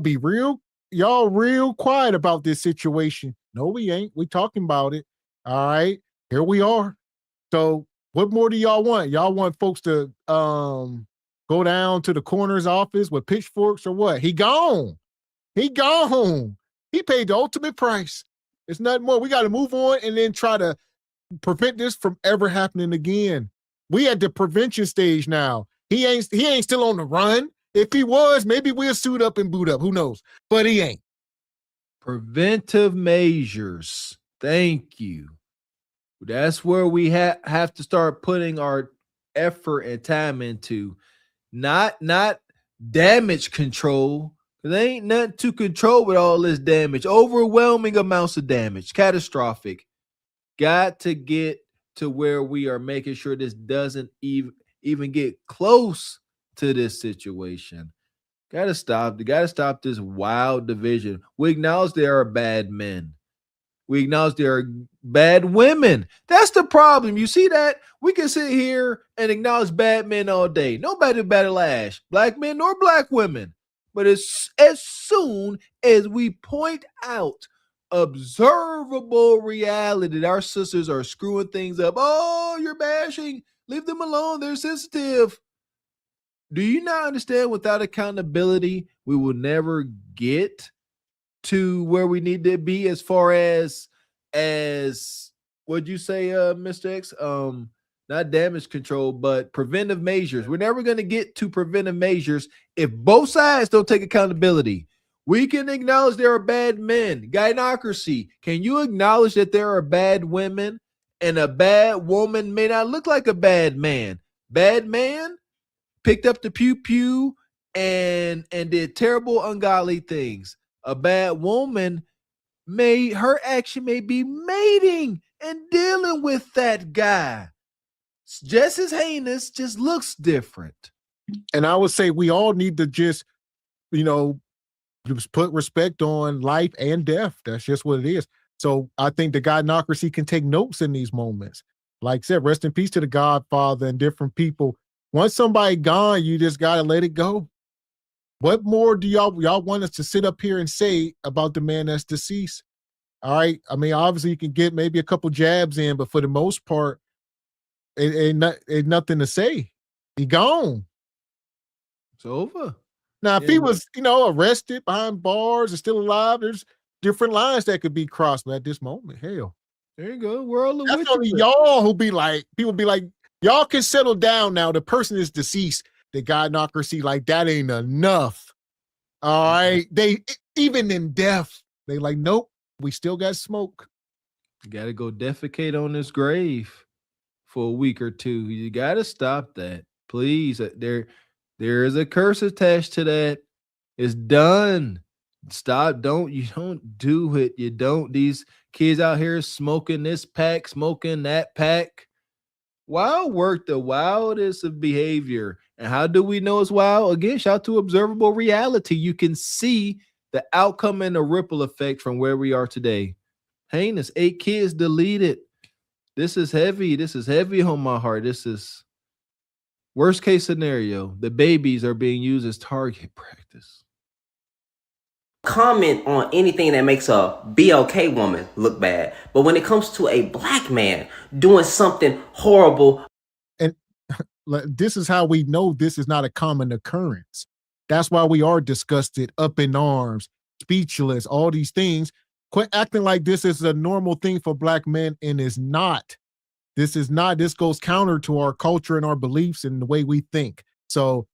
real quiet about this situation. No, we ain't. We talking about it. All right. Here we are. So what more do y'all want? Y'all want folks to go down to the coroner's office with pitchforks or what? He gone. He gone. He paid the ultimate price. It's nothing more. We got to move on and then try to prevent this from ever happening again. We at the prevention stage now. He ain't still on the run. If he was, maybe we'll suit up and boot up. Who knows? But he ain't. Preventive measures. Thank you. That's where we have to start putting our effort and time into. Not damage control. There ain't nothing to control with all this damage. Overwhelming amounts of damage. Catastrophic. Got to get to where we are making sure this doesn't even get close to this situation. Gotta stop this wild division. We acknowledge there are bad men. We acknowledge there are bad women. That's the problem. You see that? We can sit here and acknowledge bad men all day. Nobody better lash. Black men nor black women. But as soon as we point out observable reality that our sisters are screwing things up, oh, you're bashing. Leave them alone. They're sensitive. Do you not understand? Without accountability, we will never get to where we need to be as far as what'd you say, Mr. X? Not damage control, but preventive measures. We're never going to get to preventive measures if both sides don't take accountability. We can acknowledge there are bad men. Gynocracy. Can you acknowledge that there are bad women? And a bad woman may not look like a bad man. Bad man picked up the pew and did terrible, ungodly things. A bad woman her action may be mating and dealing with that guy. It's just as heinous, just looks different. And I would say we all need to just put respect on life and death. That's just what it is. So I think the Godnocracy can take notes in these moments. Like I said, rest in peace to the Godfather and different people. Once somebody gone, you just got to let it go. What more do y'all want us to sit up here and say about the man that's deceased? All right. I mean, obviously you can get maybe a couple jabs in, but for the most part, it ain't nothing to say. He gone. It's over. Now, if he was, arrested behind bars and still alive, there's different lines that could be crossed. But at this moment, hell, there you go. We're all that's only y'all who be like, people be like, y'all can settle down now. The person is deceased. The Godnocracy, like that ain't enough. All right, they even in death, they like, nope, we still got smoke. You got to go defecate on this grave for a week or two. You got to stop that, please. There is a curse attached to that. It's done. Stop. You don't do it. You don't. These kids out here smoking this pack, smoking that pack. Wild work, the wildest of behavior. And how do we know it's wild? Again, shout out to observable reality. You can see the outcome and the ripple effect from where we are today. Heinous. 8 kids deleted. This is heavy. This is heavy on my heart. Worst case scenario, the babies are being used as target practice. Comment on anything that makes a BLK woman look bad. But when it comes to a black man doing something horrible. And this is how we know this is not a common occurrence. That's why we are disgusted, up in arms, speechless, all these things. Quit acting like this is a normal thing for black men, and it's not. This is not. This goes counter to our culture and our beliefs and the way we think. So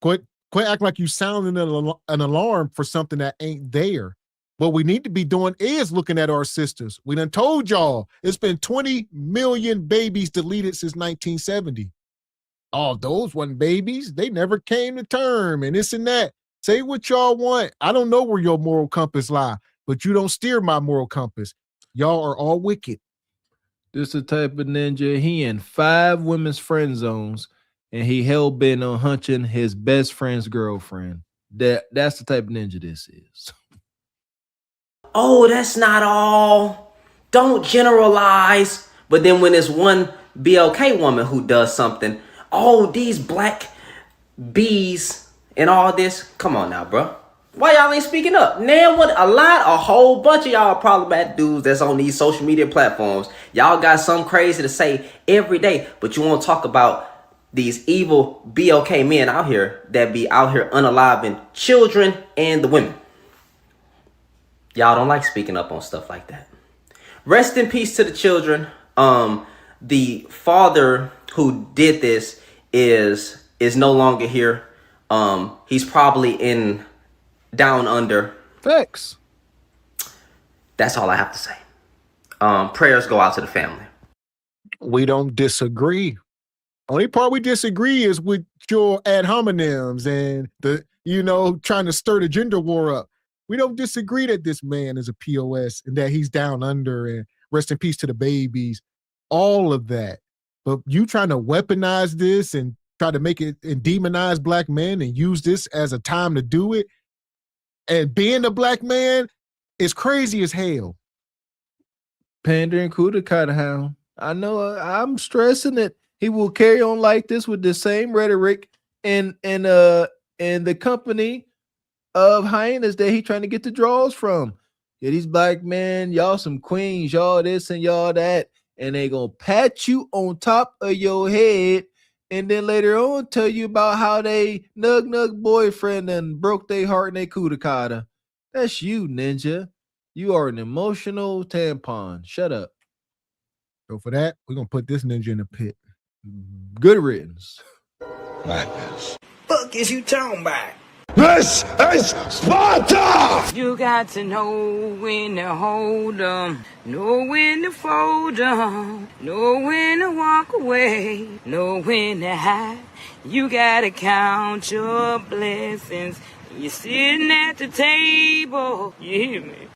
quit acting like you sounding an alarm for something that ain't there. What we need to be doing is looking at our sisters. We done told y'all it's been 20 million babies deleted since 1970. Oh, those wasn't babies. They never came to term and this and that. Say what y'all want. I don't know where your moral compass lie, but you don't steer my moral compass. Y'all are all wicked. This the type of ninja. He in 5 women's friend zones, and he hell-bent on hunching his best friend's girlfriend. That's the type of ninja this is. Oh, that's not all. Don't generalize. But then when there's one BLK woman who does something, oh, these black bees and all this. Come on now, bro. Why y'all ain't speaking up? Now what? A whole bunch of y'all problematic dudes that's on these social media platforms. Y'all got something crazy to say every day, but you won't talk about these evil BLK men out here that be out here unaliving children and the women. Y'all don't like speaking up on stuff like that. Rest in peace to the children. The father who did this is no longer here. He's probably in down under. Facts. That's all I have to say. Prayers go out to the family. We don't disagree. Only part we disagree is with your ad hominems and trying to stir the gender war up. We don't disagree that this man is a POS and that he's down under and rest in peace to the babies, all of that. But you trying to weaponize this and try to make it and demonize black men and use this as a time to do it. And being a black man is crazy as hell. Pandering Kudakata hound. I know I'm stressing it. He will carry on like this with the same rhetoric and the company of hyenas that he trying to get the draws from. Yeah, these black men, y'all some queens, y'all this and y'all that, and they gonna pat you on top of your head, and then later on tell you about how they nug boyfriend and broke their heart and they kudakata. That's you, ninja. You are an emotional tampon. Shut up. So for that, we're gonna put this ninja in the pit. Good riddance. Madness. Fuck is you talking about? This is Sparta! You got to know when to hold 'em, know when to fold 'em, know when to walk away, know when to hide. You gotta count your blessings. You're sitting at the table. You hear me?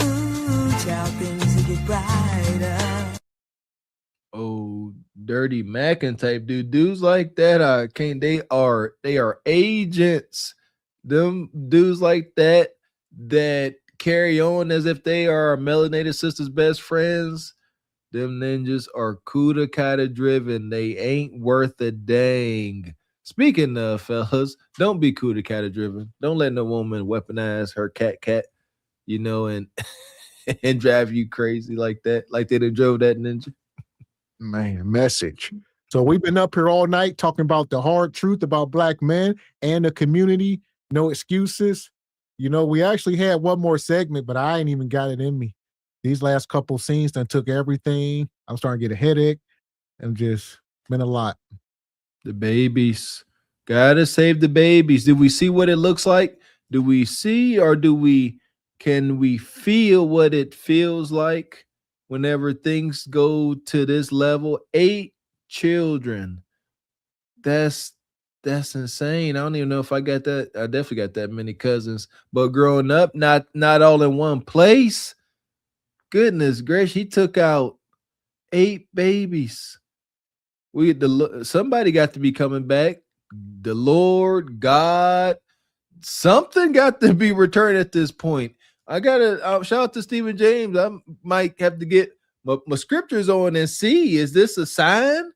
Ooh, child, things will get brighter. Oh, Dirty Mackin type dudes like that. They are agents. Them dudes like that carry on as if they are our melanated sister's best friends. Them ninjas are kudakata driven. They ain't worth a dang. Speaking of fellas, don't be kudakata driven. Don't let no woman weaponize her cat, and and drive you crazy like that, like they done drove that ninja. Man, message. So we've been up here all night talking about the hard truth about black men and the community. No excuses. We actually had one more segment, but I ain't even got it in me. These last couple scenes done took everything. I'm starting to get a headache. And just been a lot. The babies. Gotta save the babies. Did we see what it looks like? Do we see or can we feel what it feels like whenever things go to this level? 8 children. That's insane. I don't even know if I got that. I definitely got that many cousins. But growing up, not all in one place. Goodness gracious, he took out 8 babies. Somebody got to be coming back. The Lord, God, something got to be returned at this point. I gotta shout out to Stephen James. I might have to get my scriptures on and see, is this a sign?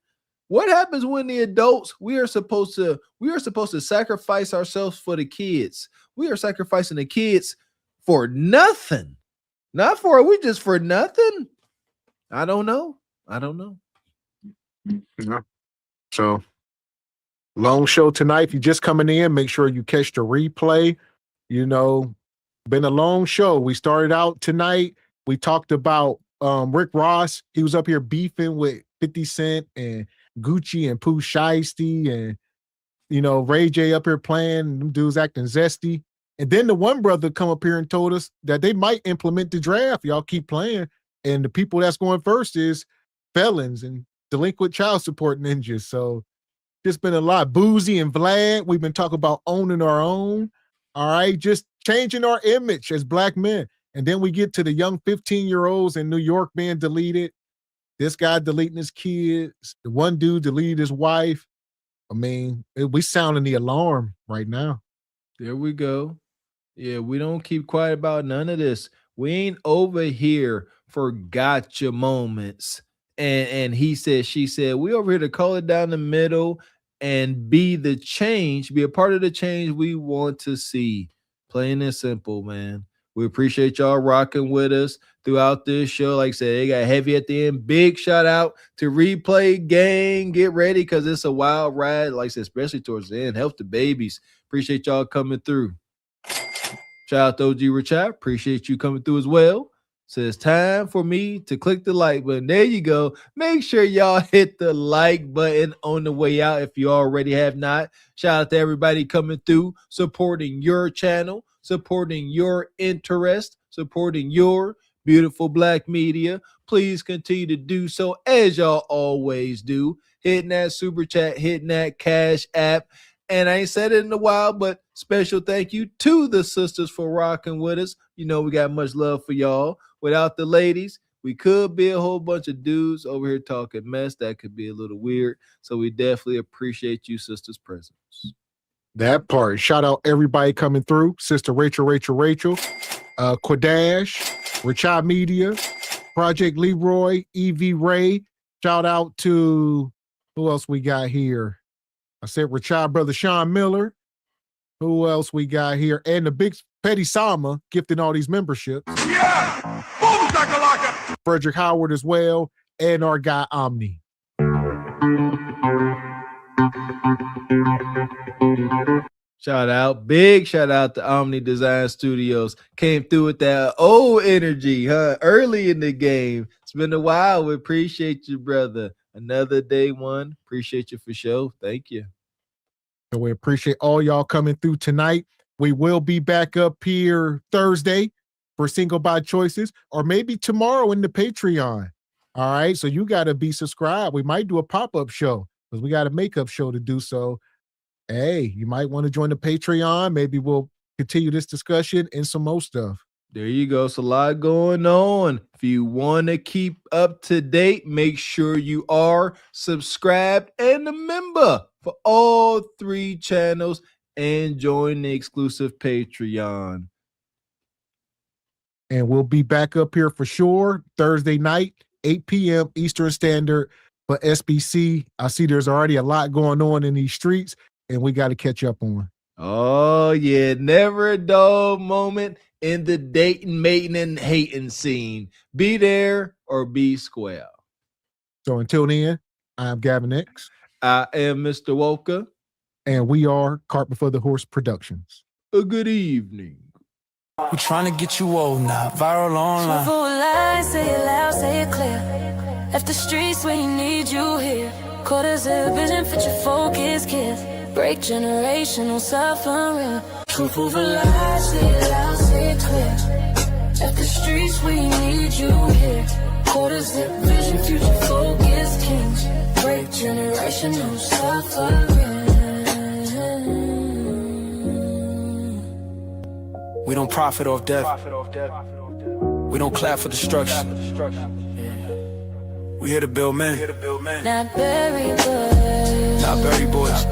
What happens when the adults we are supposed to sacrifice ourselves for the kids? We are sacrificing the kids for nothing. Not for we just for nothing. I don't know. Yeah. So long show tonight. If you're just coming in, make sure you catch the replay. You know, been a long show. We started out tonight. We talked about Rick Ross. He was up here beefing with 50 Cent and Gucci and Pooh Shiesty, and you know, Ray J up here playing, them dudes acting zesty. And then the one brother come up here and told us that they might implement the draft. Y'all keep playing. And the people that's going first is felons and delinquent child support ninjas. So just been a lot. Boosie and Vlad, we've been talking about owning our own. All right, just changing our image as black men. And then we get to the young 15-year-olds in New York being deleted. This guy deleting his kids. The one dude deleted his wife. I mean, we sounding the alarm right now. There we go. Yeah, we don't keep quiet about none of this. We ain't over here for gotcha moments. And he said, she said, we over here to call it down the middle and be the change, be a part of the change we want to see. Plain and simple, man. We appreciate y'all rocking with us throughout this show. Like I said, they got heavy at the end. Big shout out to Replay Gang. Get ready because it's a wild ride. Like I said, especially towards the end. Help the babies. Appreciate y'all coming through. Shout out to OG Richard. Appreciate you coming through as well. So it's time for me to click the like button. There you go. Make sure y'all hit the like button on the way out if you already have not. Shout out to everybody coming through, supporting your channel, supporting your interest, supporting your beautiful black media. Please continue to do so as y'all always do. Hitting that super chat, hitting that cash app. And I ain't said it in a while, but special thank you to the sisters for rocking with us. You know, we got much love for y'all. Without the ladies, we could be a whole bunch of dudes over here talking mess. That could be a little weird. So we definitely appreciate you sisters' presence. That part. Shout out everybody coming through. Sister Rachel, Quadash, Richard Media, Project Leroy, Evie Ray. Shout out to, who else we got here? I said Richard brother Sean Miller. Who else we got here? And the big Petty Sama gifting all these memberships. Yeah! Boom, shakalaka! Frederick Howard as well. And our guy Omni. Shout out. Big shout out to Omni Design Studios. Came through with that old energy, early in the game. It's been a while. We appreciate you, brother. Another day one. Appreciate you for sure. Thank you. So we appreciate all y'all coming through tonight. We will be back up here Thursday for Single by Choices, or maybe tomorrow in the Patreon. All right. So you got to be subscribed. We might do a pop-up show because we got a makeup show to do. So, hey, you might want to join the Patreon. Maybe we'll continue this discussion and some more stuff. There you go. It's a lot going on. If you want to keep up to date, make sure you are subscribed and a member for all 3 channels and join the exclusive Patreon. And we'll be back up here for sure Thursday night, 8 p.m. Eastern Standard for SBC. I see there's already a lot going on in these streets, and we got to catch up on. Oh, yeah. Never a dull moment in the dating, mating, and hating scene. Be there or be square. So until then, I'm Gavin X. I am Mr. Walker. And we are Cart Before the Horse Productions. A good evening. We're trying to get you old now, viral online. Truthful lies, say it loud, say it clear. Left the streets when you need you here. Quarters of vision, fit your focus, kiss. Break generational suffering. Truthful lies, say it loud, say it clear. Left the streets when you need you here. Quarters of vision, future focus, kings. Break generational suffering. We don't profit off death. We don't clap for destruction. We here to build men. Not bury boys. Not bury boys.